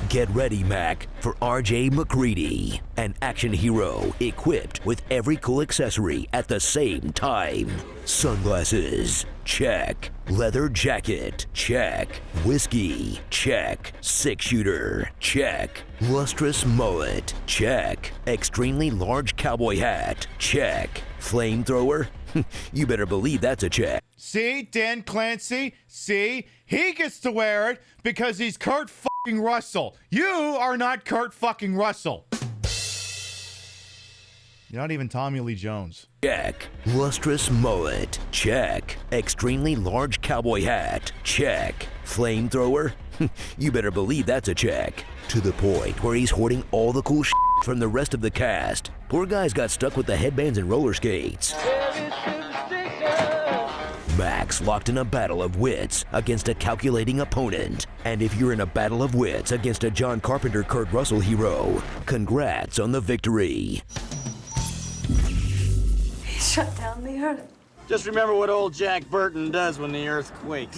Get ready, Mac, for R.J. McCready, an action hero equipped with every cool accessory at the same time. Sunglasses, check. Leather jacket, check. Whiskey, check. Six-shooter, check. Lustrous mullet, check. Extremely large cowboy hat, check. Flamethrower? You better believe that's a check. See, Dan Clancy? See? He gets to wear it because he's Kurt fucking Russell. You are not Kurt fucking Russell. You're not even Tommy Lee Jones. Check. Lustrous mullet, check. Extremely large cowboy hat, check. Flamethrower? You better believe that's a check. To the point where he's hoarding all the cool shit from the rest of the cast. Poor guys got stuck with the headbands and roller skates. Max locked in a battle of wits against a calculating opponent. And if you're in a battle of wits against a John Carpenter Kurt Russell hero, congrats on the victory. He shut down the earth. Just remember what old Jack Burton does when the earth quakes.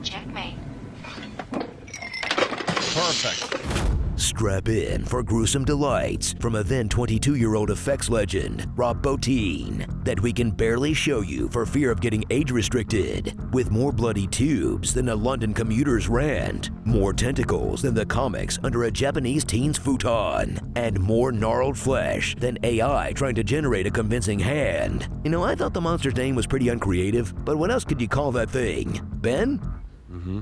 Checkmate. Perfect. Strap in for gruesome delights from a then 22-year-old effects legend, Rob Bottin, that we can barely show you for fear of getting age restricted, with more bloody tubes than a London commuter's rant, more tentacles than the comics under a Japanese teen's futon, and more gnarled flesh than AI trying to generate a convincing hand. You know, I thought the monster's name was pretty uncreative, but what else could you call that thing? Ben? Mm-hmm.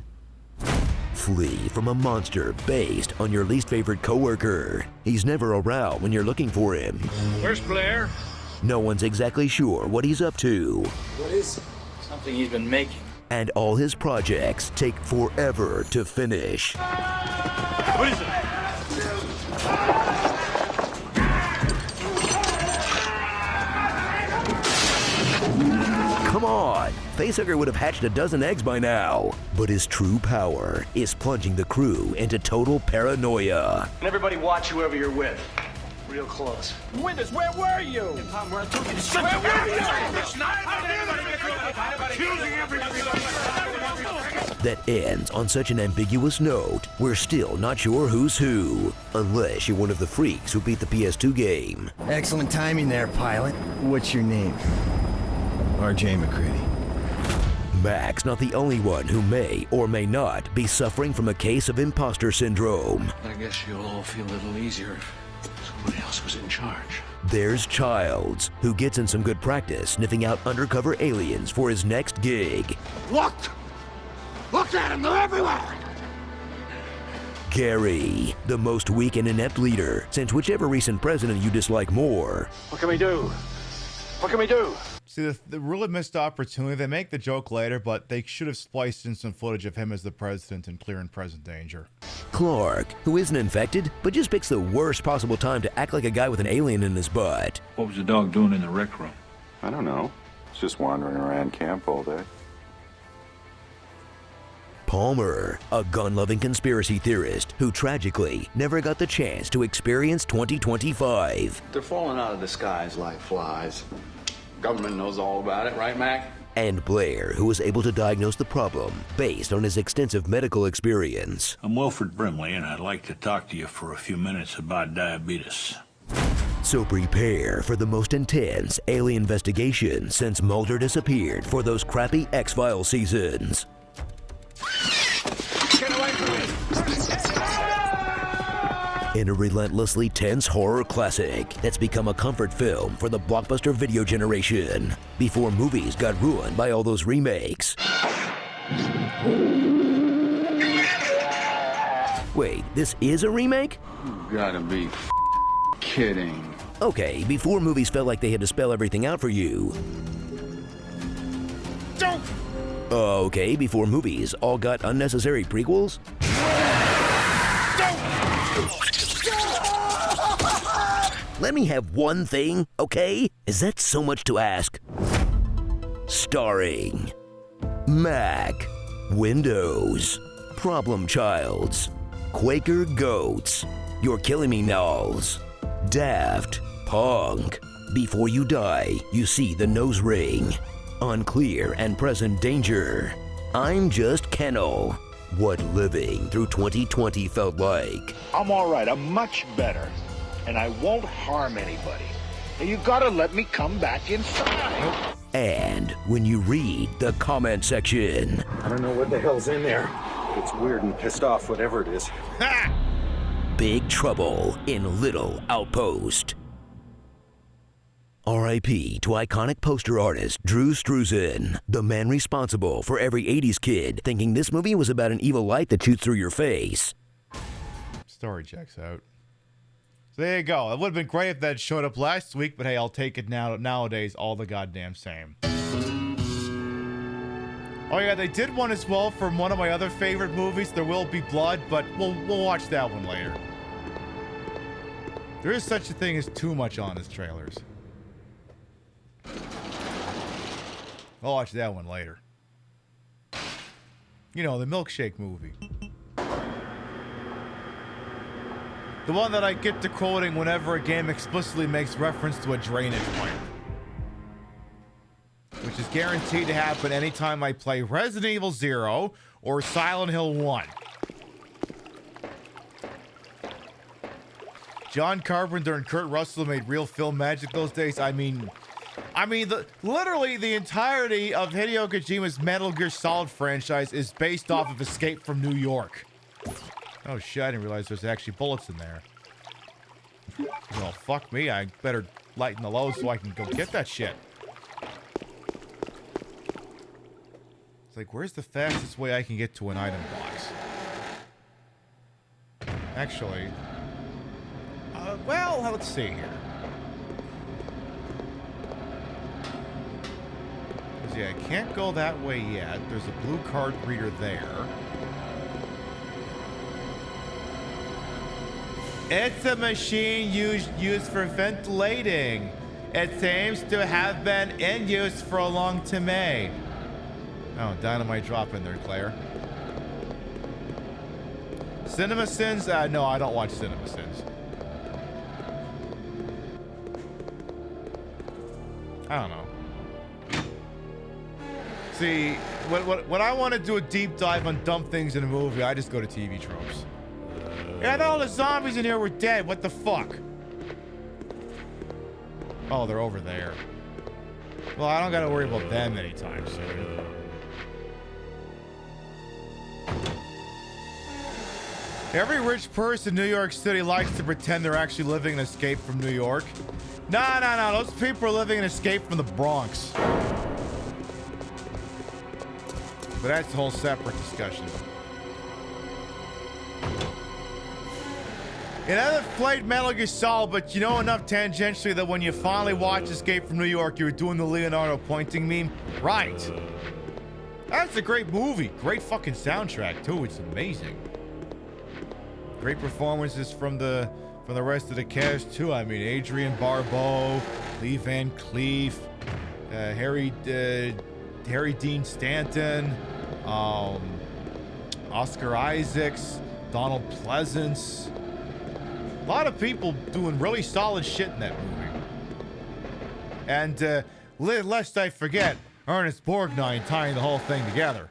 Flee from a monster based on your least favorite coworker. He's never around when you're looking for him. Where's Blair? No one's exactly sure what he's up to. What is it? Something he's been making. And all his projects take forever to finish. What is it? Come on! Facehugger would have hatched a dozen eggs by now. But his true power is plunging the crew into total paranoia. And everybody watch whoever you're with. Real close. Winters, where were you? Where were you? It's not accusing everybody. That ends on such an ambiguous note, we're still not sure who's who. Unless you're one of the freaks who beat the PS2 game. Excellent timing there, pilot. What's your name? R.J. McCready. Max not the only one who may or may not be suffering from a case of imposter syndrome. I guess you'll all feel a little easier if somebody else was in charge. There's Childs, who gets in some good practice sniffing out undercover aliens for his next gig. Look! Look at them, they're everywhere! Gary, the most weak and inept leader since whichever recent president you dislike more. What can we do? What can we do? See, the really missed opportunity. They make the joke later, but they should have spliced in some footage of him as the president in clear and present danger. Clark, who isn't infected, but just picks the worst possible time to act like a guy with an alien in his butt. What was the dog doing in the rec room? I don't know. It's just wandering around camp all day. Palmer, a gun-loving conspiracy theorist who tragically never got the chance to experience 2025. They're falling out of the skies like flies. Government knows all about it, right, Mac? and Blair, who was able to diagnose the problem based on his extensive medical experience. I'm Wilfred Brimley, and I'd like to talk to you for a few minutes about diabetes. So prepare for the most intense alien investigation since Mulder disappeared for those crappy X-Files seasons. Get away from me! In a relentlessly tense horror classic that's become a comfort film for the blockbuster video generation before movies got ruined by all those remakes. Wait, this is a remake? You gotta be kidding. Okay, before movies felt like they had to spell everything out for you. Don't! Okay, before movies all got unnecessary prequels? Let me have one thing, okay? Is that so much to ask? Starring Mac, Windows, Problem Childs, Quaker Goats, You're Killing Me Nulls, Daft, Punk, Before You Die, You See the Nose Ring, Unclear and Present Danger, I'm Just Kennel, What Living Through 2020 Felt Like. I'm all right. I'm much better. And I won't harm anybody. And you gotta let me come back inside. And when you read the comment section, I don't know what the hell's in there. It's weird and pissed off, whatever it is. Ha! Big Trouble in Little Outpost. R.I.P. to iconic poster artist Drew Struzan, the man responsible for every 80s kid thinking this movie was about an evil light that shoots through your face. Story checks out. So there you go. It would have been great if that showed up last week, but hey, I'll take it now. Nowadays, all the goddamn same. Oh yeah, they did one as well from one of my other favorite movies, There Will Be Blood, but we'll watch that one later. There is such a thing as too much honest trailers. I'll watch that one later. You know, the milkshake movie. The one that I get to quoting whenever a game explicitly makes reference to a drainage pipe. Which is guaranteed to happen anytime I play Resident Evil 0 or Silent Hill 1. John Carpenter and Kurt Russell made real film magic those days. I mean, literally the entirety of Hideo Kojima's Metal Gear Solid franchise is based off of Escape from New York. Oh shit, I didn't realize there's actually bullets in there. Well, fuck me, I better lighten the load so I can go get that shit. It's like, where's the fastest way I can get to an item box? Actually, well, let's see here. See, I can't go that way yet. There's a blue card reader there. It's a machine used for ventilating. It seems to have been in use for a long time. Oh, dynamite drop in there, Claire. Cinema Sins? No, I don't watch Cinema Sins. I don't know. See, when I want to do a deep dive on dumb things in a movie, I just go to TV tropes. Yeah, all the zombies in here were dead. What the fuck? Oh, they're over there. Well, I don't gotta worry about them anytime soon. Every rich person in New York City likes to pretend they're actually living an escape from New York. No. Those people are living an escape from the Bronx. But that's a whole separate discussion. You never played Metal Gear Solid, but you know enough tangentially that when you finally watch Escape from New York, you were doing the Leonardo pointing meme? Right. That's a great movie. Great fucking soundtrack, too. It's amazing. Great performances from the rest of the cast, too. I mean, Adrian Barbeau, Lee Van Cleef, Harry Dean Stanton, Oscar Isaacs, Donald Pleasance. A lot of people doing really solid shit in that movie. And lest I forget, Ernest Borgnine tying the whole thing together.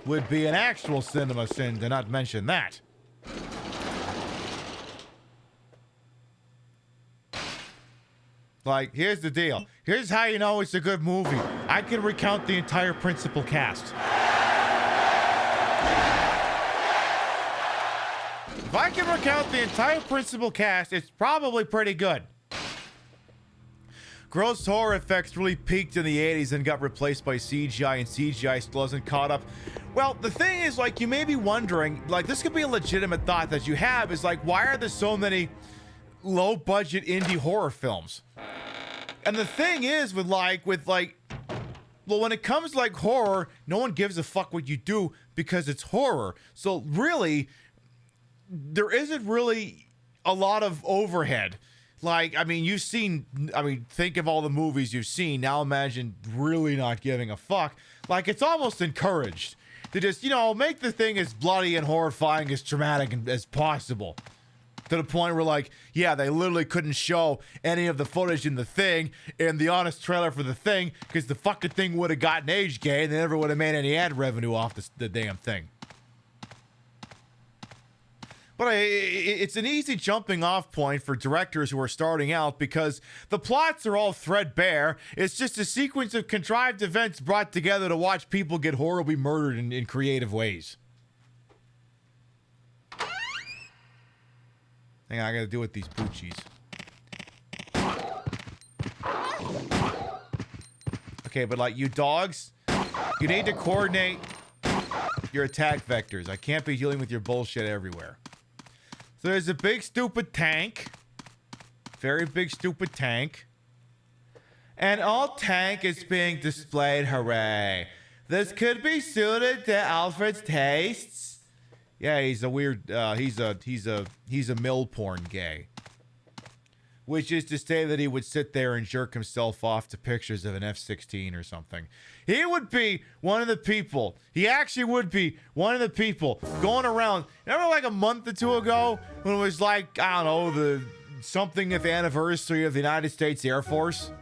Would be an actual cinema sin to not mention that. Like, here's the deal. Here's how you know it's a good movie. I can recount the entire principal cast. If I can recount the entire principal cast, it's probably pretty good. Gross horror effects really peaked in the 80s and got replaced by CGI, and CGI still hasn't caught up. Well, the thing is, like, you may be wondering, like, this could be a legitimate thought that you have, is like, why are there so many low-budget indie horror films? And the thing is, with well, when it comes to, like, horror, no one gives a fuck what you do because it's horror. So, really, there isn't really a lot of overhead. Like, I mean, think of all the movies you've seen. Now imagine really not giving a fuck. Like, it's almost encouraged to just, you know, make the thing as bloody and horrifying, as traumatic as possible. To the point where, like, yeah, they literally couldn't show any of the footage in the thing, in the honest trailer for the thing, because the fucking thing would have gotten age gay and they never would have made any ad revenue off the damn thing. But it's an easy jumping off point for directors who are starting out because the plots are all threadbare. It's just a sequence of contrived events brought together to watch people get horribly murdered in creative ways. Hang on, I gotta deal with these Bucci's. Okay, but like you dogs, you need to coordinate your attack vectors. I can't be dealing with your bullshit everywhere. So there's a big stupid tank. Very big stupid tank. And all tank is being displayed, hooray. This could be suited to Alfred's tastes. Yeah, he's a weird, he's a mill porn gay. Which is to say that he would sit there and jerk himself off to pictures of an F-16 or something. He would be one of the people. He actually would be one of the people going around. Remember like a month or two ago when it was like, I don't know, the something-th anniversary of the United States Air Force?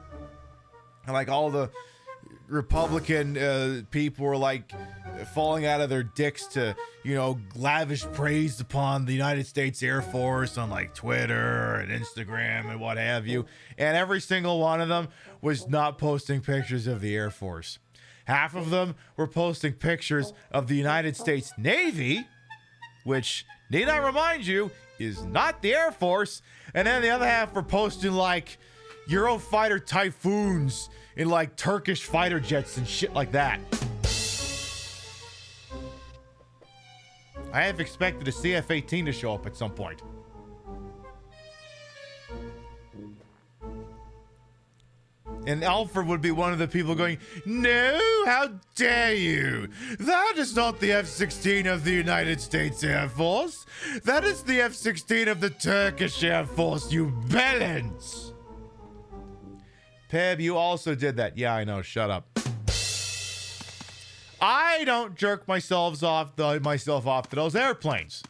And like all the Republican people were like falling out of their dicks to, you know, lavish praise upon the United States Air Force on like Twitter and Instagram and what have you. And every single one of them was not posting pictures of the Air Force. Half of them were posting pictures of the United States Navy, which, need I remind you, is not the Air Force. And then the other half were posting like Eurofighter Typhoons in like Turkish fighter jets and shit like that. I have expected a CF-18 to show up at some point. And Alfred would be one of the people going, no, how dare you? That is not the F-16 of the United States Air Force. That is the F-16 of the Turkish Air Force, you bellends. Pib, you also did that. Yeah, I know. Shut up. I don't jerk myself off to those airplanes.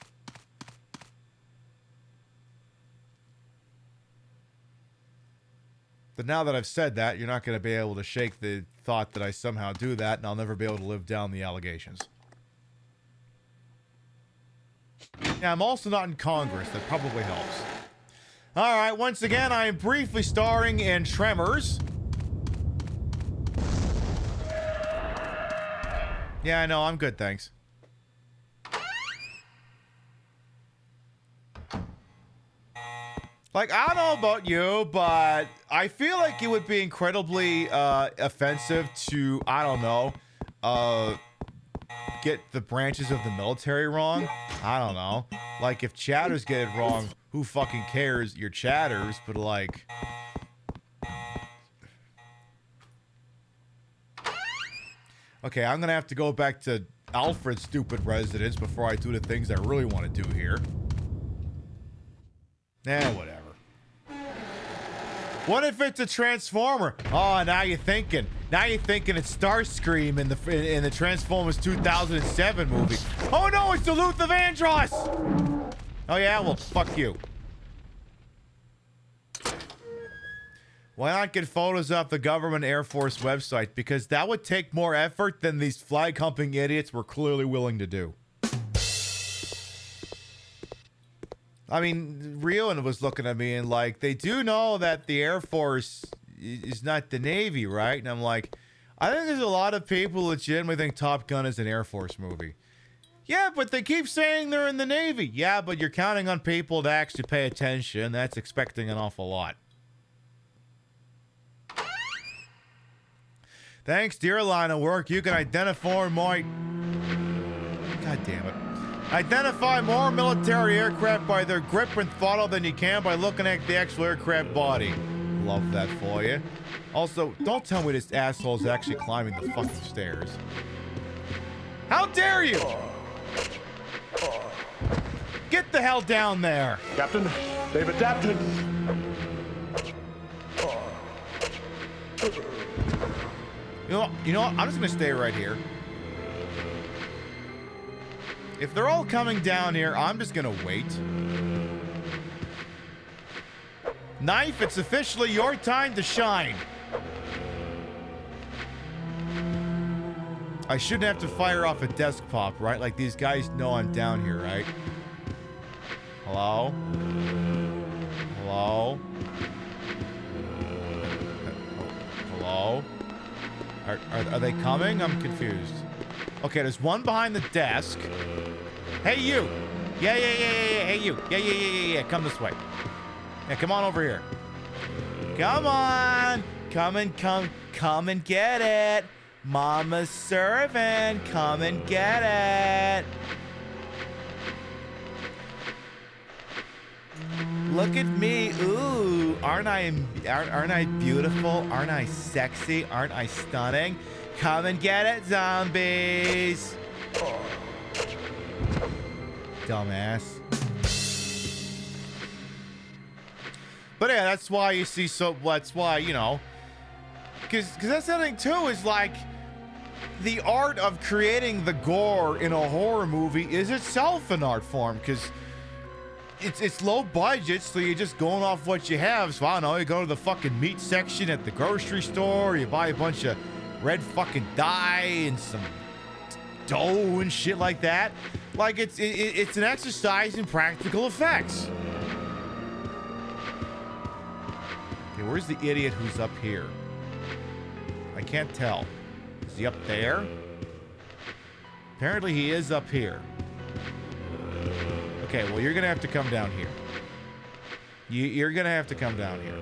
But now that I've said that, you're not going to be able to shake the thought that I somehow do that, and I'll never be able to live down the allegations. Yeah, I'm also not in Congress. That probably helps. All right, once again, I am briefly starring in Tremors. Yeah, I know, I'm good, thanks. Like, I don't know about you, but I feel like it would be incredibly offensive to, I don't know, get the branches of the military wrong. I don't know. Like, if chatters get it wrong, who fucking cares? You're chatters, but like... Okay, I'm gonna have to go back to Alfred's stupid residence before I do the things I really want to do here. Whatever. What if it's a Transformer? Oh, now you're thinking. Now you're thinking it's Starscream in the Transformers 2007 movie. Oh no, it's the Luther Vandross! Oh yeah, well, fuck you. Why not get photos off the government Air Force website? Because that would take more effort than these flag humping idiots were clearly willing to do. I mean, Rioan was looking at me and like, they do know that the Air Force is not the Navy, right? And I'm like, I think there's a lot of people who legitimately think Top Gun is an Air Force movie. Yeah, but they keep saying they're in the Navy. Yeah, but you're counting on people to actually pay attention. That's expecting an awful lot. Thanks to your line of work, you can identify more... God damn it. Identify more military aircraft by their grip and throttle than you can by looking at the actual aircraft body. Love that for you. Also, don't tell me this asshole's actually climbing the fucking stairs. How dare you! Get the hell down there! Captain, they've adapted. You know what? I'm just gonna stay right here. If they're all coming down here, I'm just gonna wait. Knife, it's officially your time to shine. I shouldn't have to fire off a desk pop, right? Like these guys know I'm down here, right? Hello? Hello? Hello? Are they coming? I'm confused. Okay, there's one behind the desk. Hey, you! Yeah. Hey, you! Yeah. Come this way. Yeah, come on over here. Come on! Come and get it! Mama's serving! Come and get it! Look at me! Ooh! Aren't I beautiful? Aren't I sexy? Aren't I stunning? Come and get it, zombies! Dumbass. But yeah, that's why you see that's why, you know, because that's the thing too, is like the art of creating the gore in a horror movie is itself an art form, because it's low budget, so you're just going off what you have. So I don't know, you go to the fucking meat section at the grocery store, you buy a bunch of red fucking dye and some dough and shit like that. Like it's an exercise in practical effects. Okay, where's the idiot who's up here? I can't tell. Is he up there? Apparently he is up here. Okay, well, you're gonna have to come down here. You're gonna have to come down here.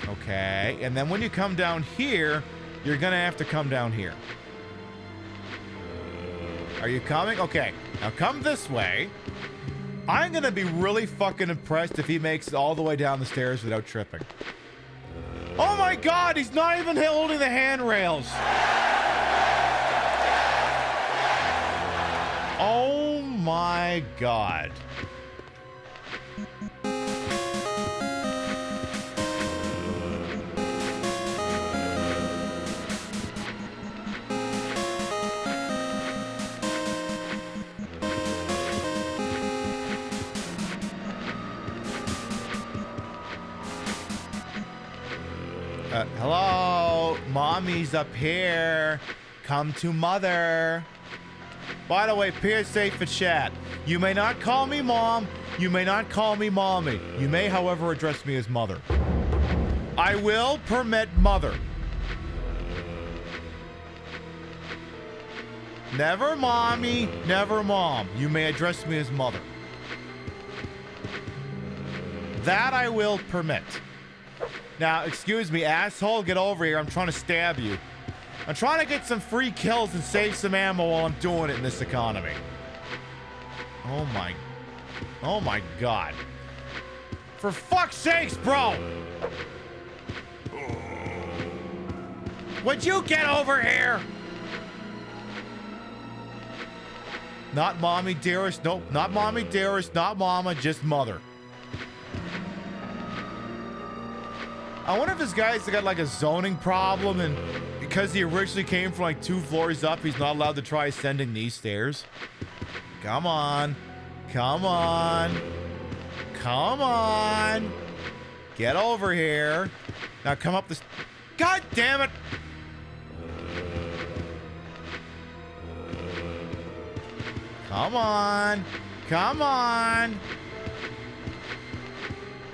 Okay, and then when you come down here, you're gonna have to come down here. Are you coming? Okay, now come this way. I'm gonna be really fucking impressed if he makes it all the way down the stairs without tripping. Oh my god, he's not even holding the handrails. Oh my god. Hello? Mommy's up here. Come to mother. By the way, PSA for chat. You may not call me mom. You may not call me mommy. You may, however, address me as mother. I will permit mother. Never mommy, never mom. You may address me as mother. That I will permit. Now, excuse me, asshole, get over here. I'm trying to stab you. I'm trying to get some free kills and save some ammo while I'm doing it in this economy. Oh my god. For fuck's sakes, bro! Would you get over here? Not mommy dearest, nope, not mommy dearest, not mama, just mother. I wonder if this guy's got like a zoning problem, and because he originally came from like 2 floors up, he's not allowed to try ascending these stairs. Come on. Come on. Come on. Get over here. Now come up this. God damn it! Come on. Come on.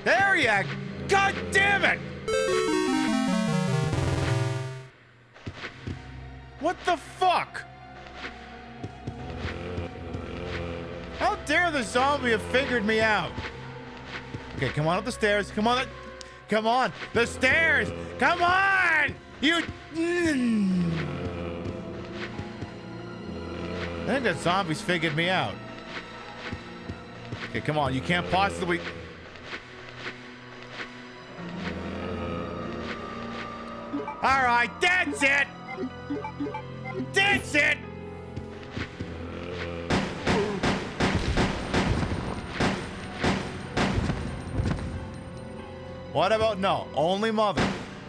There you. God damn it! What the fuck? How dare the zombie have figured me out? Okay, come on up the stairs. Come on. Come on. The stairs. Come on. You. I think that zombie's figured me out. Okay, come on. You can't possibly. All right, that's it. That's it. What about no? Only mother.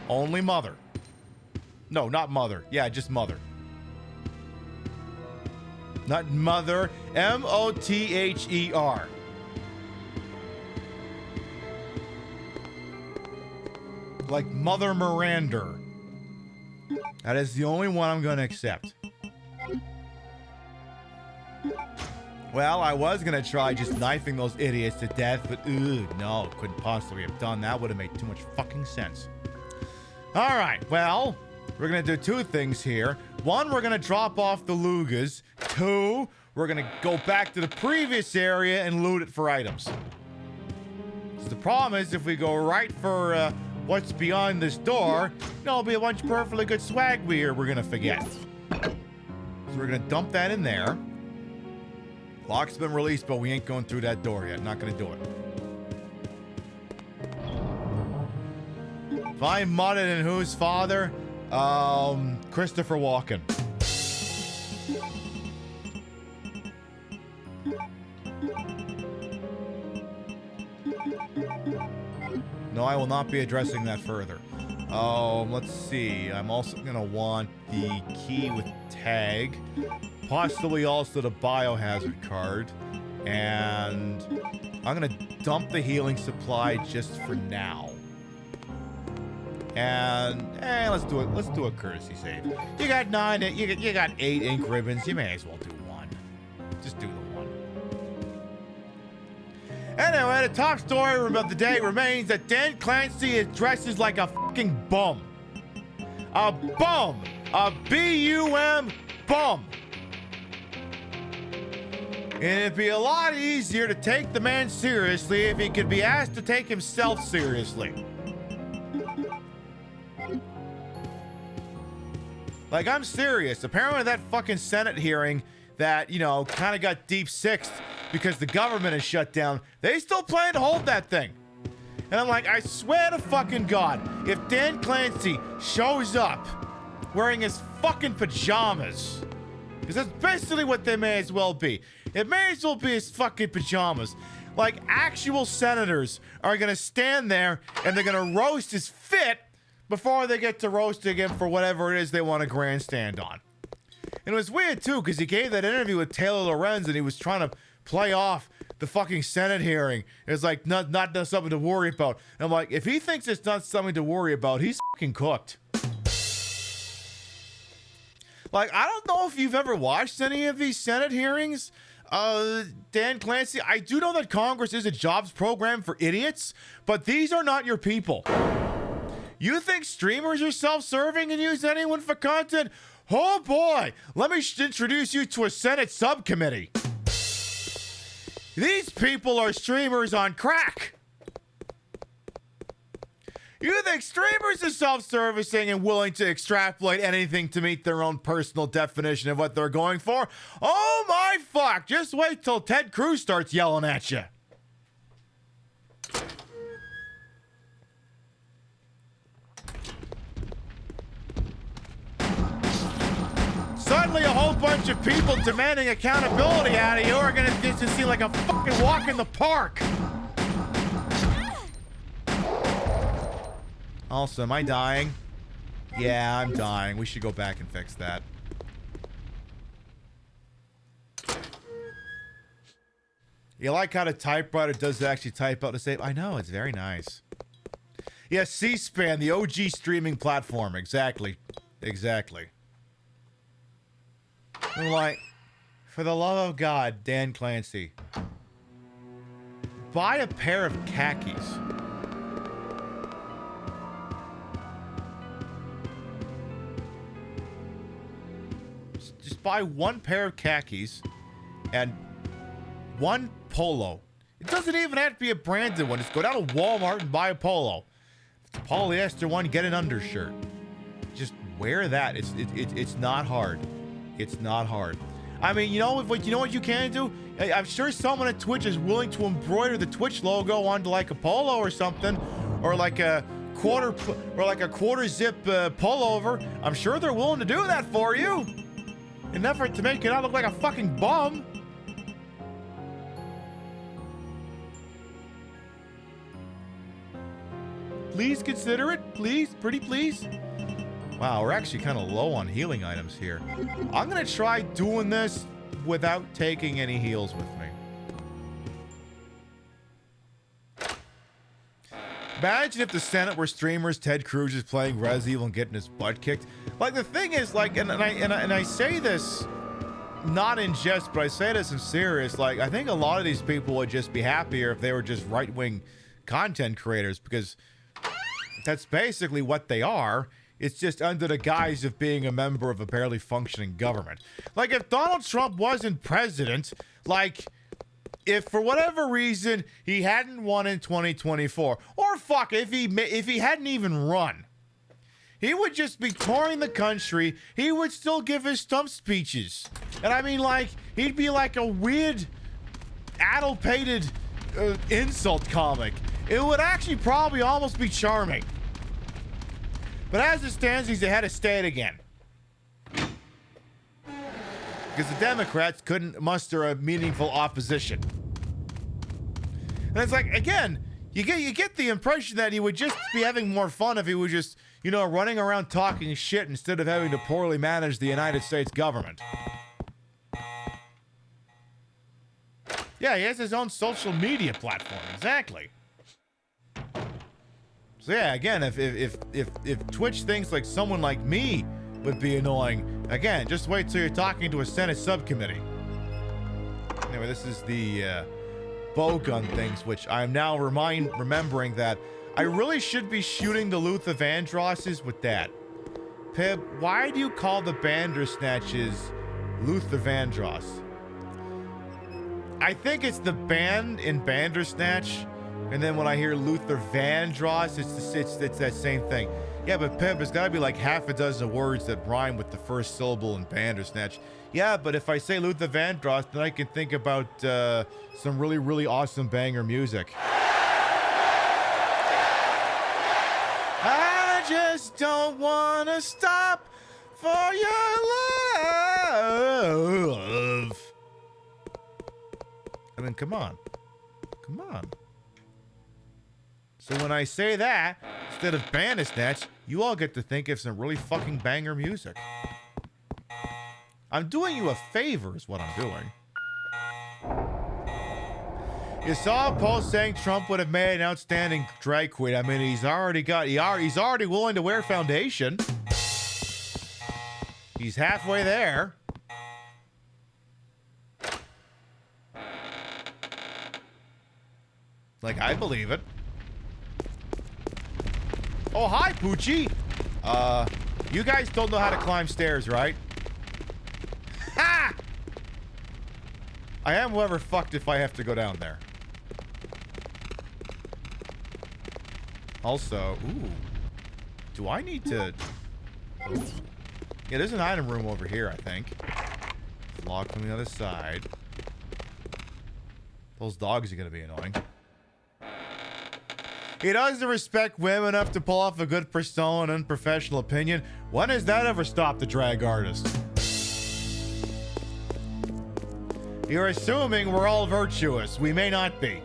Only mother. No, not mother. Yeah, just mother. Not mother. M-O-T-H-E-R. Like Mother Miranda. That is the only one I'm going to accept. Well, I was going to try just knifing those idiots to death, but no, couldn't possibly have done that. Would have made too much fucking sense. All right, well, we're going to do two things here. One, we're going to drop off the Lugas. Two, we're going to go back to the previous area and loot it for items. So the problem is, if we go right for what's beyond this door, there'll be a bunch of perfectly good swag we're going to forget. So we're going to dump that in there. Lock's been released, but we ain't going through that door yet. Not going to do it. If I mudded in whose father? Christopher Walken. No, I will not be addressing that further. Let's see. I'm also going to want the key with tag. Possibly also the biohazard card. And I'm going to dump the healing supply just for now. And let's do it. Let's do a courtesy save. You got 9. You got 8 ink ribbons. You may as well do 1. Just do the 1. Anyway, the top story of the day remains that Dan Clancy is dresses like a fucking bum. A bum. A B-U-M bum. And it'd be a lot easier to take the man seriously if he could be asked to take himself seriously. Like, I'm serious. Apparently that fucking Senate hearing that, you know, kind of got deep sixed because the government is shut down, they still plan to hold that thing. And I'm like, I swear to fucking God, if Dan Clancy shows up wearing his fucking pajamas, because that's basically what they may as well be. It may as well be his fucking pajamas. Like, actual senators are going to stand there and they're going to roast his fit before they get to roasting him for whatever it is they want to grandstand on. And it was weird, too, because he gave that interview with Taylor Lorenz and he was trying to play off the fucking Senate hearing. It's like, not something to worry about. And I'm like, if he thinks it's not something to worry about, he's fucking cooked. Like, I don't know if you've ever watched any of these Senate hearings. Dan Clancy, I do know that Congress is a jobs program for idiots, but these are not your people. You think streamers are self-serving and use anyone for content? Oh boy, let me introduce you to a Senate subcommittee. These people are streamers on crack. You think streamers are self-servicing and willing to extrapolate anything to meet their own personal definition of what they're going for? Oh my fuck, just wait till Ted Cruz starts yelling at you. Suddenly a whole bunch of people demanding accountability out of you are gonna just seem like a fucking walk in the park. Also, am I dying? Yeah, I'm dying. We should go back and fix that. You like how the typewriter does actually type out the save? I know, it's very nice. Yeah, C-SPAN, the OG streaming platform. Exactly. Exactly. I'm like, for the love of God, Dan Clancy, buy a pair of khakis. Just buy one pair of khakis and one polo. It doesn't even have to be a branded one. Just go down to Walmart and buy a polo. If it's a polyester one, get an undershirt. Just wear that. It's not hard. It's not hard. I mean, you know what you can do? I'm sure someone at Twitch is willing to embroider the Twitch logo onto like a polo or something, or like a quarter zip pullover. I'm sure they're willing to do that for you, in an effort to make you not look like a fucking bum. Please consider it, please, pretty please. Wow, we're actually kind of low on healing items here. I'm gonna try doing this without taking any heals with me. Imagine if the Senate were streamers, Ted Cruz is playing Resident Evil and getting his butt kicked. Like, the thing is, like, and I say this not in jest, but I say this in serious. Like, I think a lot of these people would just be happier if they were just right-wing content creators, because that's basically what they are. It's just under the guise of being a member of a barely functioning government. Like, if Donald Trump wasn't president, like, if for whatever reason he hadn't won in 2024, or fuck, if he hadn't even run, he would just be touring the country. He would still give his stump speeches. And I mean, like, he'd be like a weird, addle-pated insult comic. It would actually probably almost be charming. But as it stands, he's the head of state again. Because the Democrats couldn't muster a meaningful opposition. And it's like, again, you get the impression that he would just be having more fun if he was just, you know, running around talking shit instead of having to poorly manage the United States government. Yeah, he has his own social media platform. Exactly. So yeah, again, if Twitch thinks like someone like me would be annoying, again, just wait till you're talking to a Senate subcommittee. Anyway, this is the bow gun things, which I'm now remembering that I really should be shooting the Luther Vandrosses with that. Pib, why do you call the Bandersnatches Luther Vandross? I think it's the band in Bandersnatch. And then when I hear Luther Vandross, it's that same thing. Yeah, but Pip, there's got to be like half a dozen words that rhyme with the first syllable in Bandersnatch. Yeah, but if I say Luther Vandross, then I can think about some really, really awesome banger music. I just don't want to stop for your love. I mean, come on. Come on. So when I say that, instead of Bandersnatch, you all get to think of some really fucking banger music. I'm doing you a favor is what I'm doing. You saw a post saying Trump would have made an outstanding drag queen. I mean, he's already willing to wear foundation. He's halfway there. Like, I believe it. Oh, hi, Poochie. You guys don't know how to climb stairs, right? Ha! I am whoever fucked if I have to go down there. Also, ooh. Do I need to... Ooh. Yeah, there's an item room over here, I think. It's locked from the other side. Those dogs are gonna be annoying. He doesn't respect women enough to pull off a good persona and professional opinion. When has that ever stopped the drag artist? You're assuming we're all virtuous. We may not be.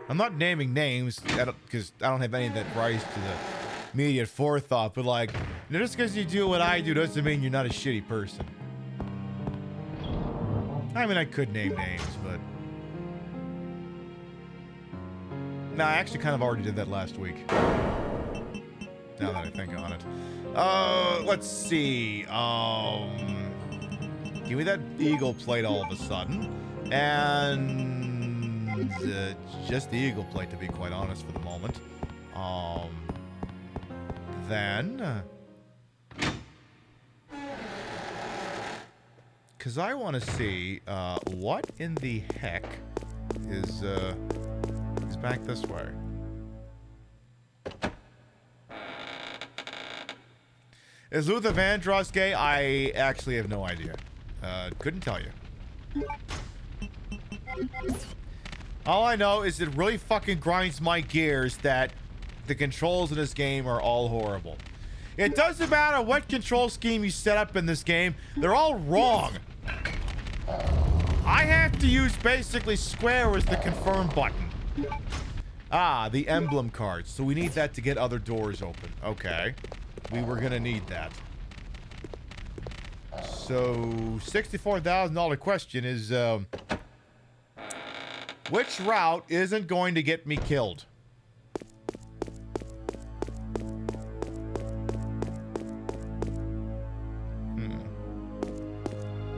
I'm not naming names because I don't have any that rise to the immediate forethought, but like, just because you do what I do doesn't mean you're not a shitty person. I mean, I could name names, but... No, I actually kind of already did that last week. Now that I think on it. Let's see. Give me that eagle plate all of a sudden. And... just the eagle plate, to be quite honest, for the moment. Then... because I want to see, what in the heck is back this way. Is Luther Vandross gay? I actually have no idea. Couldn't tell you. All I know is it really fucking grinds my gears that the controls in this game are all horrible. It doesn't matter what control scheme you set up in this game, they're all wrong. I have to use basically square as the confirm button. Ah, the emblem cards. So we need that to get other doors open. Okay. We were gonna need that. So, $64,000 question is, which route isn't going to get me killed?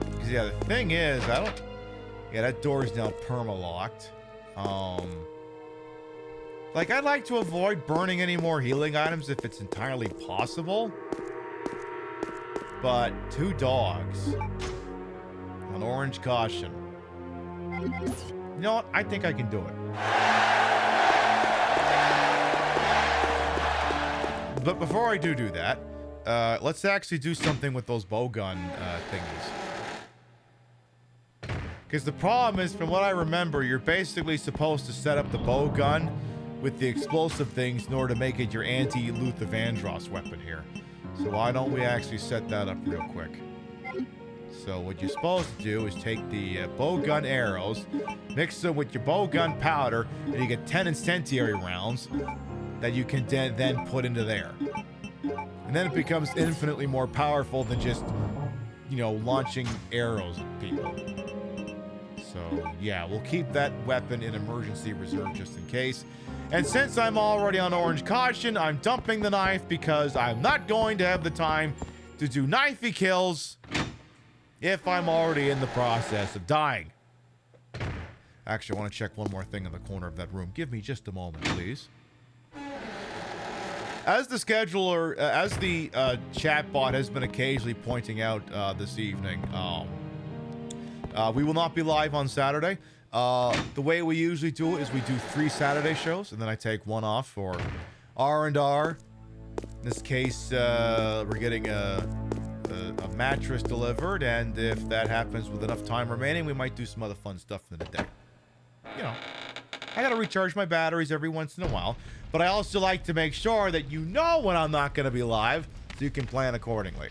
Because, yeah, the thing is, I don't... yeah, that door is now perma-locked. Like, I'd like to avoid burning any more healing items if it's entirely possible. But 2 dogs. An orange caution. You know what? I think I can do it. But before I do that, let's actually do something with those bowgun thingies. Because the problem is, from what I remember, you're basically supposed to set up the bowgun with the explosive things in order to make it your anti-Luther Vandross weapon here. So why don't we actually set that up real quick? So what you're supposed to do is take the bowgun arrows, mix them with your bowgun powder, and you get 10 incendiary rounds that you can then put into there. And then it becomes infinitely more powerful than just, you know, launching arrows at people. So yeah, we'll keep that weapon in emergency reserve just in case. And since I'm already on orange caution, I'm dumping the knife because I'm not going to have the time to do knifey kills if I'm already in the process of dying. Actually, I want to check one more thing in the corner of that room. Give me just a moment, please. As the scheduler, as the chatbot has been occasionally pointing out this evening, we will not be live on Saturday. The way we usually do it is we do 3 Saturday shows, and then I take 1 off for R&R. In this case, we're getting a mattress delivered, and if that happens with enough time remaining, we might do some other fun stuff in the day. You know, I gotta recharge my batteries every once in a while, but I also like to make sure that you know when I'm not gonna be live, so you can plan accordingly.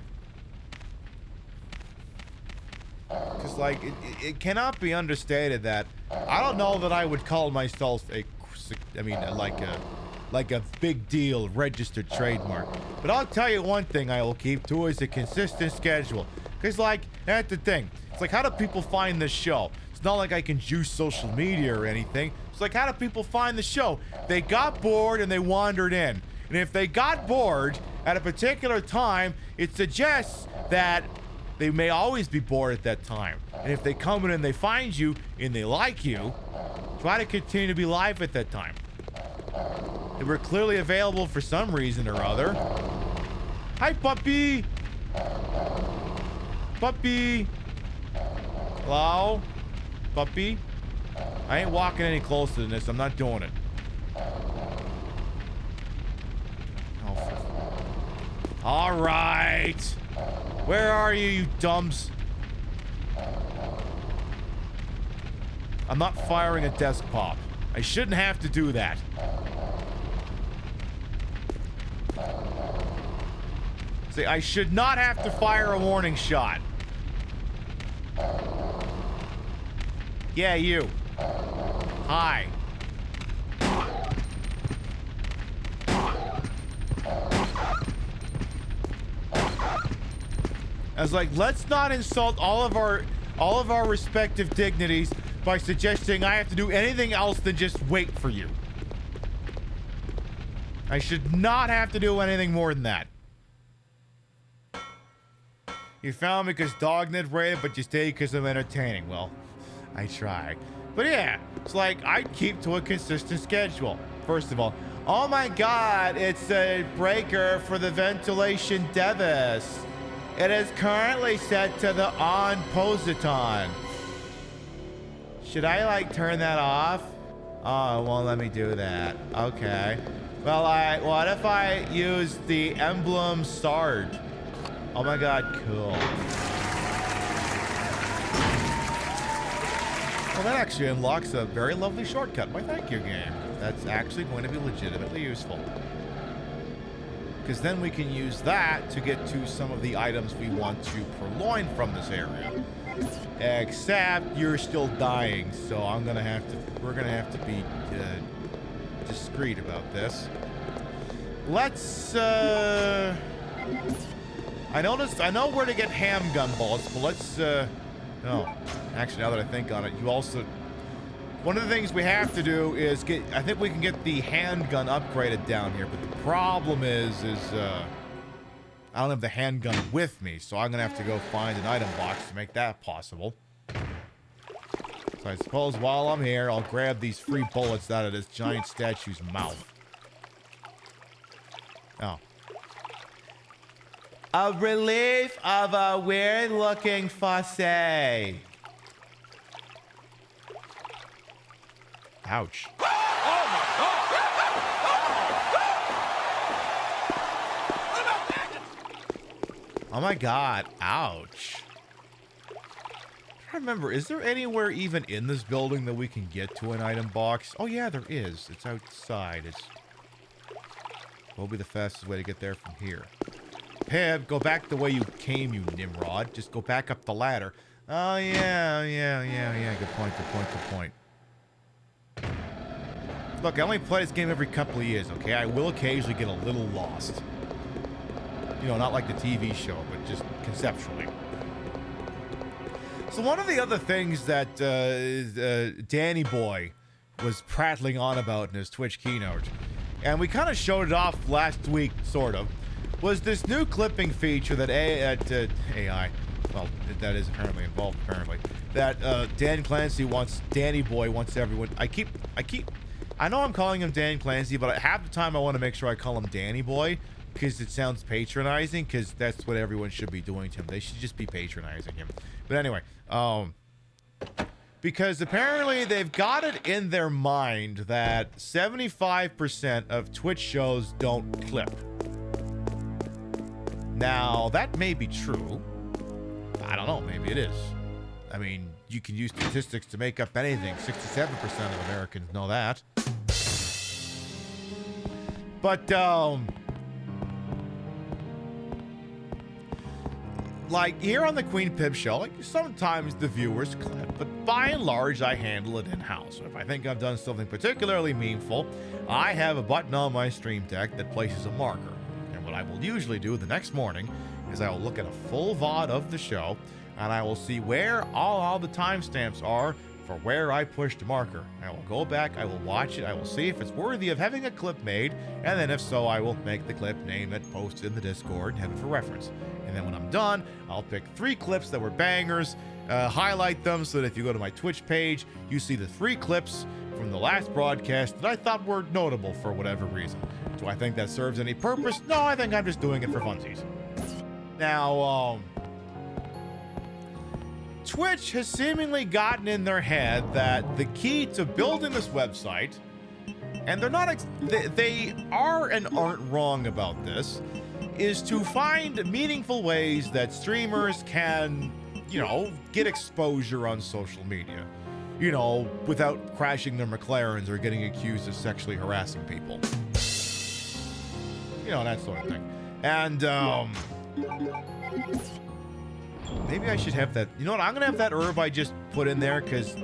Because, like, it cannot be understated that I don't know that I would call myself like a big deal registered trademark. But I'll tell you one thing I will keep to is a consistent schedule. Because, like, that's the thing. It's like, how do people find this show? It's not like I can juice social media or anything. It's like, how do people find the show? They got bored and they wandered in. And if they got bored at a particular time, it suggests that they may always be bored at that time. And if they come in and they find you and they like you, try to continue to be live at that time. They were clearly available for some reason or other. Hi, puppy! Puppy! Hello? Puppy? I ain't walking any closer than this. I'm not doing it. Oh. All right. Where are you, you dumbs? I'm not firing a desk pop. I shouldn't have to do that. See, I should not have to fire a warning shot. Yeah, you. Hi. I was like, let's not insult all of our all of our respective dignities by suggesting I have to do anything else than just wait for you. I should not have to do anything more than that. You found me because Dognet rated, but you stayed because I'm entertaining. Well, I try. But yeah, it's like I keep to a consistent schedule. First of all, oh my god, it's a breaker for the ventilation device. It is currently set to the on positon. Should I like turn that off? Oh, it won't let me do that. Okay. Well, what if I use the emblem Sard? Oh my god, cool. Well, that actually unlocks a very lovely shortcut. Why, thank you, game. That's actually going to be legitimately useful. Because then we can use that to get to some of the items we want to purloin from this area. Except you're still dying, so we're gonna have to be discreet about this. Let's I know where to get handgun bullets, but let's no. Actually, now that I think on it, one of the things we have to do is I think we can get the handgun upgraded down here, but the problem is I don't have the handgun with me, so I'm gonna have to go find an item box to make that possible. So I suppose while I'm here, I'll grab these free bullets out of this giant statue's mouth. Oh. A relief of a weird-looking fosse. Ouch. Oh my god, ouch. I remember, is there anywhere even in this building that we can get to an item box? Oh yeah, there is. It's outside. What'll be the fastest way to get there from here? Pib, go back the way you came, you Nimrod. Just go back up the ladder. Oh yeah. Good point. Look, I only play this game every couple of years, okay? I will occasionally get a little lost. You know, not like the TV show, but just conceptually. So one of the other things that Danny Boy was prattling on about in his Twitch keynote, and we kind of showed it off last week, sort of, was this new clipping feature that AI, well, that is apparently involved, that Danny Boy wants everyone, I know I'm calling him Dan Clancy, but half the time I want to make sure I call him Danny Boy, because it sounds patronizing, because that's what everyone should be doing to him. They should just be patronizing him. But anyway, because apparently they've got it in their mind that 75% of Twitch shows don't clip. Now, that may be true. I don't know, maybe it is. I mean, you can use statistics to make up anything. 67% of Americans know that. But, like, here on the QueenPiB show, like, sometimes the viewers clip, but by and large, I handle it in-house. If I think I've done something particularly meaningful, I have a button on my stream deck that places a marker. And what I will usually do the next morning is I will look at a full VOD of the show, and I will see where all the timestamps are for where I pushed a marker. I will go back, I will watch it, I will see if it's worthy of having a clip made, and then if so, I will make the clip, name it, post it in the Discord, and have it for reference. And then when I'm done, I'll pick 3 clips that were bangers, highlight them so that if you go to my Twitch page, you see the 3 clips from the last broadcast that I thought were notable for whatever reason. Do I think that serves any purpose? No, I think I'm just doing it for funsies. Now, Twitch has seemingly gotten in their head that the key to building this website, and they're not, they are and aren't wrong about this, is to find meaningful ways that streamers can, you know, get exposure on social media, you know, without crashing their McLarens or getting accused of sexually harassing people. You know, that sort of thing. And, maybe I should have that. You know what? I'm going to have that herb I just put in there because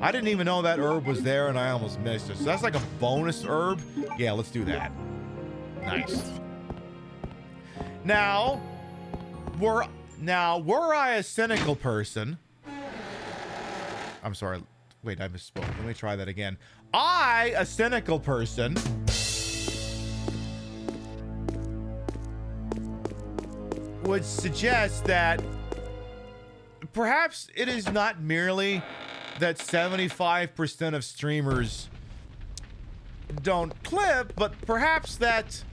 I didn't even know that herb was there and I almost missed it. So that's like a bonus herb. Yeah, let's do that. Nice. Now, were I a cynical person, I'm sorry. Wait, I misspoke. Let me try that again. I, a cynical person, would suggest that perhaps it is not merely that 75% of streamers don't clip, but perhaps that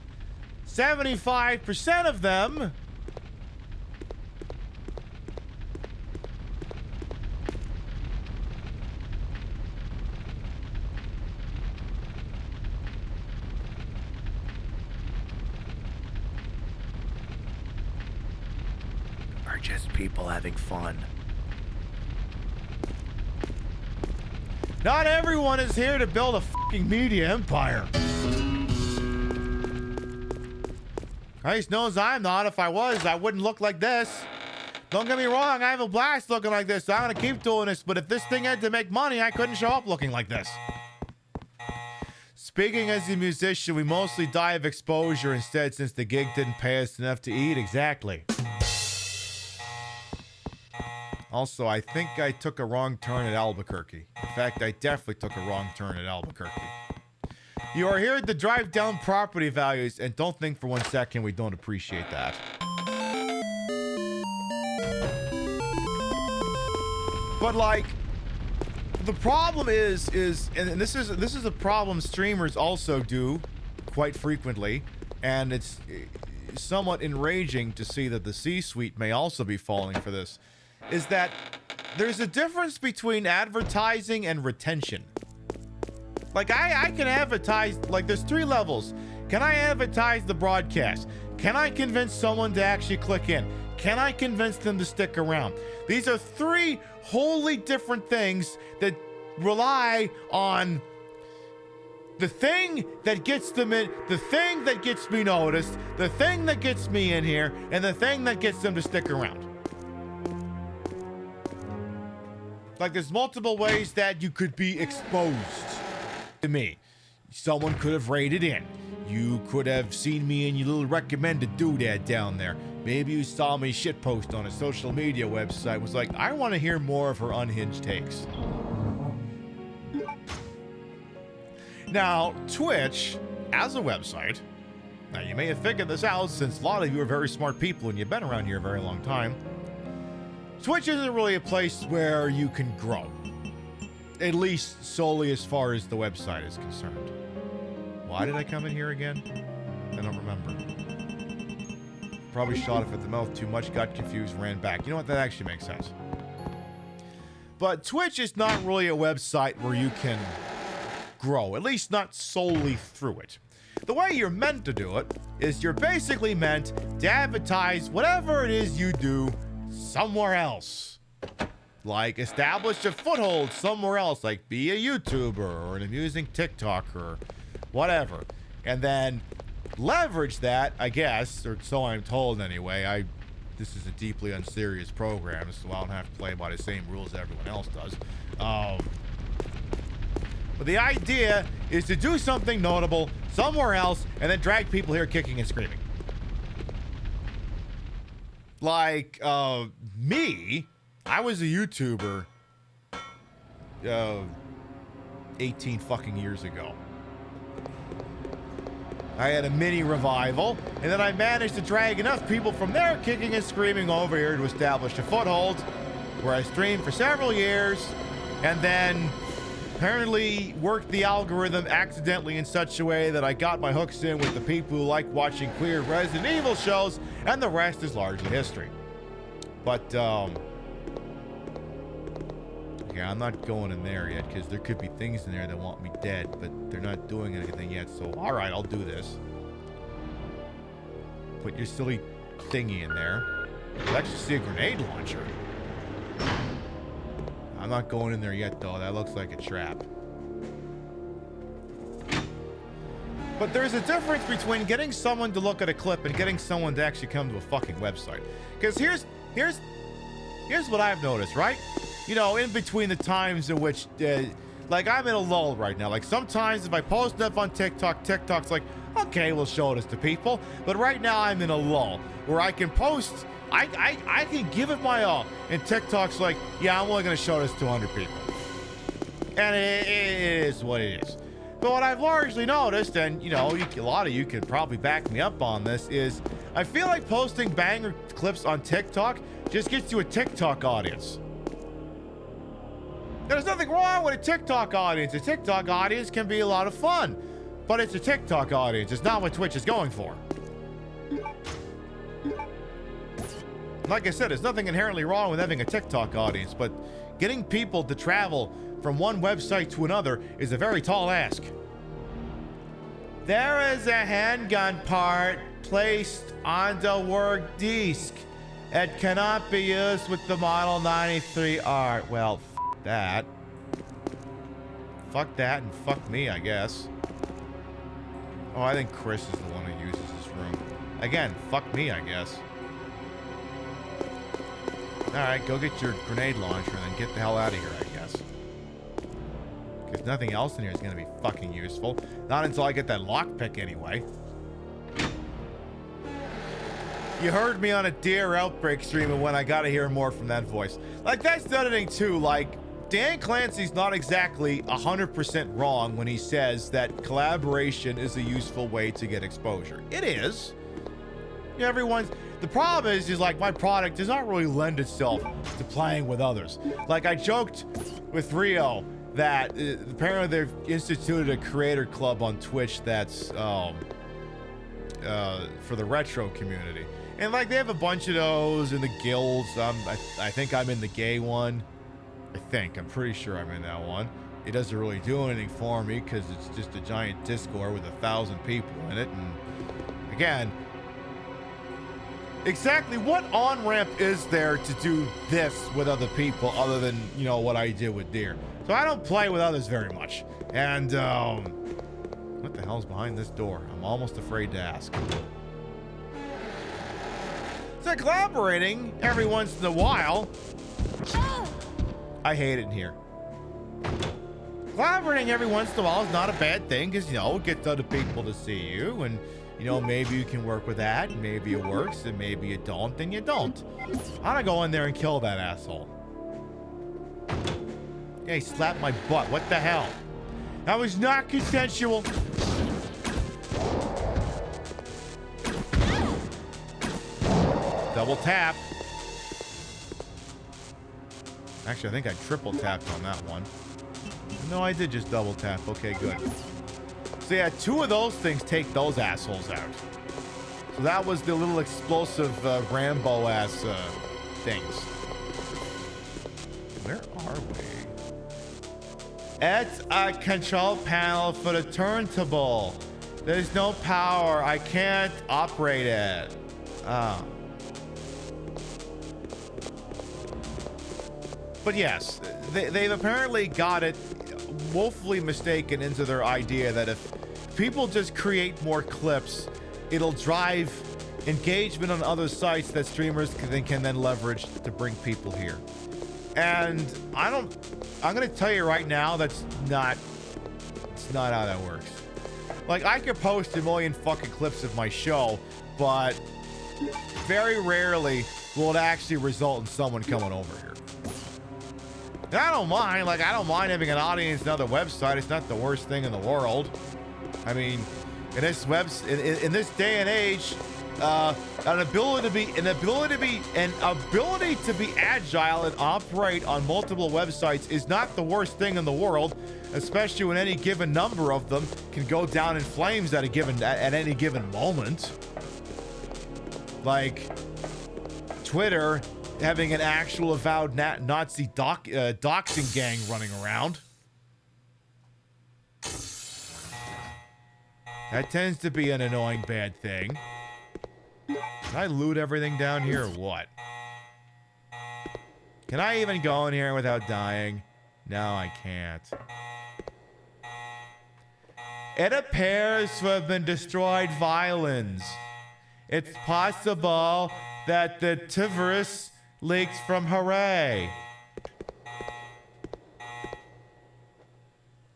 75% of them are just people having fun. Not everyone is here to build a fucking media empire. Christ knows I'm not. If I was, I wouldn't look like this. Don't get me wrong, I have a blast looking like this, so I'm gonna keep doing this, but if this thing had to make money, I couldn't show up looking like this. Speaking as a musician, we mostly die of exposure instead since the gig didn't pay us enough to eat. Exactly. Also, I think I took a wrong turn at Albuquerque. In fact, I definitely took a wrong turn at Albuquerque. You are here to drive down property values, and don't think for 1 second we don't appreciate that. But like, the problem is, and this is a problem streamers also do quite frequently, and it's somewhat enraging to see that the C-suite may also be falling for this, is that there's a difference between advertising and retention. Like, I can advertise, like, there's 3 levels. Can I advertise the broadcast? Can I convince someone to actually click in? Can I convince them to stick around? These are 3 wholly different things that rely on the thing that gets them in, the thing that gets me noticed, the thing that gets me in here, and the thing that gets them to stick around. Like, there's multiple ways that you could be exposed to me. Someone could have raided in. You could have seen me in your little recommended doodad down there. Maybe you saw me shitpost on a social media website, was like, I want to hear more of her unhinged takes. Now, Twitch, as a website, now you may have figured this out since a lot of you are very smart people and you've been around here a very long time. Twitch isn't really a place where you can grow. At least solely as far as the website is concerned. Why did I come in here again? I don't remember. Probably shot it at the mouth too much, got confused, ran back. You know what? That actually makes sense. But Twitch is not really a website where you can grow, at least not solely through it. The way you're meant to do it is you're basically meant to advertise whatever it is you do somewhere else. Like, establish a foothold somewhere else, like be a YouTuber or an amusing TikToker or whatever. And then leverage that, I guess, or so I'm told anyway. This is a deeply unserious program, so I don't have to play by the same rules everyone else does. But the idea is to do something notable somewhere else and then drag people here kicking and screaming. Like, me, I was a YouTuber 18 fucking years ago. I had a mini revival, and then I managed to drag enough people from there kicking and screaming over here to establish a foothold where I streamed for several years, and then apparently worked the algorithm accidentally in such a way that I got my hooks in with the people who like watching queer Resident Evil shows, and the rest is largely history. But, yeah, I'm not going in there yet, because there could be things in there that want me dead, but they're not doing anything yet, so alright, I'll do this. Put your silly thingy in there. You'll actually see a grenade launcher. I'm not going in there yet, though. That looks like a trap. But there's a difference between getting someone to look at a clip and getting someone to actually come to a fucking website. Because here's what I've noticed, right? You know, in between the times in which, like, I'm in a lull right now. Like, sometimes if I post stuff on TikTok, TikTok's like, okay, we'll show this to people. But right now I'm in a lull where I can post, I can give it my all. And TikTok's like, yeah, I'm only going to show this to 100 people. And it is what it is. But what I've largely noticed, and you know, a lot of you can probably back me up on this, is I feel like posting banger clips on TikTok just gets you a TikTok audience. There's nothing wrong with a TikTok audience. A TikTok audience can be a lot of fun, but it's a TikTok audience. It's not what Twitch is going for. Like I said, there's nothing inherently wrong with having a TikTok audience, but getting people to travel from one website to another is a very tall ask. There is a handgun part placed on the work disk. It cannot be used with the Model 93R. Well, that. Fuck that and fuck me, I guess. Oh, I think Chris is the one who uses this room. Again, fuck me, I guess. Alright, go get your grenade launcher and then get the hell out of here, I guess. Because nothing else in here is going to be fucking useful. Not until I get that lockpick anyway. You heard me on a Deer Outbreak stream, and when I gotta hear more from that voice. Like, that's the other thing, too. Like, Dan Clancy's not exactly 100% wrong when he says that collaboration is a useful way to get exposure. It is. Everyone's... The problem is like, my product does not really lend itself to playing with others. Like, I joked with Rio that apparently they've instituted a creator club on Twitch that's for the retro community. And like, they have a bunch of those in the guilds. I think I'm in the gay one. I'm pretty sure I'm in that one. It doesn't really do anything for me because it's just a giant Discord with 1,000 people in it. And again, exactly what on-ramp is there to do this with other people other than, you know, what I did with Deer? So I don't play with others very much. And, what the hell's behind this door? I'm almost afraid to ask. So collaborating every once in a while. I hate it in here. Collaborating every once in a while is not a bad thing because, you know, it gets other people to see you and, you know, maybe you can work with that, and maybe it works, and maybe you don't, and you don't. I'm gonna go in there and kill that asshole. Yeah, he slapped my butt. What the hell? That was not consensual. Double tap. Actually, I think I triple tapped on that one. No, I did just double tap. Okay, good. So yeah, 2 of those things take those assholes out. So that was the little explosive Rambo-ass things. Where are we? It's a control panel for the turntable. There's no power. I can't operate it. Oh. But yes, they've apparently got it woefully mistaken into their idea that if people just create more clips, it'll drive engagement on other sites that streamers can then leverage to bring people here. And I'm gonna tell you right now, it's not how that works. Like, I could post a million fucking clips of my show, but very rarely will it actually result in someone coming over here. And I don't mind, like, I don't mind having an audience on another website. It's not the worst thing in the world. I mean, in this day and age, an ability to be agile and operate on multiple websites is not the worst thing in the world, especially when any given number of them can go down in flames at any given moment. Like Twitter having an actual avowed Nazi doxing gang running around. That tends to be an annoying bad thing. Can I loot everything down here or what? Can I even go in here without dying? No, I can't. It appears to have been destroyed violence. It's possible that the Tiverus leaked from Hooray.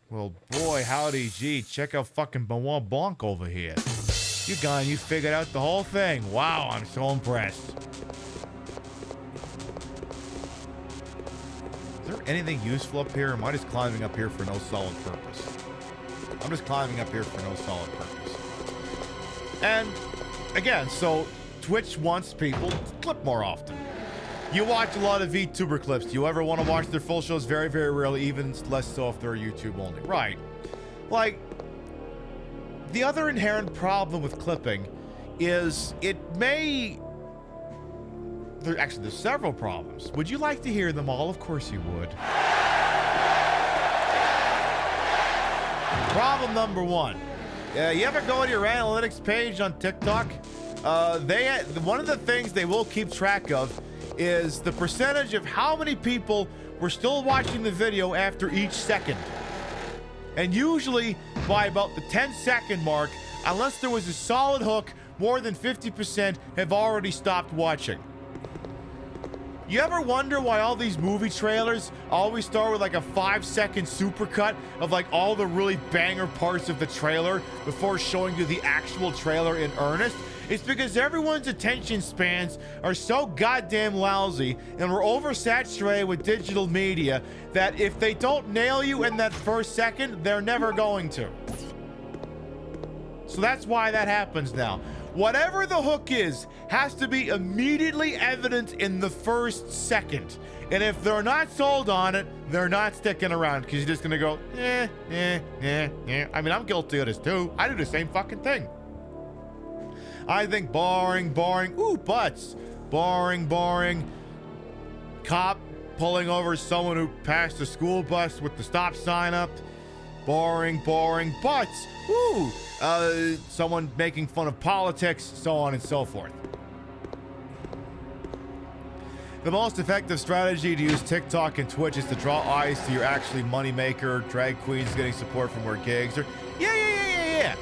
Well, boy, howdy, gee. Check out fucking Benoit Blanc over here. You figured out the whole thing. Wow, I'm so impressed. Is there anything useful up here? Or am I just climbing up here for no solid purpose? I'm just climbing up here for no solid purpose. And again, so Twitch wants people to clip more often. You watch a lot of VTuber clips. Do you ever want to watch their full shows? Very, very rarely, even less so if they're YouTube only. Right. Like, the other inherent problem with clipping is it may... There's several problems. Would you like to hear them all? Of course you would. Problem number one. You ever go to your analytics page on TikTok? One of the things they will keep track of is the percentage of how many people were still watching the video after each second. And usually by about the 10-second mark, unless there was a solid hook, more than 50% have already stopped watching. You ever wonder why all these movie trailers always start with like a 5-second supercut of like all the really banger parts of the trailer before showing you the actual trailer in earnest? It's because everyone's attention spans are so goddamn lousy and we're oversaturated with digital media that if they don't nail you in that first second, they're never going to. So that's why that happens now. Whatever the hook is has to be immediately evident in the first second. And if they're not sold on it, they're not sticking around because you're just going to go, I mean, I'm guilty of this too. I do the same fucking thing. I think boring. Ooh, butts. Boring. Cop pulling over someone who passed a school bus with the stop sign up. Boring. Butts. Ooh. Someone making fun of politics, so on and so forth. The most effective strategy to use TikTok and Twitch is to draw eyes to your actually moneymaker, drag queens getting support from their gigs, or yeah.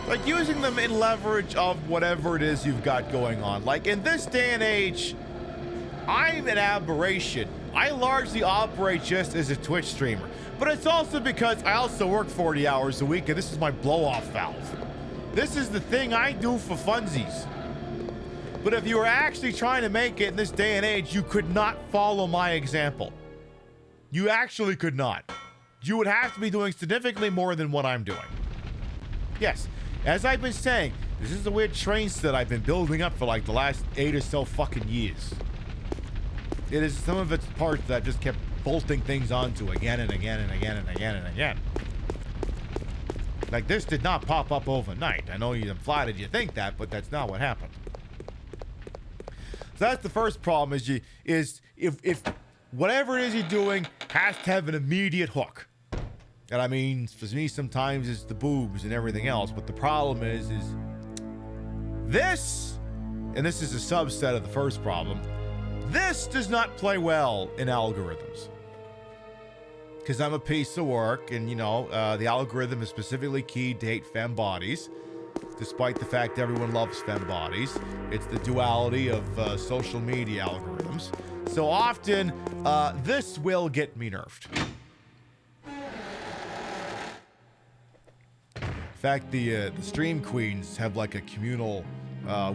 Like using them in leverage of whatever it is you've got going on. Like in this day and age, I'm an aberration. I largely operate just as a Twitch streamer. But it's also because I also work 40 hours a week and this is my blow-off valve. This is the thing I do for funsies. But if you were actually trying to make it in this day and age, you could not follow my example. You actually could not. You would have to be doing significantly more than what I'm doing. Yes, as I've been saying, this is a weird train set I've been building up for like the last 8 or so fucking years. It is some of its parts that I just kept bolting things onto again and again. Like this did not pop up overnight. I know I'm flattered you think that, but that's not what happened. So that's the first problem is if whatever it is you're doing has to have an immediate hook. And I mean, for me sometimes it's the boobs and everything else, but the problem is this, and this is a subset of the first problem, this does not play well in algorithms. Because I'm a piece of work, and you know, the algorithm is specifically keyed to hate femme bodies, despite the fact everyone loves femme bodies. It's the duality of social media algorithms. So often, this will get me nerfed. In fact, the stream queens have like a communal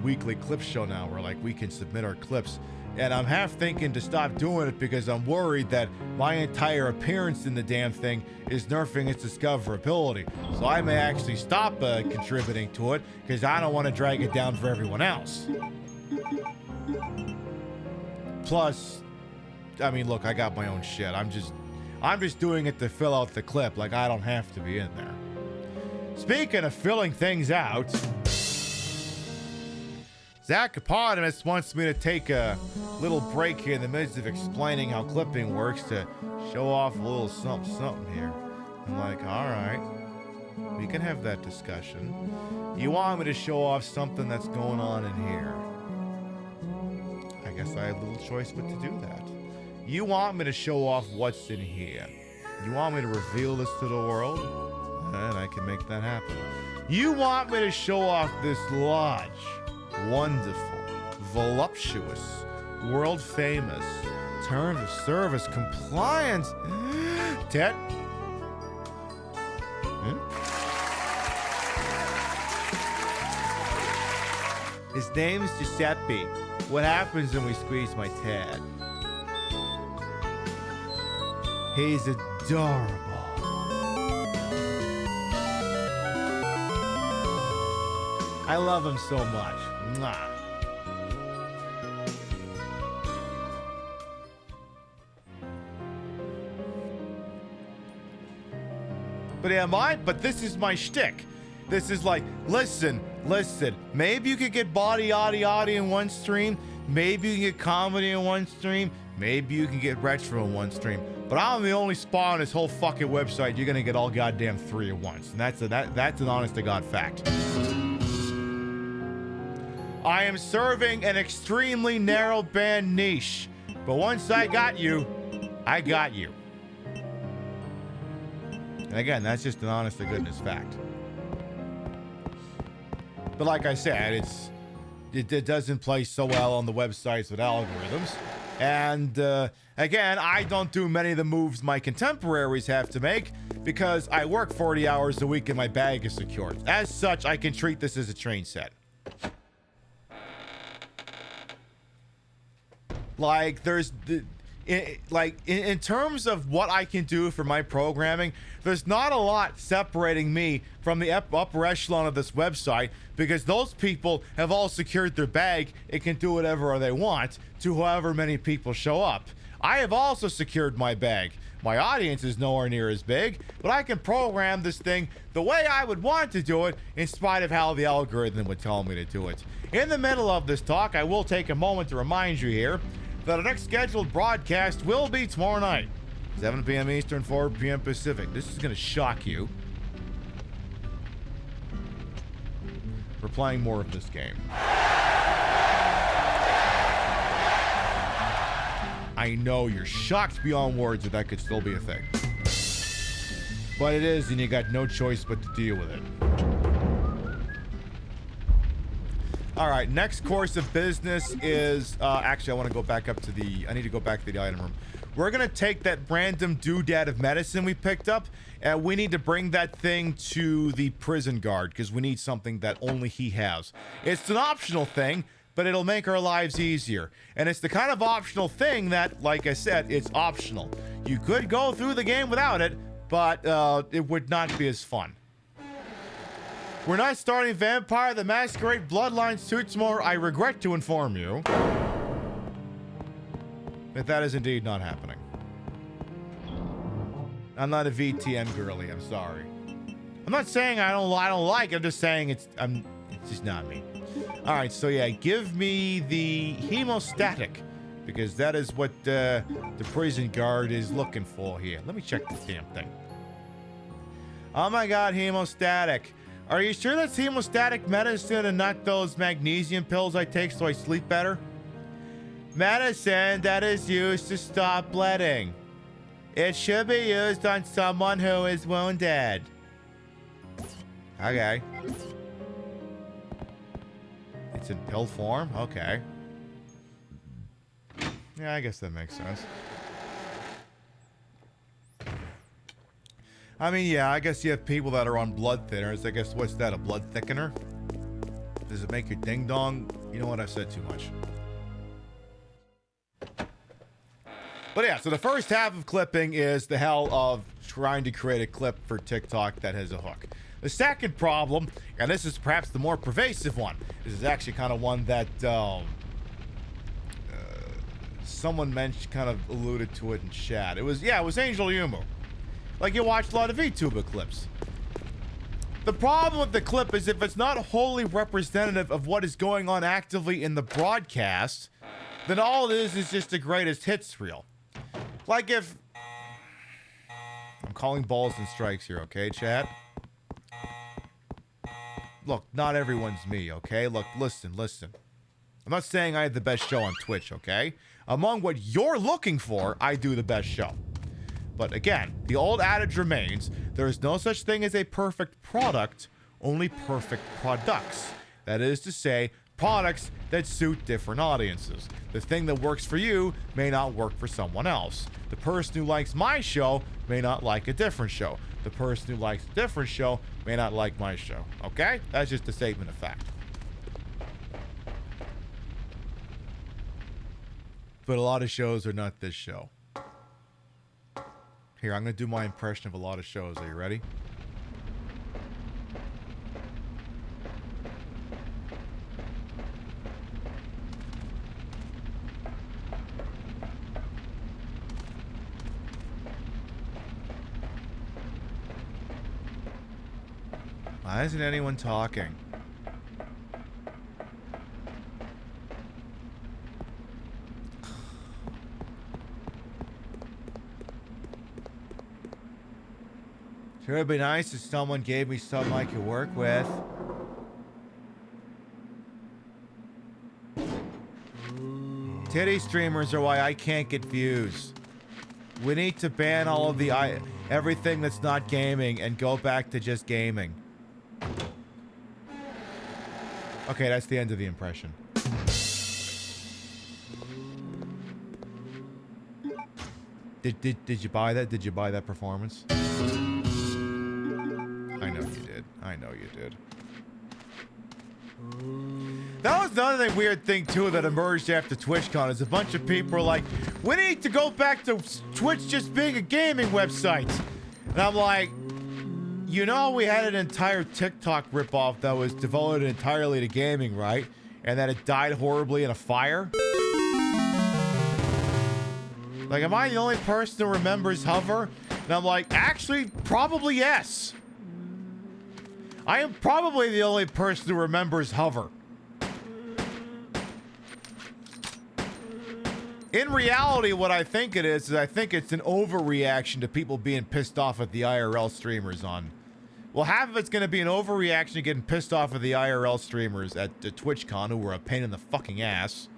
weekly clip show now where like we can submit our clips. And I'm half thinking to stop doing it because I'm worried that my entire appearance in the damn thing is nerfing its discoverability. So I may actually stop contributing to it because I don't want to drag it down for everyone else. Plus, I mean, look, I got my own shit. I'm just doing it to fill out the clip. Like, I don't have to be in there. Speaking of filling things out, Zachapotamus wants me to take a little break here in the midst of explaining how clipping works to show off a little something here. I'm like, all right, we can have that discussion. You want me to show off something that's going on in here? I guess I have little choice but to do that. You want me to show off what's in here? You want me to reveal this to the world? And I can make that happen. You want me to show off this large, wonderful, voluptuous, world famous, terms of service compliance Tet. His name is Giuseppe. What happens when we squeeze my Ted? He's adorable. I love him so much. Mwah. But yeah, but this is my shtick. This is like, listen, maybe you could get body in one stream, maybe you can get comedy in one stream, maybe you can get retro in one stream, but I'm the only spot on this whole fucking website you're gonna get all goddamn 3 at once, and that's an honest to God fact. I am serving an extremely narrow band niche, but once I got you, I got you. And again, that's just an honest to goodness fact. But like I said, it doesn't play so well on the websites with algorithms. And again, I don't do many of the moves my contemporaries have to make because I work 40 hours a week and my bag is secured. As such, I can treat this as a train set. Like, in terms of what I can do for my programming, there's not a lot separating me from the upper echelon of this website because those people have all secured their bag and can do whatever they want to however many people show up. I have also secured my bag. My audience is nowhere near as big, but I can program this thing the way I would want to do it in spite of how the algorithm would tell me to do it. In the middle of this talk, I will take a moment to remind you here that our next scheduled broadcast will be tomorrow night, 7 p.m. Eastern, 4 p.m. Pacific. This is going to shock you. We're playing more of this game. I know you're shocked beyond words that could still be a thing. But it is, and you got no choice but to deal with it. All right, next course of business is, actually, I want to go back up to I need to go back to the item room. We're going to take that random doodad of medicine we picked up, and we need to bring that thing to the prison guard, because we need something that only he has. It's an optional thing, but it'll make our lives easier. And it's the kind of optional thing that, like I said, it's optional. You could go through the game without it, but it would not be as fun. We're not starting Vampire the Masquerade Bloodline suit tomorrow, I regret to inform you. But that is indeed not happening. I'm not a VTM girly, I'm sorry. I'm not saying I don't like it, I'm just saying it's just not me. Alright, so yeah, give me the hemostatic, because that is what the prison guard is looking for here. Let me check this damn thing. Oh my god, hemostatic. Are you sure that's hemostatic medicine and not those magnesium pills I take so I sleep better? Medicine that is used to stop bleeding. It should be used on someone who is wounded. Okay. It's in pill form? Okay. Yeah, I guess that makes sense. I mean, yeah, I guess you have people that are on blood thinners. I guess, what's that, a blood thickener? Does it make your ding-dong? You know what, I've said too much. But yeah, so the first half of clipping is the hell of trying to create a clip for TikTok that has a hook. The second problem, and this is perhaps the more pervasive one, this is actually kind of one that someone mentioned, kind of alluded to it in chat. It was Angel Yumu. Like, you watch a lot of VTuber clips. The problem with the clip is if it's not wholly representative of what is going on actively in the broadcast, then all it is just the greatest hits reel. Like if... I'm calling balls and strikes here, okay, chat? Look, not everyone's me, okay? Look, listen. I'm not saying I have the best show on Twitch, okay? Among what you're looking for, I do the best show. But again, the old adage remains, there is no such thing as a perfect product, only perfect products. That is to say, products that suit different audiences. The thing that works for you may not work for someone else. The person who likes my show may not like a different show. The person who likes a different show may not like my show. Okay? That's just a statement of fact. But a lot of shows are not this show. Here, I'm going to do my impression of a lot of shows. Are you ready? Why isn't anyone talking? Sure, it'd be nice if someone gave me something I could work with. Titty streamers are why I can't get views. We need to ban all of the everything that's not gaming and go back to just gaming. Okay, that's the end of the impression. Did you buy that? Did you buy that performance? I know you did. I know you did. That was another weird thing too that emerged after TwitchCon is a bunch of people were like, we need to go back to Twitch just being a gaming website. And I'm like, you know, we had an entire TikTok ripoff that was devoted entirely to gaming, right? And that it died horribly in a fire. Like, am I the only person who remembers Hover? And I'm like, actually, probably yes. I am probably the only person who remembers Hover. In reality, what I think it is I think it's an overreaction to people being pissed off at the IRL streamers on. Well, half of it's going to be an overreaction to getting pissed off at the IRL streamers at TwitchCon who were a pain in the fucking ass.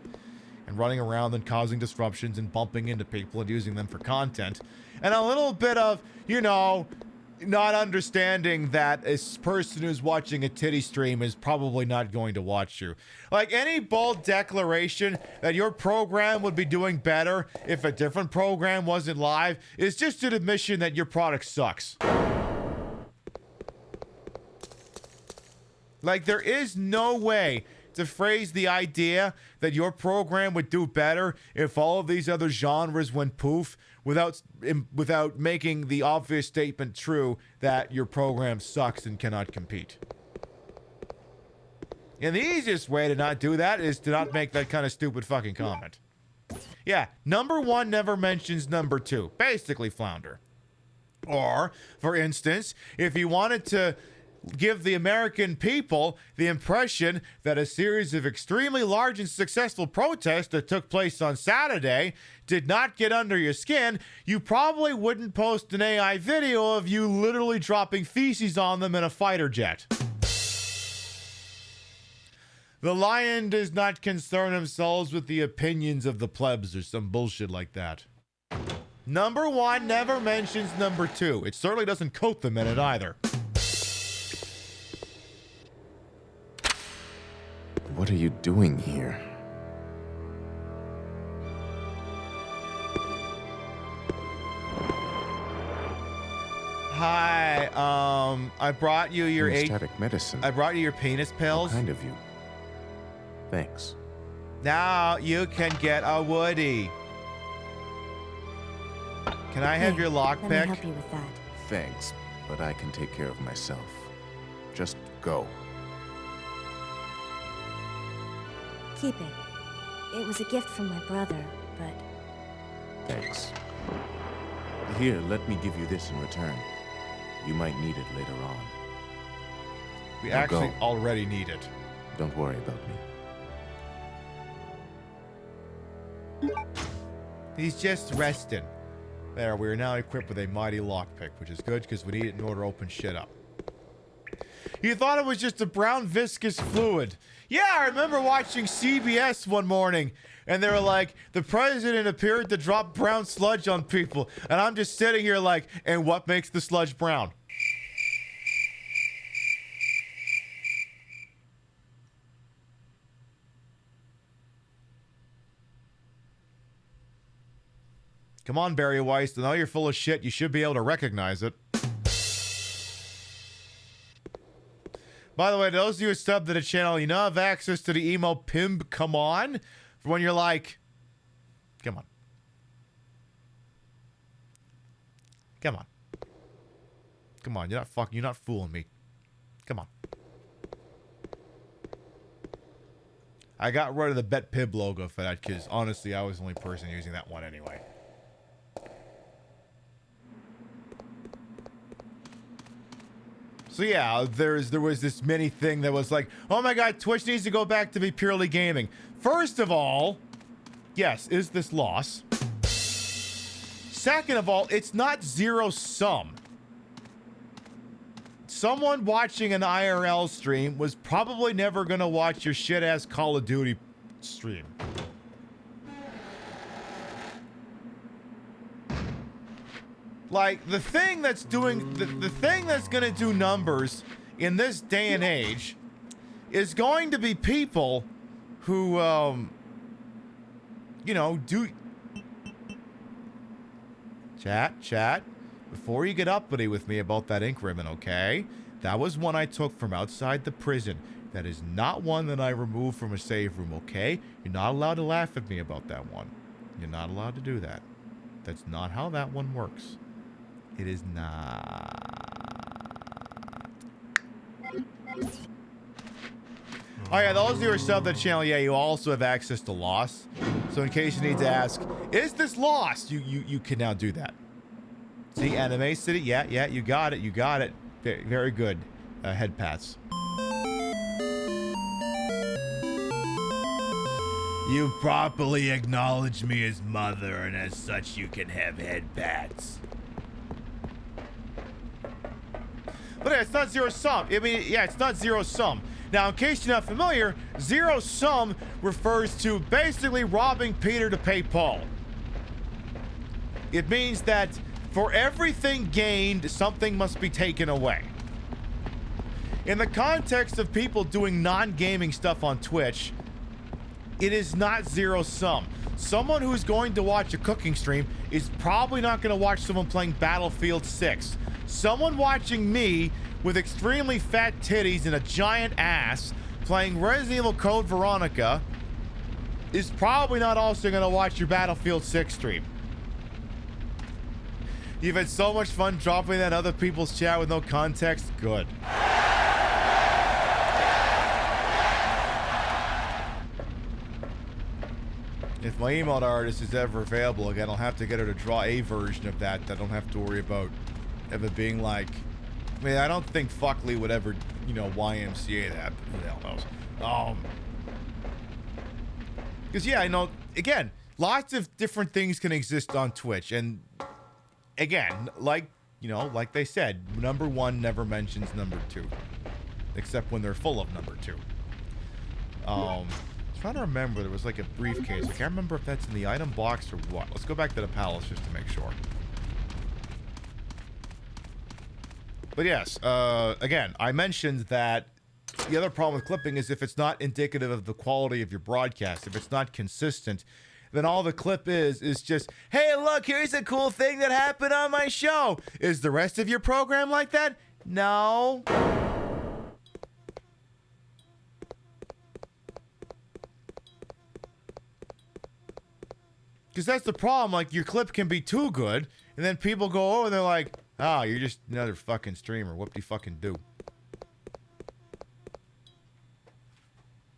And running around and causing disruptions and bumping into people and using them for content. And a little bit of, you know, not understanding that a person who's watching a titty stream is probably not going to watch you. Like, any bold declaration that your program would be doing better if a different program wasn't live is just an admission that your product sucks. Like, there is no way to phrase the idea that your program would do better if all of these other genres went poof without making the obvious statement true that your program sucks and cannot compete. And the easiest way to not do that is to not make that kind of stupid fucking comment. Yeah, number one never mentions number two. Basically, flounder. Or, for instance, if you wanted to give the American people the impression that a series of extremely large and successful protests that took place on Saturday did not get under your skin, you probably wouldn't post an AI video of you literally dropping feces on them in a fighter jet. The lion does not concern themselves with the opinions of the plebs or some bullshit like that. Number one never mentions number two. It certainly doesn't quote them in it either. What are you doing here? Hi, I brought you your medicine. I brought you your penis pills. How kind of you. Thanks. Now you can get a Woody. Can I have your lockpick? Let me help you with that. Thanks, but I can take care of myself. Just go. Keep it. It was a gift from my brother, but... Thanks. Here, let me give you this in return. You might need it later on. We Now actually go. already need it. Don't worry about me. He's just resting. There, we are now equipped with a mighty lockpick, which is good because we need it in order to open shit up. You thought it was just a brown viscous fluid. Yeah, I remember watching CBS one morning, and they were like, the president appeared to drop brown sludge on people. And I'm just sitting here like, and what makes the sludge brown? Come on, Barry Weiss. I know you're full of shit. You should be able to recognize it. By the way, those of you who subbed to the channel, you now have access to the emo PiBcast come on for when you're like, come on. Come on. Come on, you're not fooling me. Come on. I got rid of the PiBcast logo for that because honestly, I was the only person using that one anyway. So yeah, there was this mini thing that was like, oh my god, Twitch needs to go back to be purely gaming. First of all, yes, is this loss? Second of all, it's not zero sum. Someone watching an IRL stream was probably never gonna watch your shit-ass Call of Duty stream. Like, the thing that's doing, the thing that's gonna do numbers in this day and age is going to be people who, you know, do... Chat. Before you get uppity with me about that ink ribbon, okay? That was one I took from outside the prison. That is not one that I removed from a save room, okay? You're not allowed to laugh at me about that one. You're not allowed to do that. That's not how that one works. It is not. Oh yeah, those of you who are subbed to the channel, yeah, you also have access to Lost. So in case you need to ask, is this Lost? You can now do that. See, Anime City, yeah, you got it. Very, very good. Head pats. You properly acknowledge me as mother, and as such, you can have head pats. But yeah, it's not zero sum. I mean, yeah, it's not zero sum. Now, in case you're not familiar, zero sum refers to basically robbing Peter to pay Paul. It means that for everything gained, something must be taken away. In the context of people doing non-gaming stuff on Twitch, it is not zero sum. Someone who's going to watch a cooking stream is probably not going to watch someone playing Battlefield 6. Someone watching me with extremely fat titties and a giant ass playing Resident Evil Code Veronica is probably not also going to watch your Battlefield 6 stream. You've had so much fun dropping that in other people's chat with no context. Good. If my emote artist is ever available again, I'll have to get her to draw a version of that I don't have to worry about of it being like... I mean, I don't think Fuckley would ever, you know, YMCA that, but who the hell knows? Because, yeah, I know, again, lots of different things can exist on Twitch, and again, like, you know, like they said, number one never mentions number two, except when they're full of number two. I'm trying to remember, there was like a briefcase. I can't remember if that's in the item box or what. Let's go back to the palace just to make sure. But yes, again, I mentioned that the other problem with clipping is if it's not indicative of the quality of your broadcast, if it's not consistent, then all the clip is just, hey, look, here's a cool thing that happened on my show. Is the rest of your program like that? No. Because that's the problem. Like, your clip can be too good, and then people go over and they're like, oh, you're just another fucking streamer. Whoop-de-fucking-do.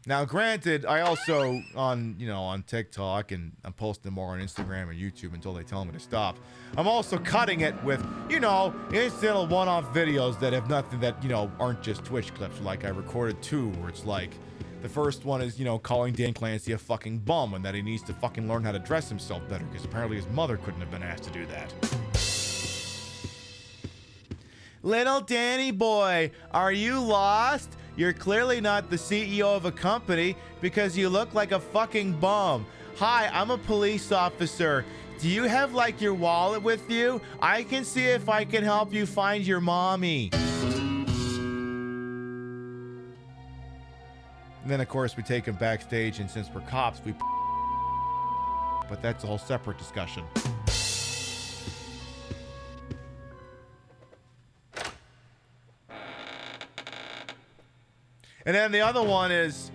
Now, granted, I also, on TikTok, and I'm posting more on Instagram and YouTube until they tell me to stop, I'm also cutting it with, incidental one-off videos that have nothing that, aren't just Twitch clips. Like, I recorded 2 where it's like, the first one is, calling Dan Clancy a fucking bum and that he needs to fucking learn how to dress himself better because apparently his mother couldn't have been asked to do that. Little Danny boy, are you lost? You're clearly not the CEO of a company because you look like a fucking bum. Hi, I'm a police officer. Do you have like your wallet with you? I can see if I can help you find your mommy. And then of course we take him backstage, and since we're cops, we... But that's a whole separate discussion. And then the other one is,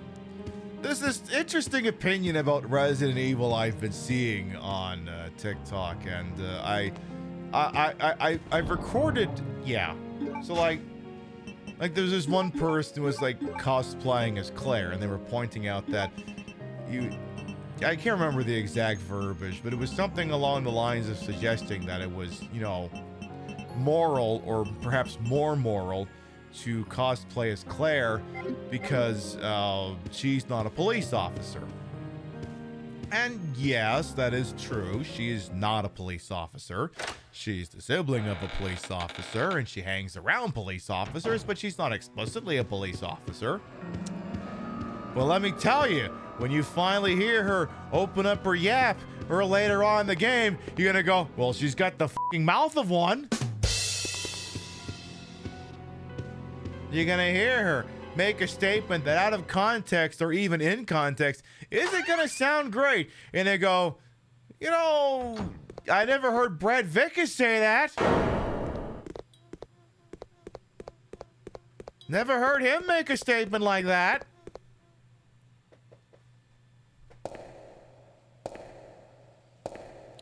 there's this interesting opinion about Resident Evil I've been seeing on TikTok, and I've recorded, yeah. So like there's this one person who was like cosplaying as Claire, and they were pointing out that I can't remember the exact verbiage, but it was something along the lines of suggesting that it was, you know, moral, or perhaps more moral, to cosplay as Claire because she's not a police officer. And yes, that is true. She is not a police officer. She's the sibling of a police officer, and she hangs around police officers, but she's not explicitly a police officer. Well, let me tell you, when you finally hear her open up her yap, or later on in the game, you're gonna go, well, she's got the fucking mouth of one. You're gonna hear her make a statement that out of context, or even in context, isn't gonna sound great. And they go, you know, I never heard Brad Vickers say that. Never heard him make a statement like that.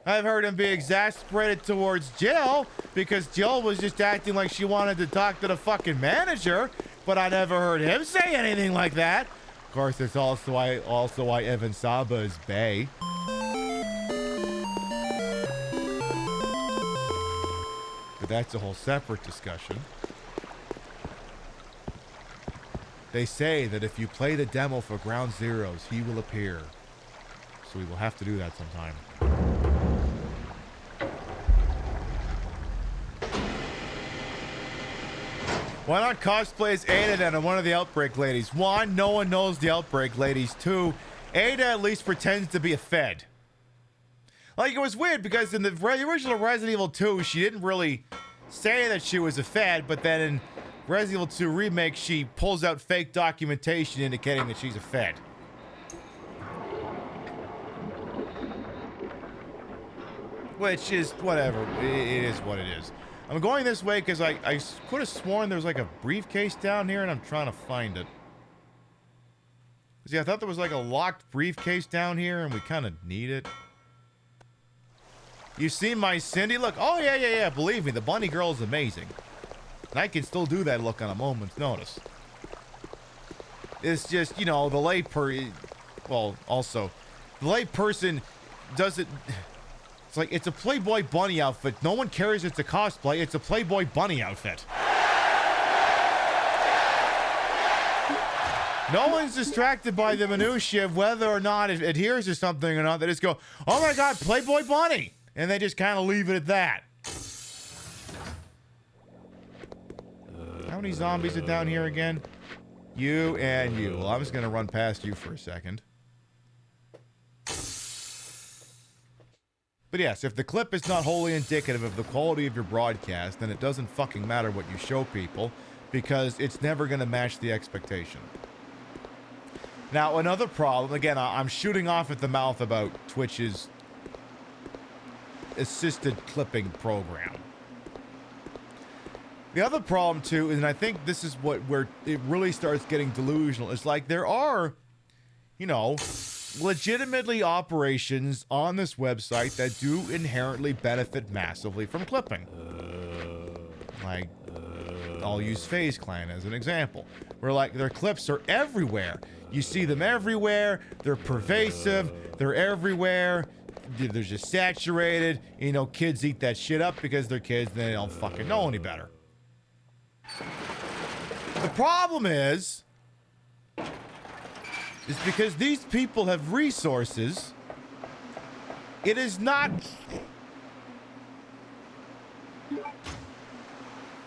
I've heard him be exasperated towards Jill because Jill was just acting like she wanted to talk to the fucking manager, but I never heard him say anything like that. Of course, that's also why Evan Saba is bae. But that's a whole separate discussion. They say that if you play the demo for Ground Zeroes, he will appear. So we will have to do that sometime. Why not cosplay as Ada then, and one of the Outbreak ladies? One, no one knows the Outbreak ladies. Two, Ada at least pretends to be a Fed. Like, it was weird because in the original Resident Evil 2, she didn't really say that she was a Fed, but then in Resident Evil 2 Remake, she pulls out fake documentation indicating that she's a Fed. Which is whatever. It is what it is. I'm going this way because I could have sworn there was like a briefcase down here, and I'm trying to find it. See, I thought there was like a locked briefcase down here, and we kind of need it. You see my Cindy look? Oh, yeah. Believe me, the bunny girl is amazing. And I can still do that look on a moment's notice. It's just, you know, the well, also, the lay person doesn't... It's like, it's a Playboy bunny outfit. No one cares it's a cosplay. It's a Playboy bunny outfit. No one's distracted by the minutiae of whether or not it adheres to something or not. They just go, oh my god, Playboy bunny! And they just kind of leave it at that. How many zombies are down here again? You and you. Well, I'm just going to run past you for a second. But yes, if the clip is not wholly indicative of the quality of your broadcast, then it doesn't fucking matter what you show people, because it's never going to match the expectation. Now, another problem, again, I'm shooting off at the mouth about Twitch's assisted clipping program. The other problem, too, and I think this is where it really starts getting delusional, is like there are, you know, legitimately operations on this website that do inherently benefit massively from clipping. Like, I'll use FaZe Clan as an example, where like their clips are everywhere. You see them everywhere. They're pervasive. They're everywhere. They're just saturated. You know, kids eat that shit up because they're kids and they don't fucking know any better. The problem is because these people have resources, it is not...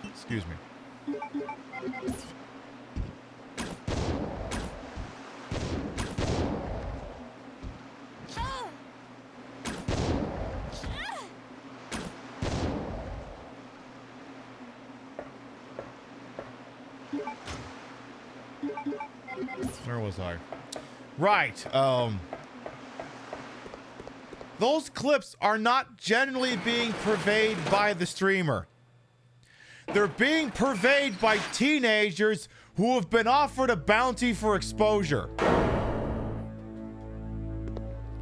Excuse me. Where was I? Right, those clips are not generally being purveyed by the streamer. They're being purveyed by teenagers who have been offered a bounty for exposure.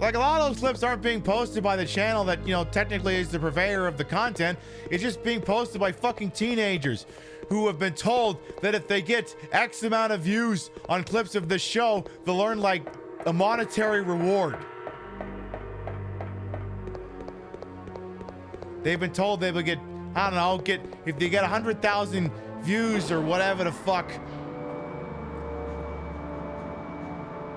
Like, a lot of those clips aren't being posted by the channel that, you know, technically is the purveyor of the content. It's just being posted by fucking teenagers who have been told that if they get X amount of views on clips of this show, they'll earn, like, a monetary reward. They've been told they will get, I don't know, if they get 100,000 views or whatever the fuck.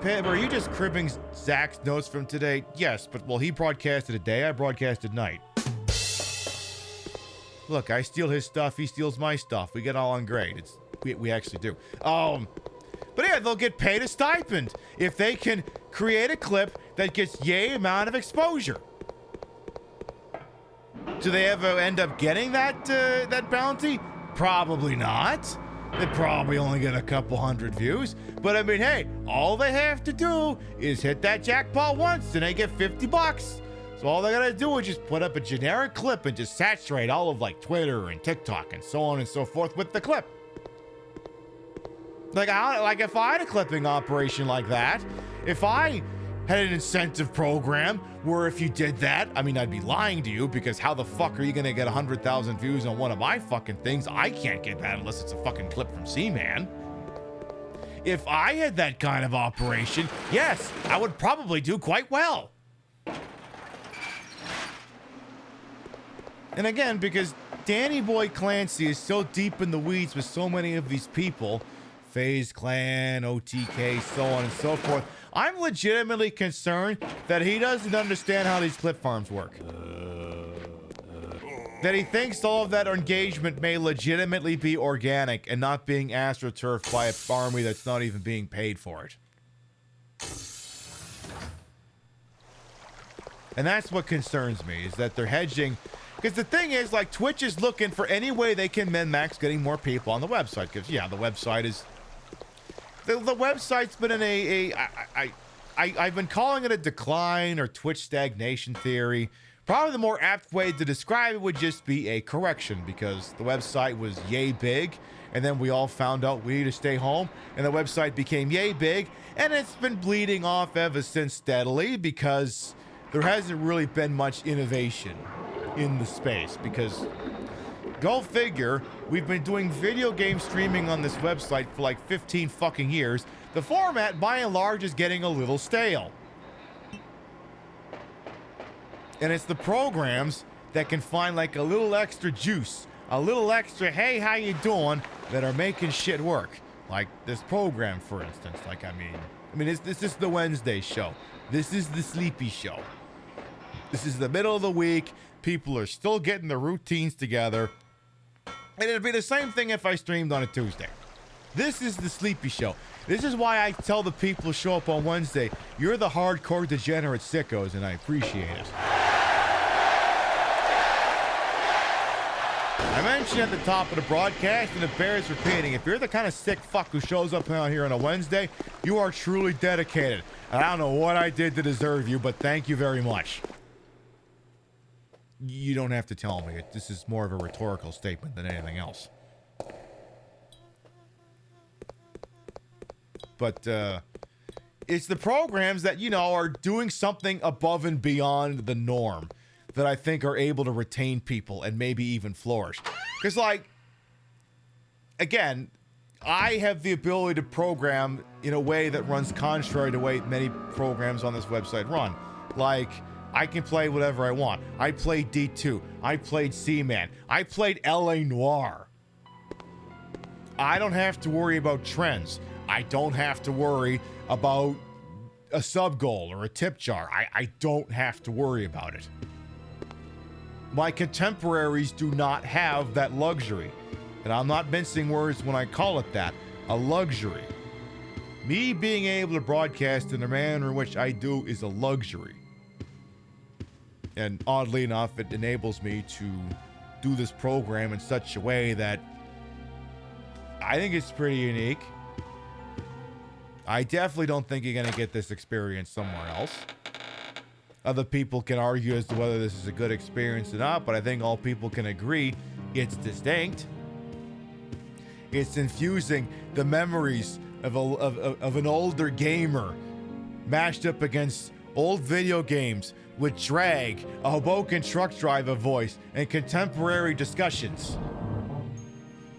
Pib, are you just cribbing Zach's notes from today? Yes, but well, he broadcasted a day, I broadcasted night. Look, I steal his stuff, he steals my stuff. We get all on grade. We actually do. But yeah, they'll get paid a stipend if they can create a clip that gets yay amount of exposure. Do they ever end up getting that bounty? Probably not. They probably only get a couple hundred views. But I mean, hey, all they have to do is hit that jackpot once and they get 50 bucks. So all they gotta do is just put up a generic clip and just saturate all of like Twitter and TikTok and so on and so forth with the clip. Like if I had a clipping operation like that, if I had an incentive program where if you did that, I mean, I'd be lying to you, because how the fuck are you gonna get 100,000 views on one of my fucking things? I can't get that unless it's a fucking clip from C-Man. If I had that kind of operation, yes, I would probably do quite well. And again, because Danny Boy Clancy is so deep in the weeds with so many of these people, FaZe Clan, OTK, so on and so forth, I'm legitimately concerned that he doesn't understand how these clip farms work. That he thinks all of that engagement may legitimately be organic and not being astroturfed by an army that's not even being paid for it. And that's what concerns me, is that they're hedging. Because the thing is, like, Twitch is looking for any way they can min-max getting more people on the website. Because, yeah, the website is... The website's been in I've been calling it a decline or Twitch stagnation theory. Probably the more apt way to describe it would just be a correction, because the website was yay big, and then we all found out we need to stay home, and the website became yay big, and it's been bleeding off ever since steadily, because there hasn't really been much innovation in the space. Because go figure, we've been doing video game streaming on this website for like 15 fucking years. The format, by and large, is getting a little stale. And it's the programs that can find like a little extra juice, a little extra, hey, how you doing, that are making shit work. Like this program, for instance. Like, I mean, this is the Wednesday show. This is the sleepy show. This is the middle of the week. People are still getting their routines together. And it'd be the same thing if I streamed on a Tuesday. This is the sleepy show. This is why I tell the people who show up on Wednesday, you're the hardcore degenerate sickos, and I appreciate it. I mentioned at the top of the broadcast, and it bears repeating, if you're the kind of sick fuck who shows up out here on a Wednesday, you are truly dedicated. And I don't know what I did to deserve you, but thank you very much. You don't have to tell me. This is more of a rhetorical statement than anything else. But it's the programs that, you know, are doing something above and beyond the norm that I think are able to retain people and maybe even flourish. Because, like, again, I have the ability to program in a way that runs contrary to the way many programs on this website run. Like, I can play whatever I want. I played D2. I played C-Man. I played L.A. Noire. I don't have to worry about trends. I don't have to worry about a sub goal or a tip jar. I don't have to worry about it. My contemporaries do not have that luxury. And I'm not mincing words when I call it that. A luxury. Me being able to broadcast in the manner in which I do is a luxury. And oddly enough, it enables me to do this program in such a way that I think it's pretty unique. I definitely don't think you're going to get this experience somewhere else. Other people can argue as to whether this is a good experience or not, but I think all people can agree it's distinct. It's infusing the memories of an older gamer mashed up against old video games with drag, a Hoboken truck driver voice, and contemporary discussions.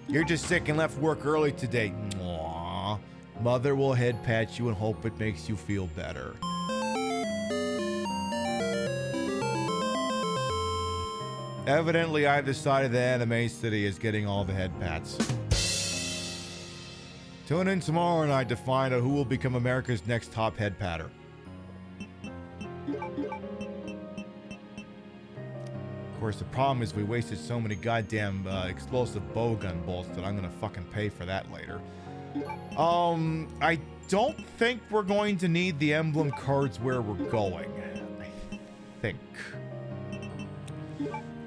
You're just sick and left work early today. Aww. Mother will head pat you and hope it makes you feel better. Evidently, I've decided the anime city is getting all the head pats. Tune in tomorrow night to find out who will become America's next top head patter. Of course, the problem is we wasted so many goddamn explosive bowgun bolts that I'm gonna fucking pay for that later. I don't think we're going to need the emblem cards where we're going. I think.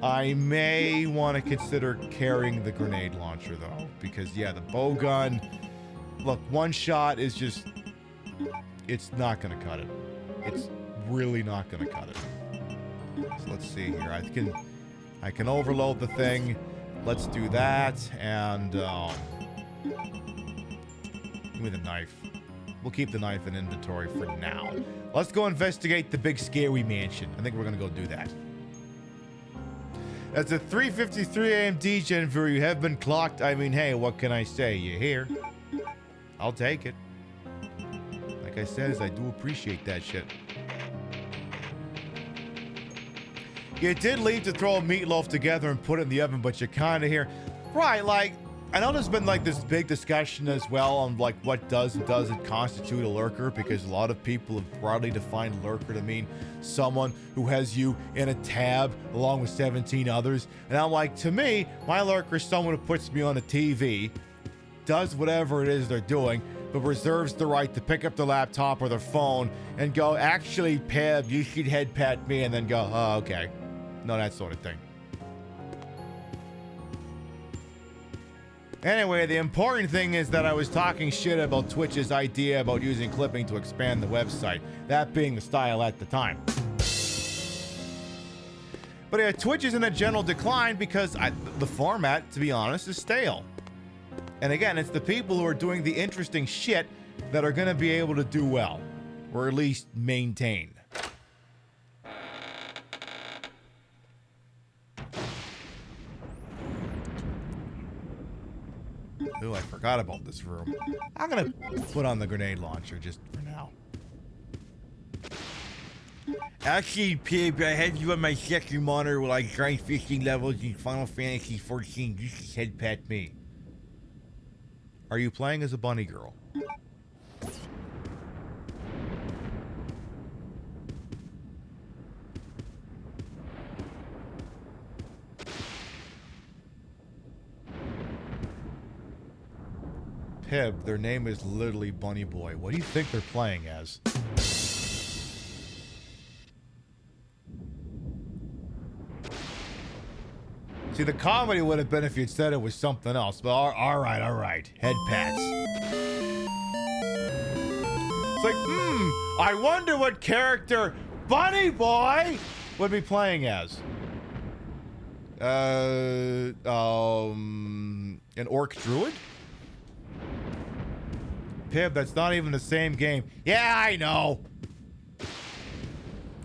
I may want to consider carrying the grenade launcher though, because yeah, the bowgun, look, one shot is just, it's not gonna cut it. It's really not gonna cut it. So let's see here. I can overload the thing. Let's do that, and give me the knife. We'll keep the knife in inventory for now. Let's go investigate the big scary mansion. I think we're gonna go do that. As a 3:53 a.m. DJ viewer, you have been clocked. I mean, hey, what can I say? You're here. I'll take it. Like I said, I do appreciate that shit. You did leave to throw a meatloaf together and put it in the oven, but you're kind of here. Right, like, I know there's been like this big discussion as well on like what does and doesn't constitute a lurker, because a lot of people have broadly defined lurker to mean someone who has you in a tab along with 17 others. And I'm like, to me, my lurker is someone who puts me on a TV, does whatever it is they're doing, but reserves the right to pick up the laptop or their phone and go, actually, Pib, you should head pat me, and then go, oh, okay. No, that sort of thing. Anyway, the important thing is that I was talking shit about Twitch's idea about using clipping to expand the website, that being the style at the time. But yeah, Twitch is in a general decline because the format, to be honest, is stale. And again, it's the people who are doing the interesting shit that are going to be able to do well, or at least maintain. Ooh, I forgot about this room. I'm gonna put on the grenade launcher just for now. Actually, Pib, I had you on my second monitor while I grind fishing levels in Final Fantasy XIV. You should head pat me. Are you playing as a bunny girl? Pib, their name is literally Bunny Boy. What do you think they're playing as? See, the comedy would have been if you'd said it was something else, but all right. Head pats. It's like, I wonder what character Bunny Boy would be playing as. An orc druid? Pib, that's not even the same game. Yeah, I know.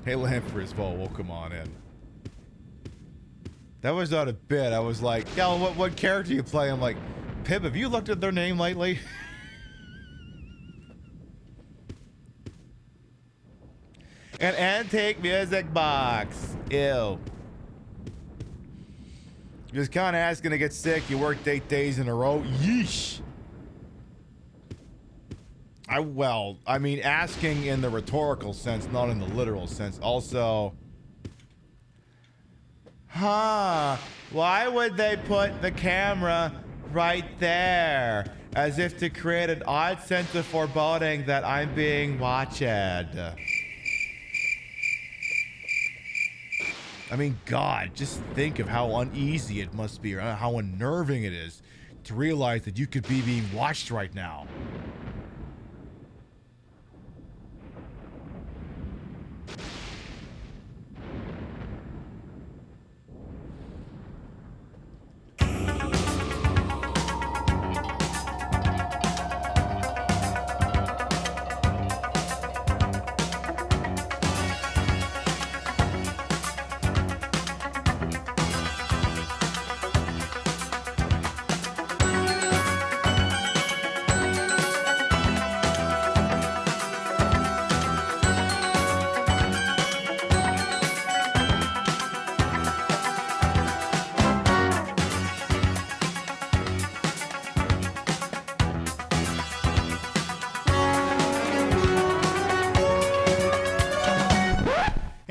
Hey, Lamp for his vote. Well, come on in. That was not a bit. I was like, yeah, what character you play? I'm like, Pib, have you looked at their name lately? An antique music box. Ew. Just kind of asking to get sick. You worked 8 days in a row. Yeesh. I mean, asking in the rhetorical sense, not in the literal sense. Also, why would they put the camera right there? As if to create an odd sense of foreboding that I'm being watched. I mean, God, just think of how uneasy it must be, or how unnerving it is to realize that you could be being watched right now.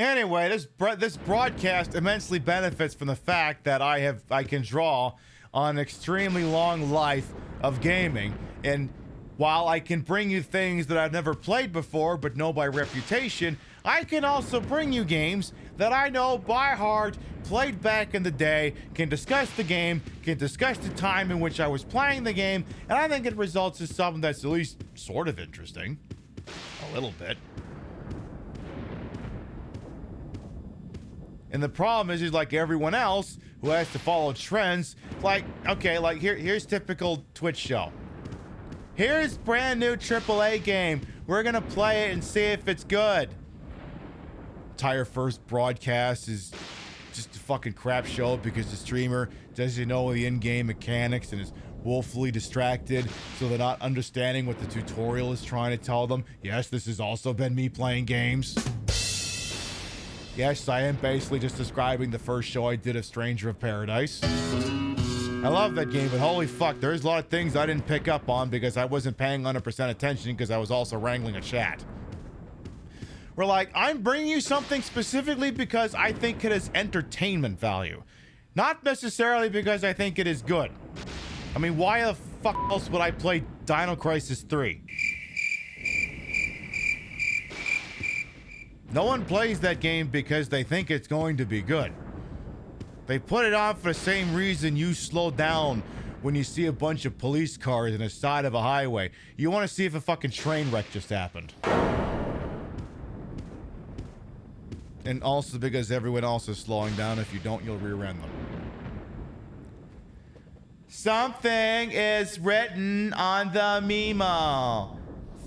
Anyway, this broadcast immensely benefits from the fact that I can draw on an extremely long life of gaming, and while I can bring you things that I've never played before but know by reputation, I can also bring you games that I know by heart, played back in the day, can discuss the game, can discuss the time in which I was playing the game, and I think it results in something that's at least sort of interesting. A little bit. And the problem is like everyone else who has to follow trends, like, okay, like here's typical Twitch show. Here's brand new AAA game. We're gonna play it and see if it's good. Entire first broadcast is just a fucking crap show because the streamer doesn't know the in-game mechanics and is woefully distracted, so they're not understanding what the tutorial is trying to tell them. Yes, this has also been me playing games. Yes, I am basically just describing the first show I did of Stranger of Paradise. I love that game, but holy fuck, there's a lot of things I didn't pick up on because I wasn't paying 100% attention because I was also wrangling a chat. We're like, I'm bringing you something specifically because I think it has entertainment value. Not necessarily because I think it is good. I mean, why the fuck else would I play Dino Crisis 3? No one plays that game because they think it's going to be good. They put it on for the same reason you slow down when you see a bunch of police cars on the side of a highway. You want to see if a fucking train wreck just happened. And also because everyone else is slowing down. If you don't, you'll rear-end them. Something is written on the memo.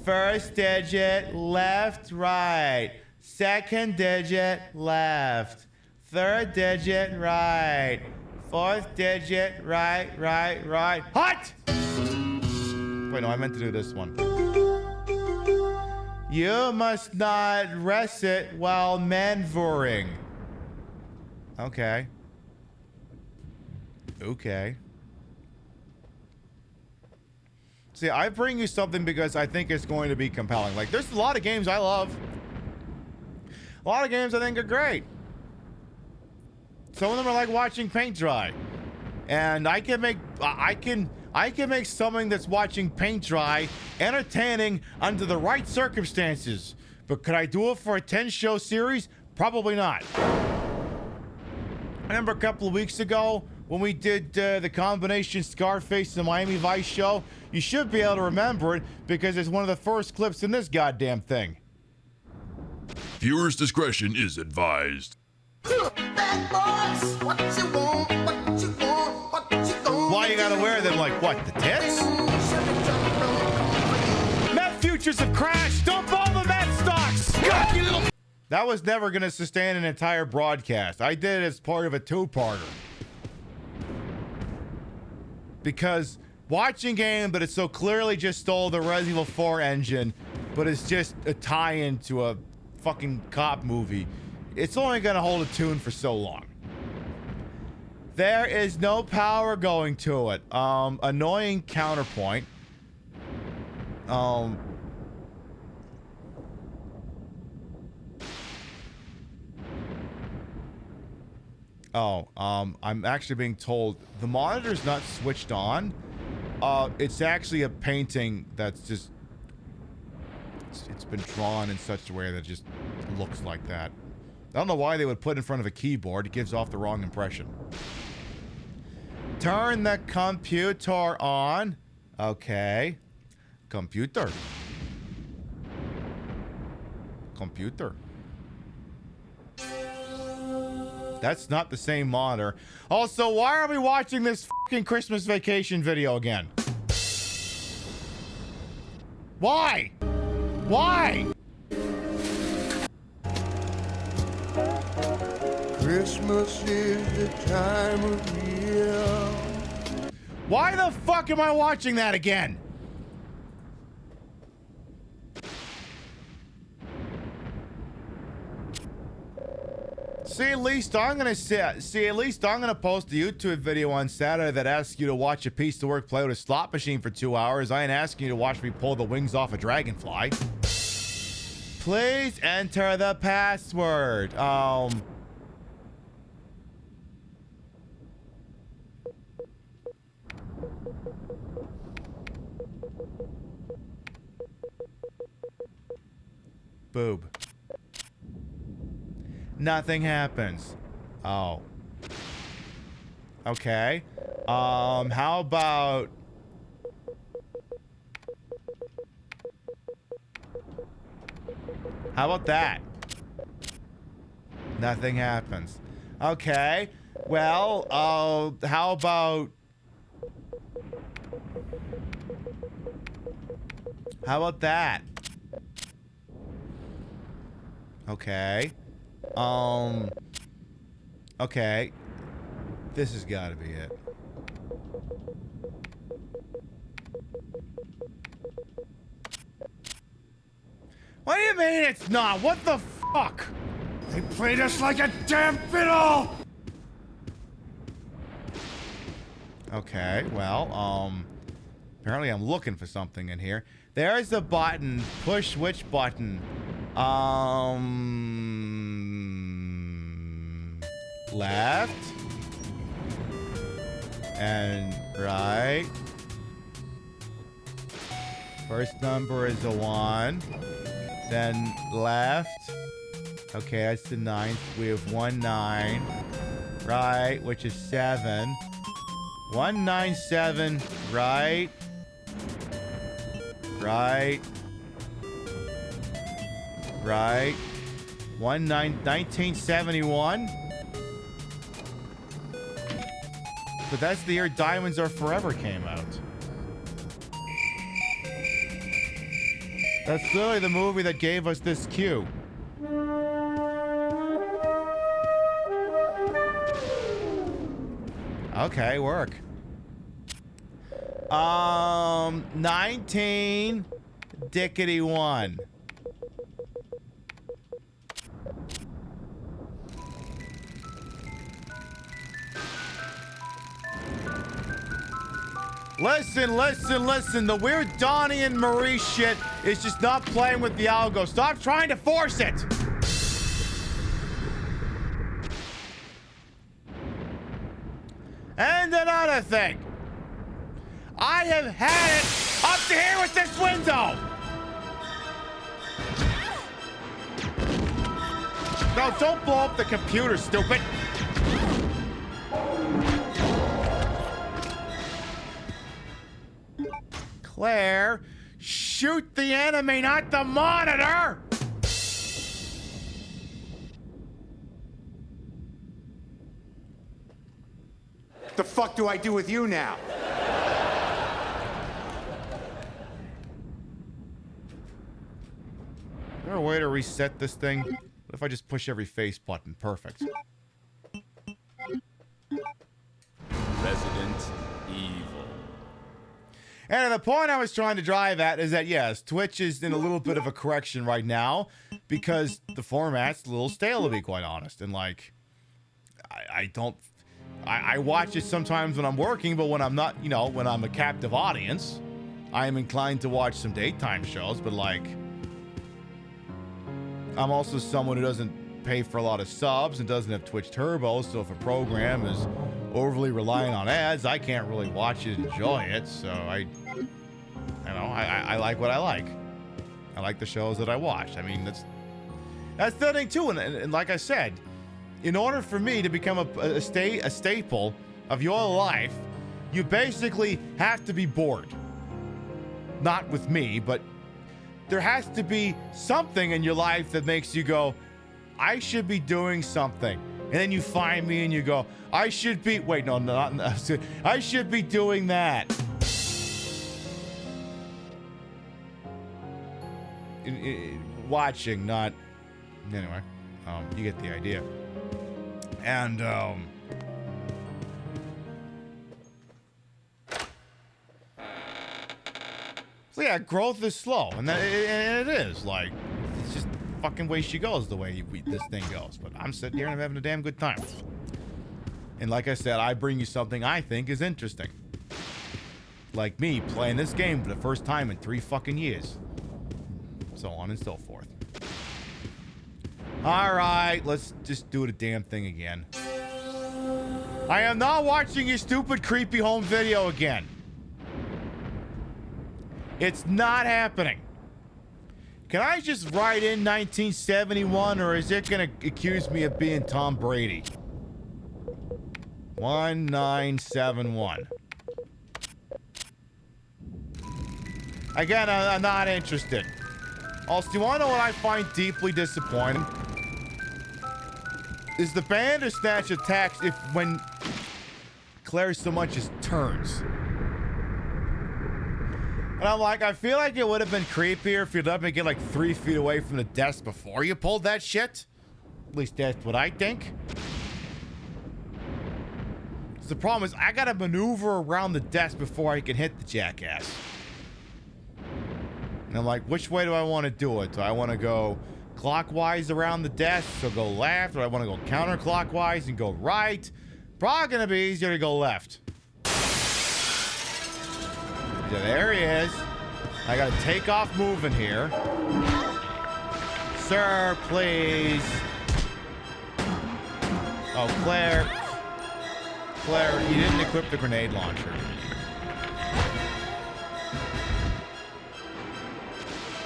First digit, left, right. Second digit, left. Third digit, right. Fourth digit, right. Hot! Wait, no, I meant to do this one. You must not rest it while maneuvering. Okay. See, I bring you something because I think it's going to be compelling. Like, there's a lot of games I love. A lot of games I think are great. Some of them are like watching paint dry. And I can make something that's watching paint dry entertaining under the right circumstances. But could I do it for a 10-show series? Probably not. I remember a couple of weeks ago when we did the combination Scarface and Miami Vice show. You should be able to remember it because it's one of the first clips in this goddamn thing. Viewer's discretion is advised. Why you gotta wear them like what, the tits? Met futures have crashed. Don't follow the Met stocks. God, you little... That was never gonna sustain an entire broadcast. I did it as part of a two-parter. Because watching game, but it so clearly just stole the Resident Evil 4 engine, but it's just a tie-in to a fucking cop movie. It's only gonna hold a tune for so long. There is no power going to it. Annoying counterpoint. I'm actually being told the monitor's not switched on. It's actually a painting that's just... It's been drawn in such a way that it just looks like that. I don't know why they would put it in front of a keyboard. It gives off the wrong impression. Turn the computer on. Okay. Computer. That's not the same monitor. Also, why are we watching this fucking Christmas Vacation video again? Why? Why? Christmas is the time of year. Why the fuck am I watching that again? See, at least I'm gonna post a YouTube video on Saturday that asks you to watch a piece of work play with a slot machine for 2 hours. I ain't asking you to watch me pull the wings off a dragonfly. Please enter the password. Boob. Nothing happens. Oh. Okay. How about... How about that? Nothing happens. Okay. Well, how about... How about that? Okay. Okay. This has got to be it. What do you mean it's not? What the fuck? They played us like a damn fiddle! Okay, well, apparently I'm looking for something in here. There's the button. Push which button? Left. And right. First number is a 1. Then left. Okay, that's the 9th. We have 1 9. Right, which is 7. 1 9 7. Right. Right. Right. 1971. But that's the year Diamonds Are Forever came out. That's clearly the movie that gave us this cue. Okay, work. 19 Dickety 1. Listen. The weird Donnie and Marie shit is just not playing with the algo. Stop trying to force it. And another thing. I have had it up to here with this window. No, don't blow up the computer, stupid. Claire, shoot the enemy, not the monitor! The fuck do I do with you now? Is there a way to reset this thing? What if I just push every face button? Perfect. Resident Evil. And the point I was trying to drive at is that, yes, Twitch is in a little bit of a correction right now because the format's a little stale, to be quite honest. And, like, I watch it sometimes when I'm working, but when I'm not, you know, when I'm a captive audience, I am inclined to watch some daytime shows, but, like, I'm also someone who doesn't pay for a lot of subs and doesn't have Twitch Turbo, so if a program is overly reliant on ads, I can't really watch it and enjoy it. So I like what I like. I like the shows that I watch. I mean, that's the thing too. And like I said, in order for me to become a staple of your life, you basically have to be bored. Not with me, but there has to be something in your life that makes you go, I should be doing something. And then you find me and you go, I should be, wait, no, not, I should be doing that. Watching, not, anyway, you get the idea. And, so yeah, growth is slow, and it is, like, it's just fucking way she goes the way this thing goes. But I'm sitting here and I'm having a damn good time. And like I said, I bring you something I think is interesting. Like me playing this game for the first time in 3 fucking years. So on and so forth. All right, let's just do the damn thing again. I am not watching your stupid creepy home video again. It's not happening. Can I just write in 1971, or is it gonna accuse me of being Tom Brady? 1971. Again, I'm not interested. Also, do you want to know what I find deeply disappointing? Is the Bandersnatch attacks when Claire so much as turns. And I'm like, I feel like it would have been creepier if you'd let me get like 3 feet away from the desk before you pulled that shit. At least that's what I think. The problem is I gotta maneuver around the desk before I can hit the jackass. And I'm like, which way do I want to do it? Do I want to go clockwise around the desk, so go left, or I want to go counterclockwise and go right? Probably gonna be easier to go left. Yeah, there he is. I gotta take off moving here. Sir, please. Oh, Claire. Claire, you didn't equip the grenade launcher.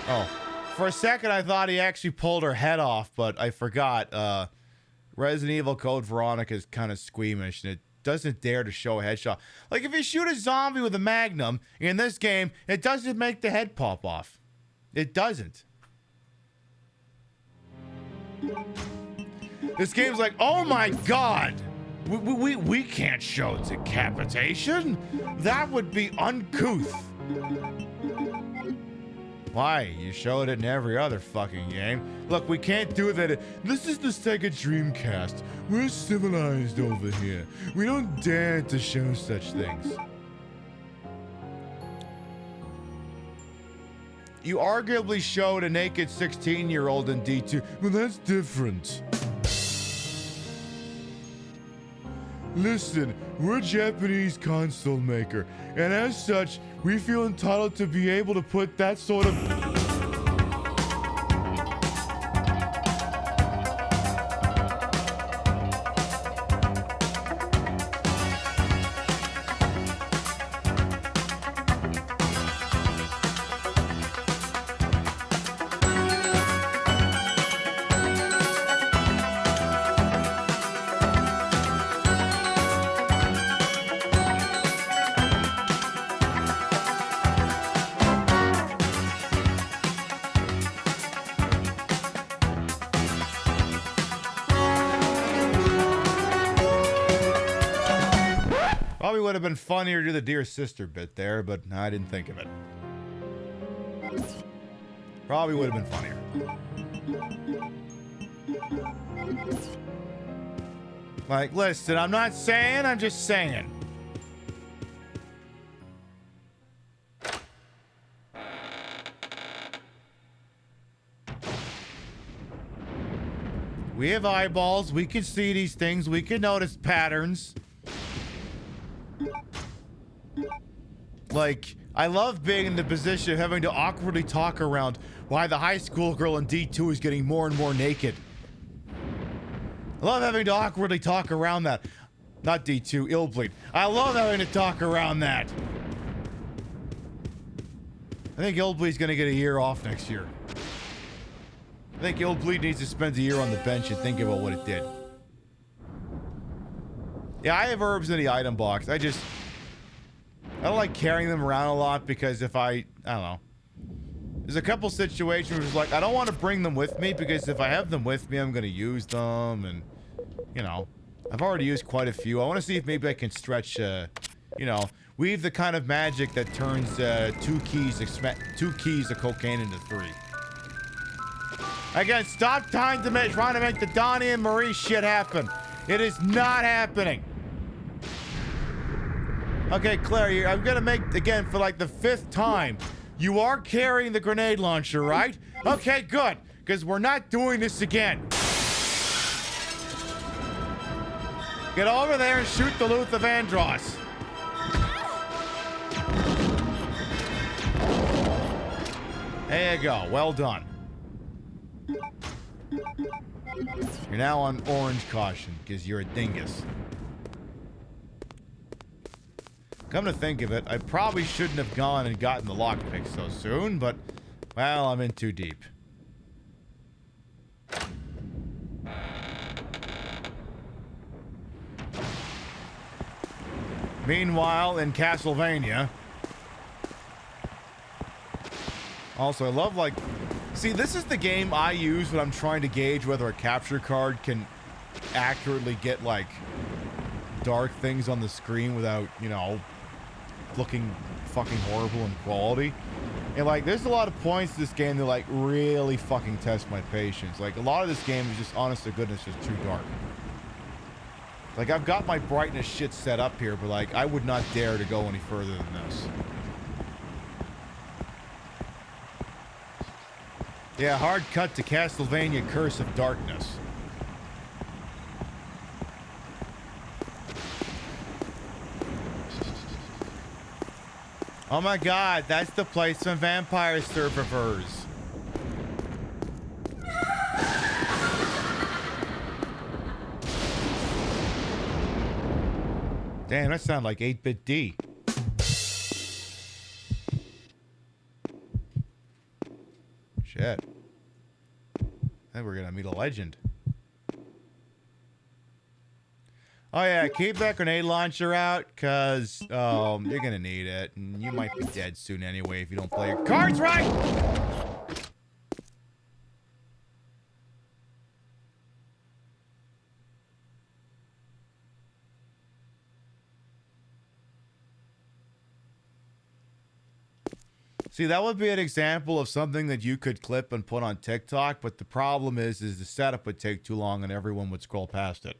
Oh, for a second I thought he actually pulled her head off, but I forgot. Resident Evil Code Veronica is kind of squeamish, and it doesn't dare to show a headshot. Like, if you shoot a zombie with a magnum in this game, it doesn't make the head pop off. It doesn't. This game's like, oh my god! We can't show decapitation. That would be uncouth. Why? You showed it in every other fucking game. Look, we can't do that. This is the Sega Dreamcast. We're civilized over here. We don't dare to show such things. You arguably showed a naked 16-year-old in D2. Well, that's different. Listen, we're a Japanese console maker, and as such, we feel entitled to be able to put that sort of... Probably would have been funnier to do the dear sister bit there, but I didn't think of it. Probably would have been funnier. Like, listen, I'm not saying, I'm just saying. We have eyeballs, we can see these things, we can notice patterns. Like, I love being in the position of having to awkwardly talk around why the high school girl in D2 is getting more and more naked. I love having to awkwardly talk around that. Not D2, Illbleed. I love having to talk around that. I think Illbleed's gonna get a year off next year. I think Illbleed needs to spend a year on the bench and think about what it did. Yeah, I have herbs in the item box. I don't like carrying them around a lot because if I don't know. There's a couple situations where it's like, I don't want to bring them with me because if I have them with me, I'm going to use them. And, you know, I've already used quite a few. I want to see if maybe I can stretch, you know, weave the kind of magic that turns 2 keys of cocaine into 3. Again, stop trying to make the Donnie and Marie shit happen. It is not happening. Okay, Claire, I'm gonna make, again, for like the 5th time, you are carrying the grenade launcher, right? Okay, good, because we're not doing this again. Get over there and shoot the Luther Vandross. There you go, well done. You're now on orange caution because you're a dingus. Come to think of it, I probably shouldn't have gone and gotten the lockpick so soon, but, well, I'm in too deep. Meanwhile, in Castlevania... Also, I love, like... See, this is the game I use when I'm trying to gauge whether a capture card can accurately get, like, dark things on the screen without, you know, looking fucking horrible in quality. And, like, there's a lot of points to this game that, like, really fucking test my patience. Like, a lot of this game is just, honest to goodness, just too dark. Like, I've got my brightness shit set up here, but, like, I would not dare to go any further than this. Yeah, hard cut to Castlevania Curse of Darkness. Oh my god, that's the place from Vampire Survivors. Damn, that sounded like 8-bit D. Shit. I think we're gonna meet a legend. Oh yeah, keep that grenade launcher out, cause you're gonna need it, and you might be dead soon anyway if you don't play your cards right! See, that would be an example of something that you could clip and put on TikTok, but the problem is the setup would take too long and everyone would scroll past it.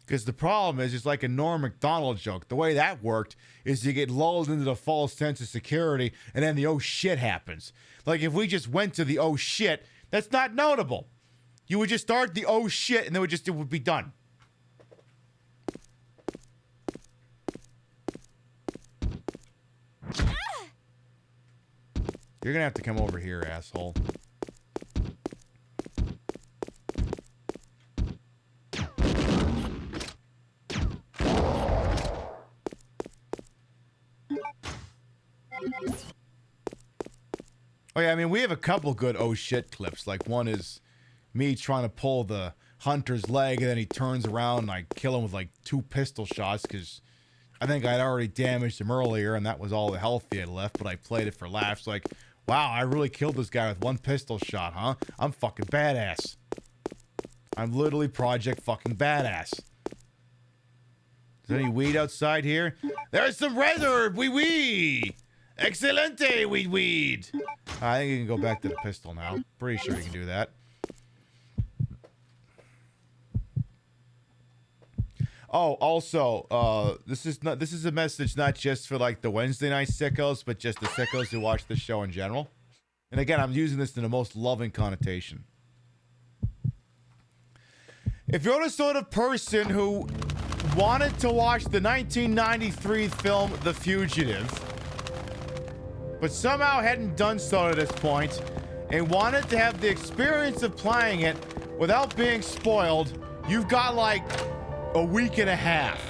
Because the problem is, it's like a Norm Macdonald joke. The way that worked is you get lulled into the false sense of security, and then the oh shit happens. Like, if we just went to the oh shit, that's not notable. You would just start the oh shit, and then it would be done. You're gonna have to come over here, asshole. Oh yeah, I mean, we have a couple good oh shit clips. Like, one is me trying to pull the hunter's leg, and then he turns around and I kill him with like 2 pistol shots because I think I'd already damaged him earlier and that was all the health he had left, but I played it for laughs. Like, wow, I really killed this guy with 1 pistol shot, huh? I'm fucking badass. I'm literally Project fucking badass. Is there any weed outside here? There's some red herb, wee. Excelente, weed. I think you can go back to the pistol now. Pretty sure you can do that. Oh, also, this is a message not just for like the Wednesday night sickos, but just the sickos who watch the show in general. And again, I'm using this in the most loving connotation. If you're the sort of person who wanted to watch the 1993 film The Fugitive, but somehow hadn't done so at this point, and wanted to have the experience of playing it without being spoiled, you've got like a week and a half.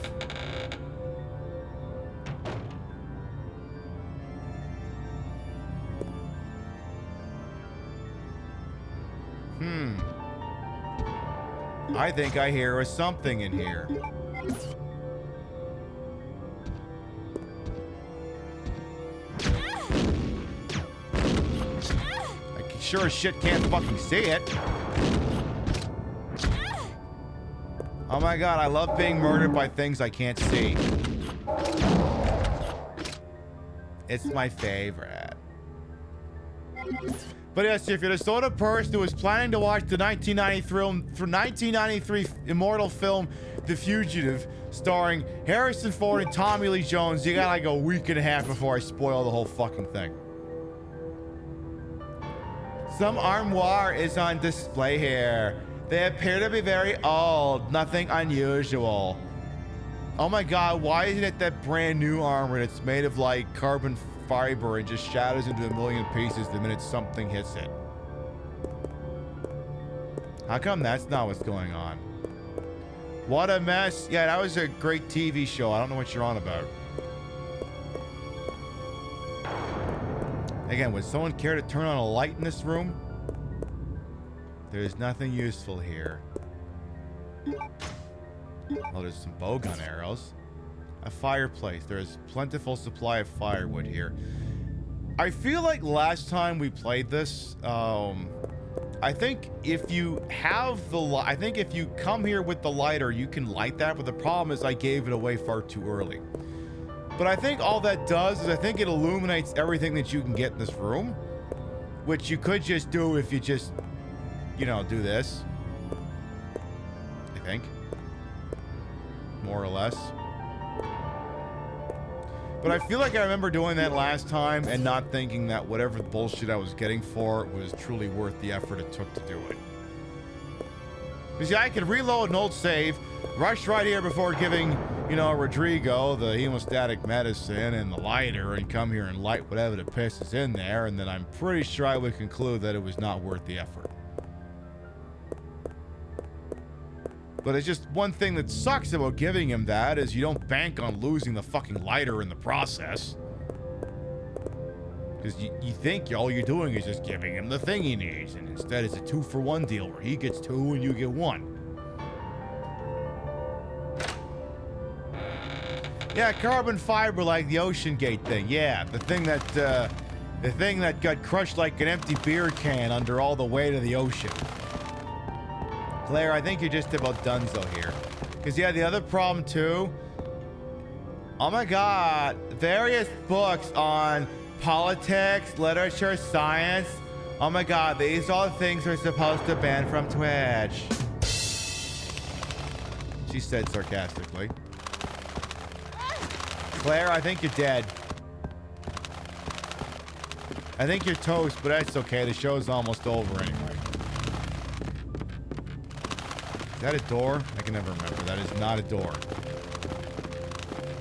I think I hear a something in here. I sure as shit can't fucking see it. Oh my god, I love being murdered by things I can't see. It's my favorite. But yes, if you're the sort of person who is planning to watch the 1993 immortal film The Fugitive, starring Harrison Ford and Tommy Lee Jones, you got like a week and a half before I spoil the whole fucking thing. Some armoire is on display here. They appear to be very old, nothing unusual. Oh my god, why isn't it that brand new armor that's made of like carbon fiber and just shatters into a million pieces the minute something hits it. How come that's not what's going on? What a mess. Yeah, that was a great TV show. I don't know what you're on about. Again, would someone care to turn on a light in this room? There's nothing useful here. Well, there's some bowgun arrows. A fireplace. There's plentiful supply of firewood here. I feel like last time we played this, I think if you have the I think if you come here with the lighter, you can light that, but the problem is I gave it away far too early. But I think all that does is I think it illuminates everything that you can get in this room, which you could just do if you just, you know, do this. I think. More or less. But I feel like I remember doing that last time and not thinking that whatever bullshit I was getting for it was truly worth the effort it took to do it. Because yeah, I could reload an old save, rush right here before giving, you know, Rodrigo the hemostatic medicine and the lighter and come here and light whatever the piss is in there, and then I'm pretty sure I would conclude that it was not worth the effort. But it's just one thing that sucks about giving him that is you don't bank on losing the fucking lighter in the process. Because you think all you're doing is just giving him the thing he needs, and instead it's a 2-for-1 deal where he gets 2 and you get 1. Yeah, carbon fiber like the Ocean Gate thing. Yeah, the thing that got crushed like an empty beer can under all the weight of the ocean. Claire, I think you're just about donezo here. Because, yeah, the other problem, too... Oh, my God. Various books on politics, literature, science. Oh, my God. These are the things we're supposed to ban from Twitch. She said sarcastically. Claire, I think you're dead. I think you're toast, but that's okay. The show's almost over anyway. Is that a door? I can never remember. That is not a door.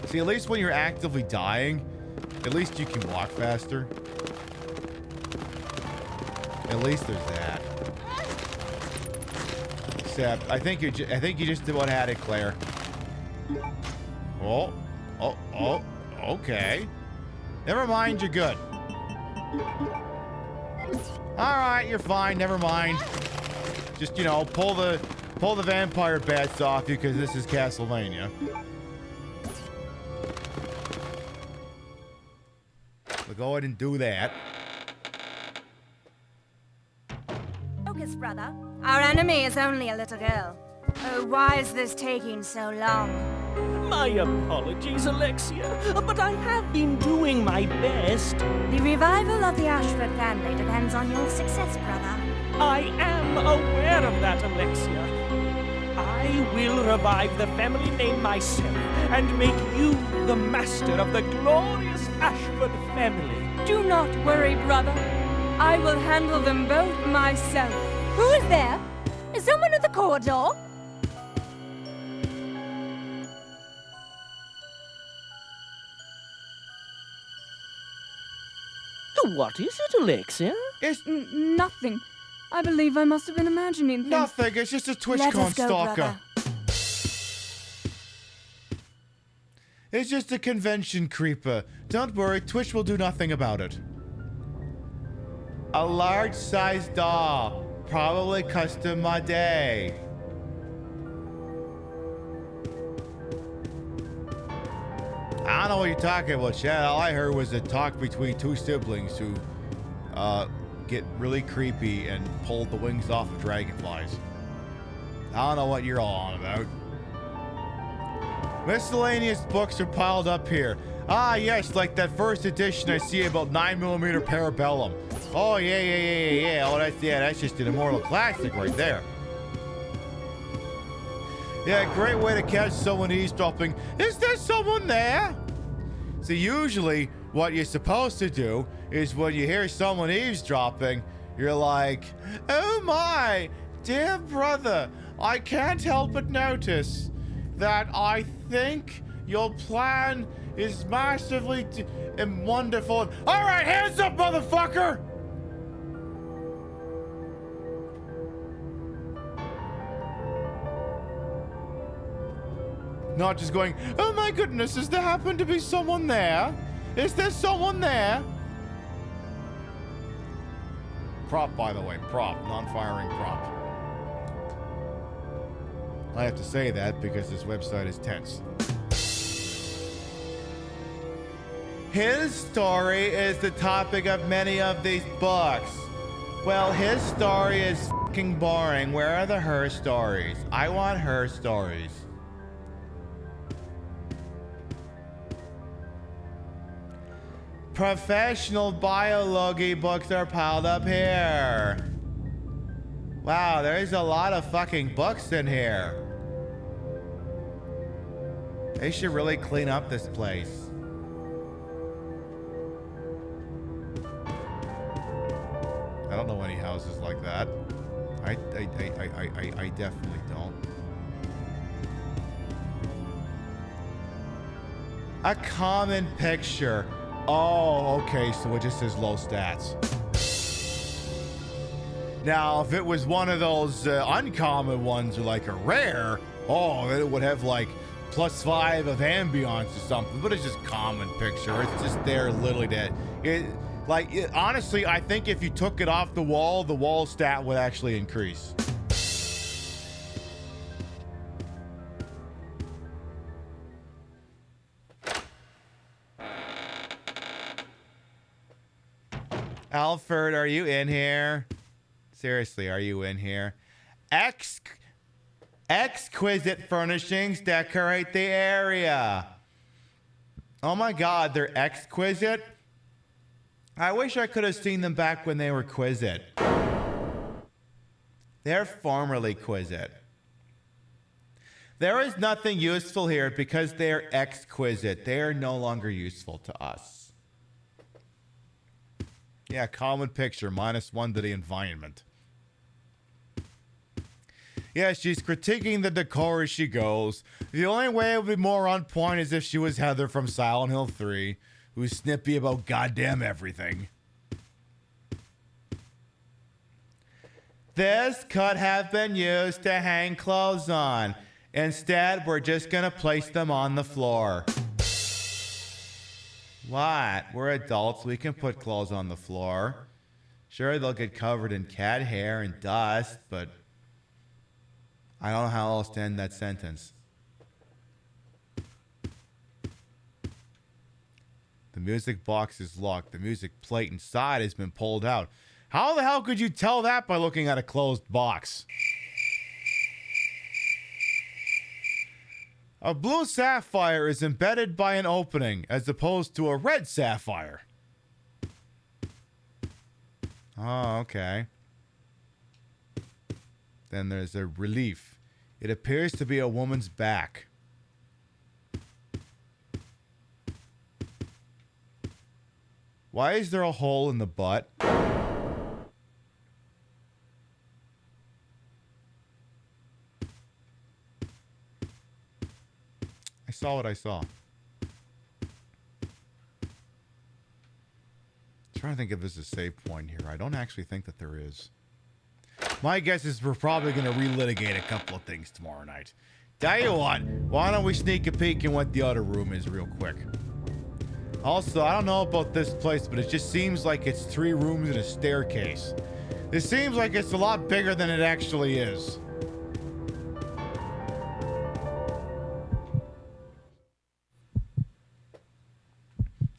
See, at least when you're actively dying, at least you can walk faster. At least there's that. Except, I think you just about had it, Claire. Oh, okay. Never mind, you're good. All right, you're fine. Never mind. Just, you know, pull the vampire bats off you because this is Castlevania. We'll go ahead and do that. Focus, brother. Our enemy is only a little girl. Oh, why is this taking so long? My apologies, Alexia, but I have been doing my best. The revival of the Ashford family depends on your success, brother. I am aware of that, Alexia. I will revive the family name myself and make you the master of the glorious Ashford family. Do not worry, brother. I will handle them both myself. Who is there? Is someone at the corridor? What is it, Alexia? It's nothing. I believe I must have been imagining things. Nothing. It's just a Twitchcon stalker. Brother. It's just a convention creeper. Don't worry, Twitch will do nothing about it. A large-sized doll. Probably custom day. I don't know what you're talking about, Chad. All I heard was a talk between two siblings who get really creepy and pulled the wings off of dragonflies. I don't know what you're all on about. Miscellaneous books are piled up here. Ah, yes, like that first edition I see about 9mm Parabellum. Oh, yeah. Oh, that's just an immortal classic right there. Yeah, great way to catch someone eavesdropping. Is there someone there? So usually what you're supposed to do is when you hear someone eavesdropping, you're like, oh my, dear brother, I can't help but notice that I think your plan is massively and wonderful. All right, hands up, motherfucker! Not just going, oh my goodness, does there happen to be someone there? Is there someone there? Prop, by the way, prop, non-firing prop. I have to say that because this website is tense. His story is the topic of many of these books. Well, his story is fucking boring. Where are the her stories? I want her stories. Professional biology books are piled up here. Wow, there's a lot of fucking books in here. They should really clean up this place. I don't know any houses like that. I definitely don't. A common picture. Oh, okay, so it just says low stats. Now, if it was one of those uncommon ones or like a rare, oh, it would have like +5 of ambiance or something, but it's just common picture. It's just there literally to, honestly, I think if you took it off the wall stat would actually increase. Alfred, are you in here? Seriously, are you in here? Exquisite furnishings decorate the area. Oh my God, they're exquisite? I wish I could have seen them back when they were quisite. They're formerly quisite. There is nothing useful here because they're exquisite. They are no longer useful to us. Yeah, common picture, -1 to the environment. Yeah, she's critiquing the decor as she goes. The only way it would be more on point is if she was Heather from Silent Hill 3, who's snippy about goddamn everything. This could have been used to hang clothes on. Instead, we're just gonna place them on the floor. What? We're adults. We can put clothes on the floor. Sure, they'll get covered in cat hair and dust, but I don't know how else to end that sentence. The music box is locked. The music plate inside has been pulled out. How the hell could you tell that by looking at a closed box? A blue sapphire is embedded by an opening, as opposed to a red sapphire. Oh, okay. Then there's a relief. It appears to be a woman's back. Why is there a hole in the butt? I saw what I saw. I'm trying to think if there's a save point here. I don't actually think that there is. My guess is we're probably going to relitigate a couple of things tomorrow night. Tell you what, why don't we sneak a peek in what the other room is real quick. Also, I don't know about this place, but it just seems like it's 3 rooms and a staircase. It seems like it's a lot bigger than it actually is.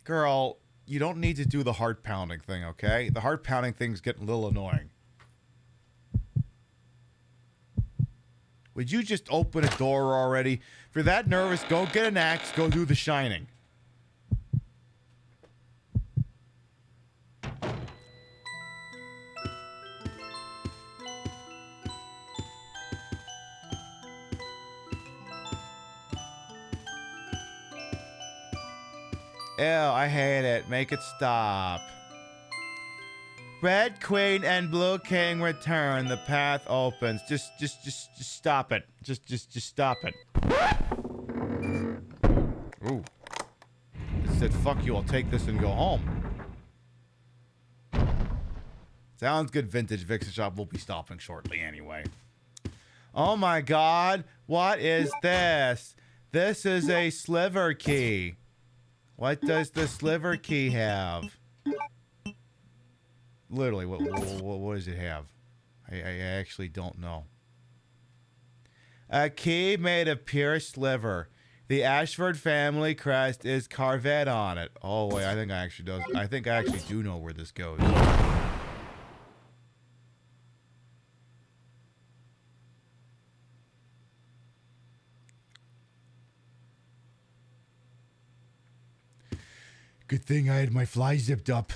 Girl, you don't need to do the heart pounding thing, okay? The heart pounding thing's getting a little annoying. Would you just open a door already? If you're that nervous, go get an axe, go do The Shining. Ew, I hate it. Make it stop. Red Queen and Blue King return. The path opens. Just stop it. Just stop it. Ooh. said, fuck you, I'll take this and go home. Sounds good, Vintage Vixen Shop. We'll be stopping shortly anyway. Oh my god, what is this? This is a sliver key. What does the sliver key have? Literally, what does it have? I actually don't know. A key made of pure sliver. The Ashford family crest is carved on it. Oh wait, I think I actually do know where this goes. Good thing I had my fly zipped up.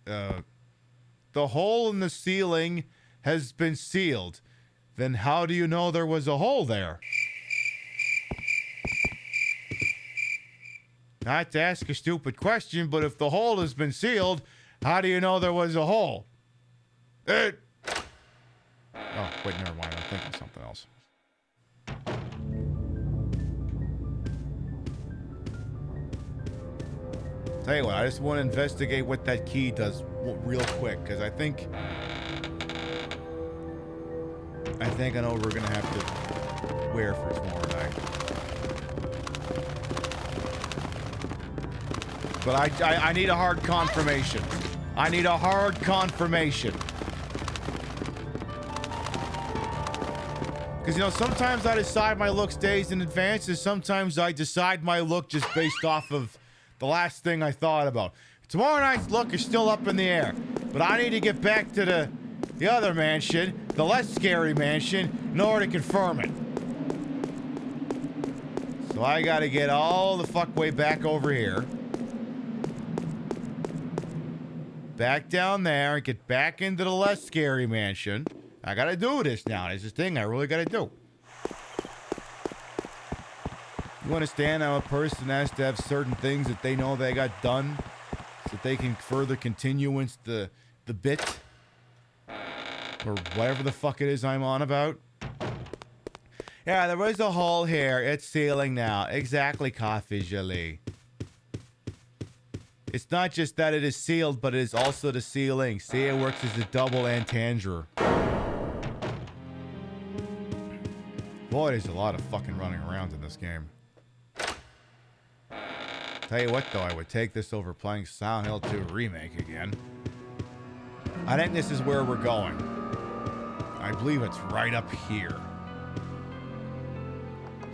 The hole in the ceiling has been sealed. Then how do you know there was a hole there? Not to ask a stupid question, but if the hole has been sealed, how do you know there was a hole? Oh, wait, never mind. I'm thinking something else. Tell you what, I just want to investigate what that key does real quick, because I think I know what we're gonna have to wear for tomorrow night. But I need a hard confirmation. I need a hard confirmation. Because, you know, sometimes I decide my looks days in advance, and sometimes I decide my look just based off of the last thing I thought about. Tomorrow night's look is still up in the air, but I need to get back to the other mansion, the less scary mansion, in order to confirm it. So I gotta get all the fuck way back over here. Back down there, and get back into the less scary mansion. I gotta do this now. It's this thing I really gotta do. You understand how a person has to have certain things that they know they got done so that they can further continuance the bit? Or whatever the fuck it is I'm on about. Yeah, there was a hole here. It's sealing now. Exactly, Coffee Gelée. It's not just that it is sealed, but it is also the sealing. See, it works as a double entendre. Boy, there's a lot of fucking running around in this game. Tell you what, though, I would take this over playing Silent Hill 2 Remake again. I think this is where we're going. I believe it's right up here.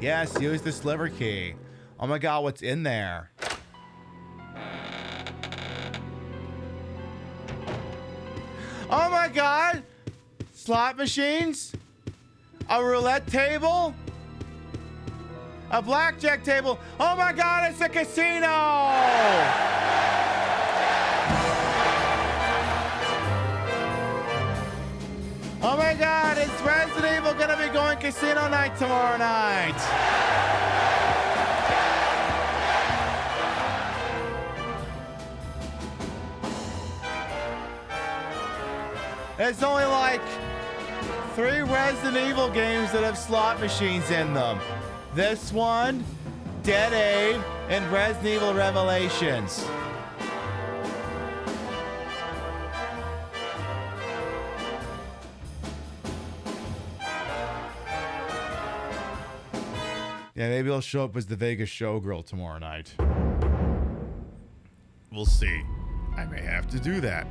Yes, use the sliver key. Oh my god, what's in there? Oh my god! Slot machines? A roulette table? A blackjack table? Oh my god, it's a casino! Oh my god, is Resident Evil gonna be going casino night tomorrow night? There's only like 3 Resident Evil games that have slot machines in them. This one, Dead Aim, and Resident Evil Revelations. Yeah, maybe I'll show up as the Vegas showgirl tomorrow night. We'll see. I may have to do that.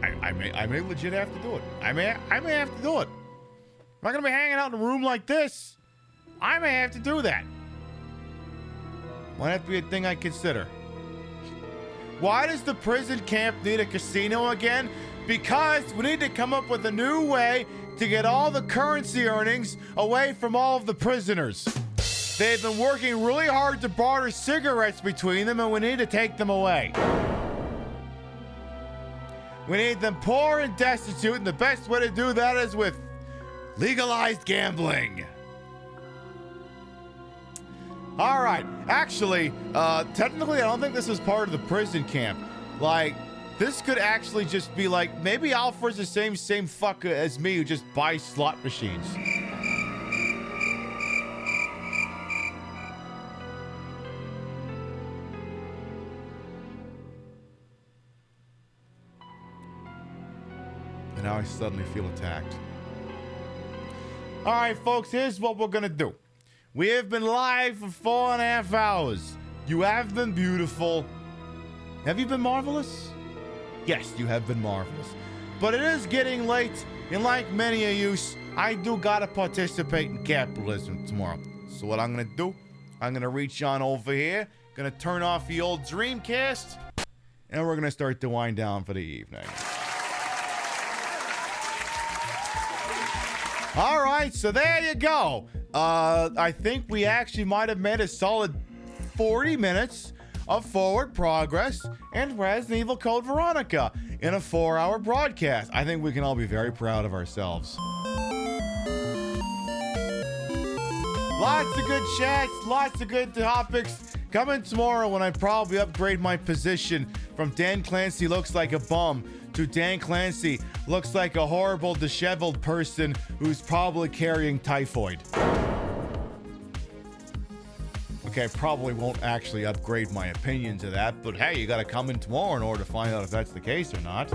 I may legit have to do it. I may have to do it. I'm not gonna be hanging out in a room like this. I may have to do that. Might have to be a thing I consider. Why does the prison camp need a casino again? Because we need to come up with a new way to get all the currency earnings away from all of the prisoners. They've been working really hard to barter cigarettes between them, and we need to take them away. We need them poor and destitute, and the best way to do that is with legalized gambling. All right. Actually, technically, I don't think this is part of the prison camp. Like, this could actually just be like, maybe Alfred's the same fucker as me who just buys slot machines. now I suddenly feel attacked. All right, folks, here's what we're gonna do. We have been live for 4.5 hours. You have been beautiful. Have you been marvelous? Yes, you have been marvelous. But it is getting late, and like many of you, I do gotta participate in capitalism tomorrow. So what I'm gonna do, I'm gonna reach on over here, gonna turn off the old Dreamcast, and we're gonna start to wind down for the evening. All right, so there you go. I think we actually might have made a solid 40 minutes of forward progress and Resident Evil Code Veronica in a 4-hour broadcast. I think we can all be very proud of ourselves. Lots of good chats, lots of good topics. Coming tomorrow when I probably upgrade my position from Dan Clancy looks like a bum to Dan Clancy looks like a horrible, disheveled person who's probably carrying typhoid. Okay, I probably won't actually upgrade my opinion to that, but hey, you gotta come in tomorrow in order to find out if that's the case or not.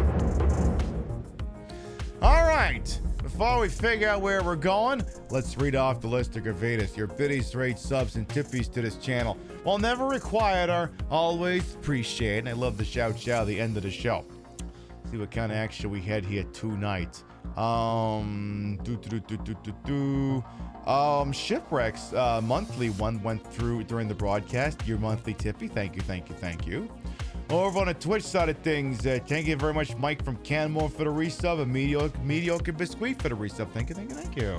All right, before we figure out where we're going, let's read off the list of Gravitas. Your biddies, raid, subs, and tippies to this channel. While never required, are always appreciated. And I love the shout at the end of the show. See what kind of action we had here tonight. Shipwrecks monthly one went through during the broadcast. Your monthly tippy, thank you. Over on the Twitch side of things, thank you very much, Mike from Canmore for the resub, and mediocre biscuit for the resub. Thank you.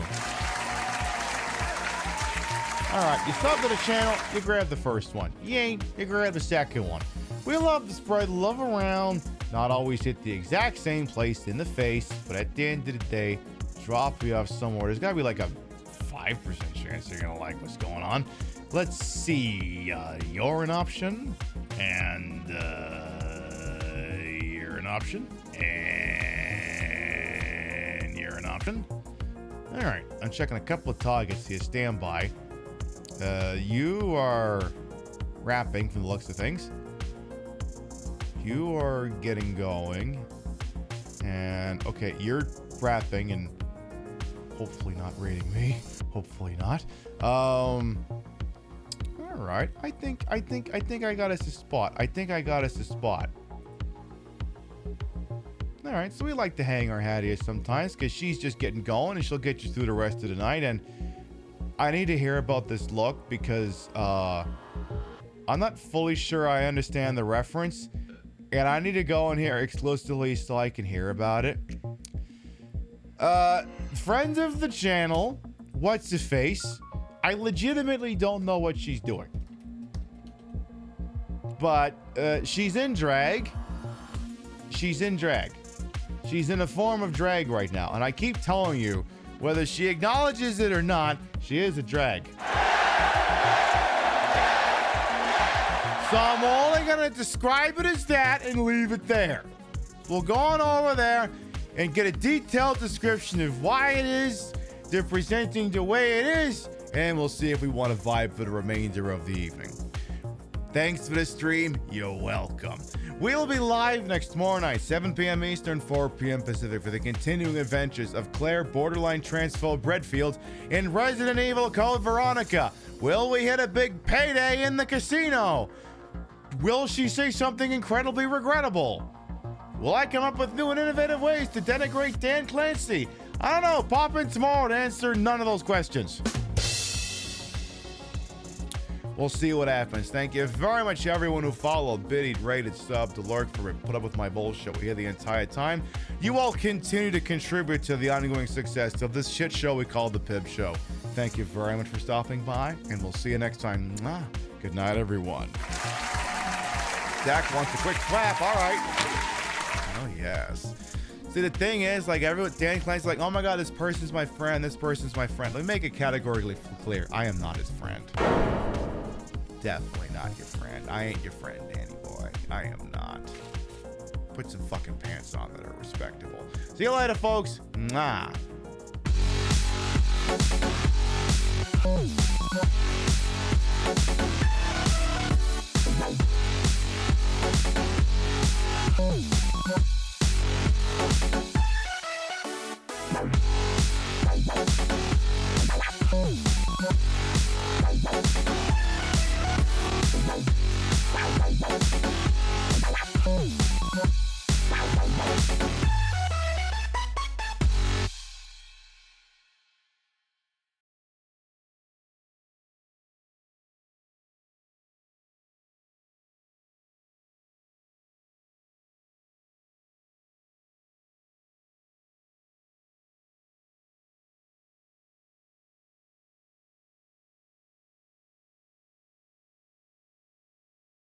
All right, you sub to the channel, you grab the first one. You ain't, you grab the second one. We love to spread love around, not always hit the exact same place in the face, but at the end of the day, drop you off somewhere. There's gotta be like a 5% chance you're gonna like what's going on. Let's see, you're an option, and you're an option, and you're an option. All right, I'm checking a couple of targets here, stand by. You are rapping from the looks of things. You are getting going, and okay, you're rapping and hopefully not rating me. Hopefully not. All right. I think I got us a spot. All right. So we like to hang our hat here sometimes because she's just getting going and she'll get you through the rest of the night. And I need to hear about this look because I'm not fully sure I understand the reference. And I need to go in here exclusively so I can hear about it. Friends of the channel, what's the face? I legitimately don't know what she's doing. But she's in drag. She's in a form of drag right now. And I keep telling you, whether she acknowledges it or not, she is a drag. So I'm only going to describe it as that and leave it there. We'll go on over there and get a detailed description of why it is they're presenting the way it is, and we'll see if we want to vibe for the remainder of the evening. Thanks for the stream. You're welcome. We'll be live next tomorrow night, 7 p.m. Eastern, 4 p.m. Pacific, for the continuing adventures of Claire, borderline transphobe Redfield, in Resident Evil Code Veronica. Will we hit a big payday in the casino? Will she say something incredibly regrettable? Will I come up with new and innovative ways to denigrate Dan Clancy? I don't know. Pop in tomorrow to answer none of those questions. We'll see what happens. Thank you very much, everyone who followed, biddied, rated, subbed, lurked, for put up with my bullshit here the entire time. You all continue to contribute to the ongoing success of this shit show we call the PiB Show. Thank you very much for stopping by, and we'll see you next time. Good night, everyone. Dak wants a quick clap. All right. Oh, yes. See, the thing is, like, everyone, Dan Clancy's like, oh my god, this person's my friend, this person's my friend. Let me make it categorically clear. I am not his friend. Definitely not your friend. I ain't your friend, Danny boy. I am not. Put some fucking pants on that are respectable. See you later, folks. Mwah.